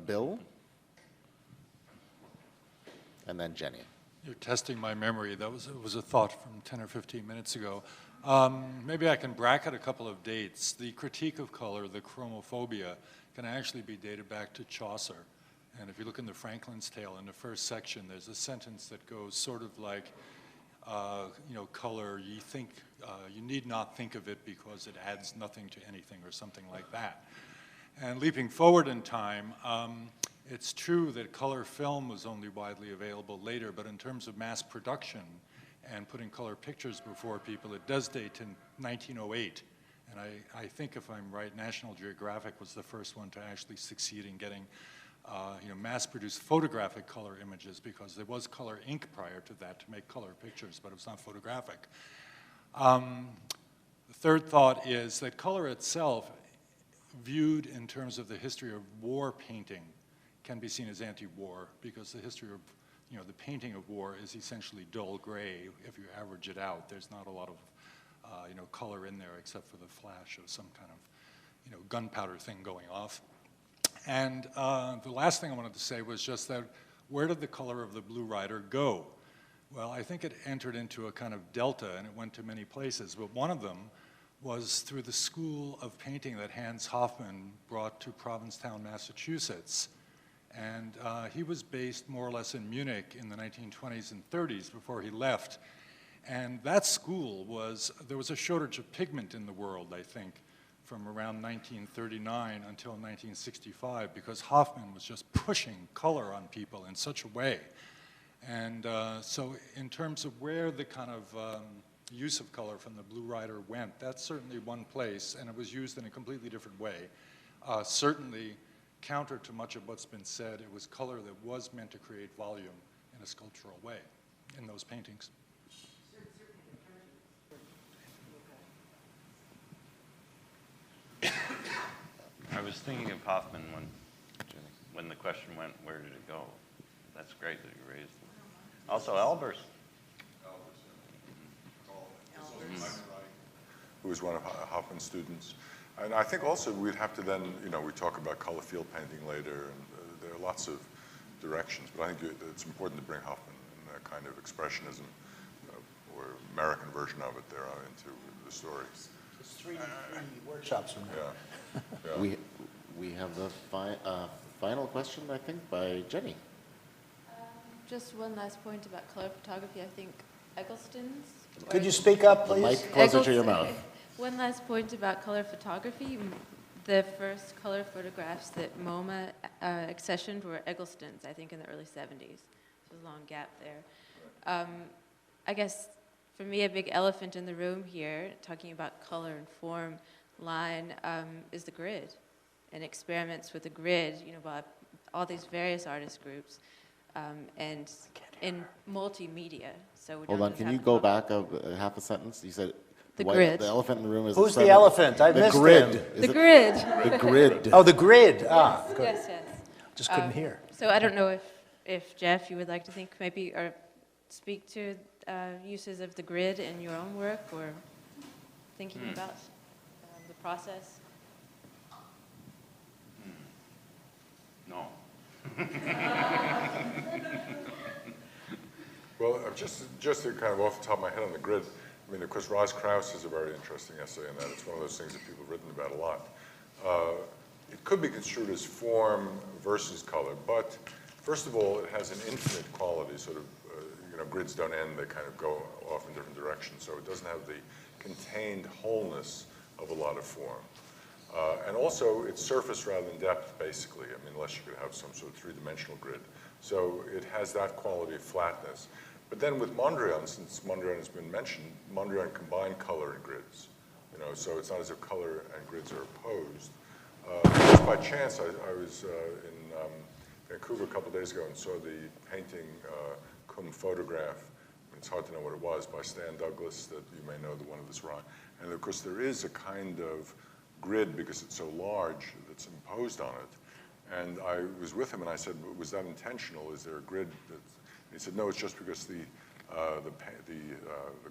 Bill, and then Jenny. You're testing my memory. That was a thought from 10 or 15 minutes ago. Maybe I can bracket a couple of dates. The critique of color, the chromophobia, can actually be dated back to Chaucer. And if you look in the Franklin's Tale, in the first section, there's a sentence that goes sort of like, color, you need not think of it because it adds nothing to anything, or something like that. And leaping forward in time, it's true that color film was only widely available later, but in terms of mass production and putting color pictures before people, it does date to 1908. And I think, if I'm right, National Geographic was the first one to actually succeed in getting mass-produced photographic color images, because there was color ink prior to that to make color pictures, but it was not photographic. The third thought is that color itself, viewed in terms of the history of war painting, can be seen as anti-war, because the history of the painting of war is essentially dull gray. If you average it out, there's not a lot of color in there except for the flash of some kind of gunpowder thing going off. And the last thing I wanted to say was just that, where did the color of the Blue Reiter go? Well, I think it entered into a kind of delta, and it went to many places, but one of them was through the school of painting that Hans Hofmann brought to Provincetown, Massachusetts. And he was based more or less in Munich in the 1920s and 30s before he left. And that school there was a shortage of pigment in the world, I think, from around 1939 until 1965, because Hofmann was just pushing color on people in such a way. And so in terms of where the kind of use of color from the Blue Reiter went, that's certainly one place, and it was used in a completely different way. Certainly, counter to much of what's been said, it was color that was meant to create volume in a sculptural way in those paintings. I was thinking of Hoffman when the question went, where did it go? That's great that you raised it. Also, Albers. Who was one of Hoffman's students. And I think also we'd have to then, we talk about color field painting later, and there are lots of directions, but I think it's important to bring Hoffman and that kind of expressionism, or American version of it there into the story. It's three workshops from now. Yeah. We have the final question, I think, by Jenny. Just one last point about color photography. I think Eggleston's. Could you speak up, please? The mic closer to your mouth. One last point about color photography. The first color photographs that MoMA accessioned were Eggleston's, I think, in the early 70s. There's a long gap there. I guess, for me, a big elephant in the room here, talking about color and form, line, is the grid, and experiments with the grid, by all these various artist groups. and in multimedia. So we Hold don't on, just can have you the go public- back a half a sentence? You said The grid. The elephant in the room is Who's the experiment- elephant? I the missed grid. him. Is The it- grid. The grid. Oh, the grid. Ah, good. Yes, yes. Just couldn't hear. So I don't know if Jeff, you would like to think maybe or speak to uses of the grid in your own work or thinking about the process. No. Well, just to kind of off the top of my head on the grid, I mean, of course, Roz Krauss is a very interesting essay in that. It's one of those things that people have written about a lot. It could be construed as form versus color, but first of all, it has an infinite quality, sort of, grids don't end, they kind of go off in different directions, so it doesn't have the contained wholeness of a lot of form. And also, it's surface rather than depth, basically. I mean, unless you could have some sort of three-dimensional grid. So it has that quality of flatness. But then with Mondrian, since Mondrian has been mentioned, Mondrian combined color and grids. So it's not as if color and grids are opposed. Just by chance, I was in Vancouver a couple days ago and saw the painting cum photograph. It's hard to know what it was, by Stan Douglas, that you may know, the one of this rock. And of course, there is a kind of grid, because it's so large, that's imposed on it. And I was with him, and I said, was that intentional? Is there a grid? And he said, no, it's just because the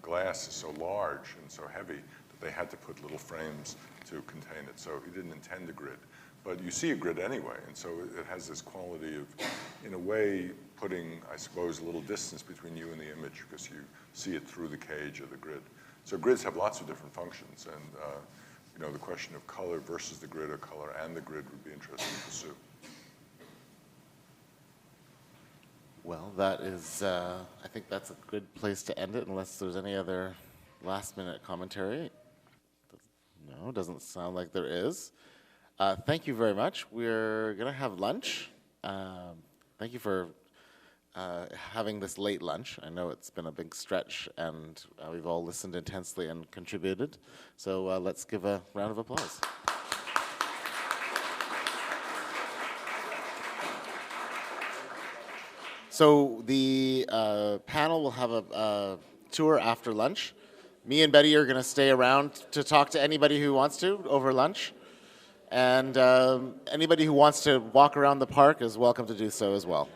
glass is so large and so heavy that they had to put little frames to contain it. So he didn't intend a grid. But you see a grid anyway, and so it has this quality of, in a way, putting, I suppose, a little distance between you and the image, because you see it through the cage of the grid. So grids have lots of different functions, and the question of color versus the grid, or color and the grid, would be interesting to pursue. Well, that is, I think that's a good place to end it, unless there's any other last-minute commentary. No, doesn't sound like there is. Thank you very much. We're going to have lunch. Thank you for having this late lunch. I know it's been a big stretch, and we've all listened intensely and contributed. So let's give a round of applause. So the panel will have a tour after lunch. Me and Betty are going to stay around to talk to anybody who wants to over lunch. And anybody who wants to walk around the park is welcome to do so as well.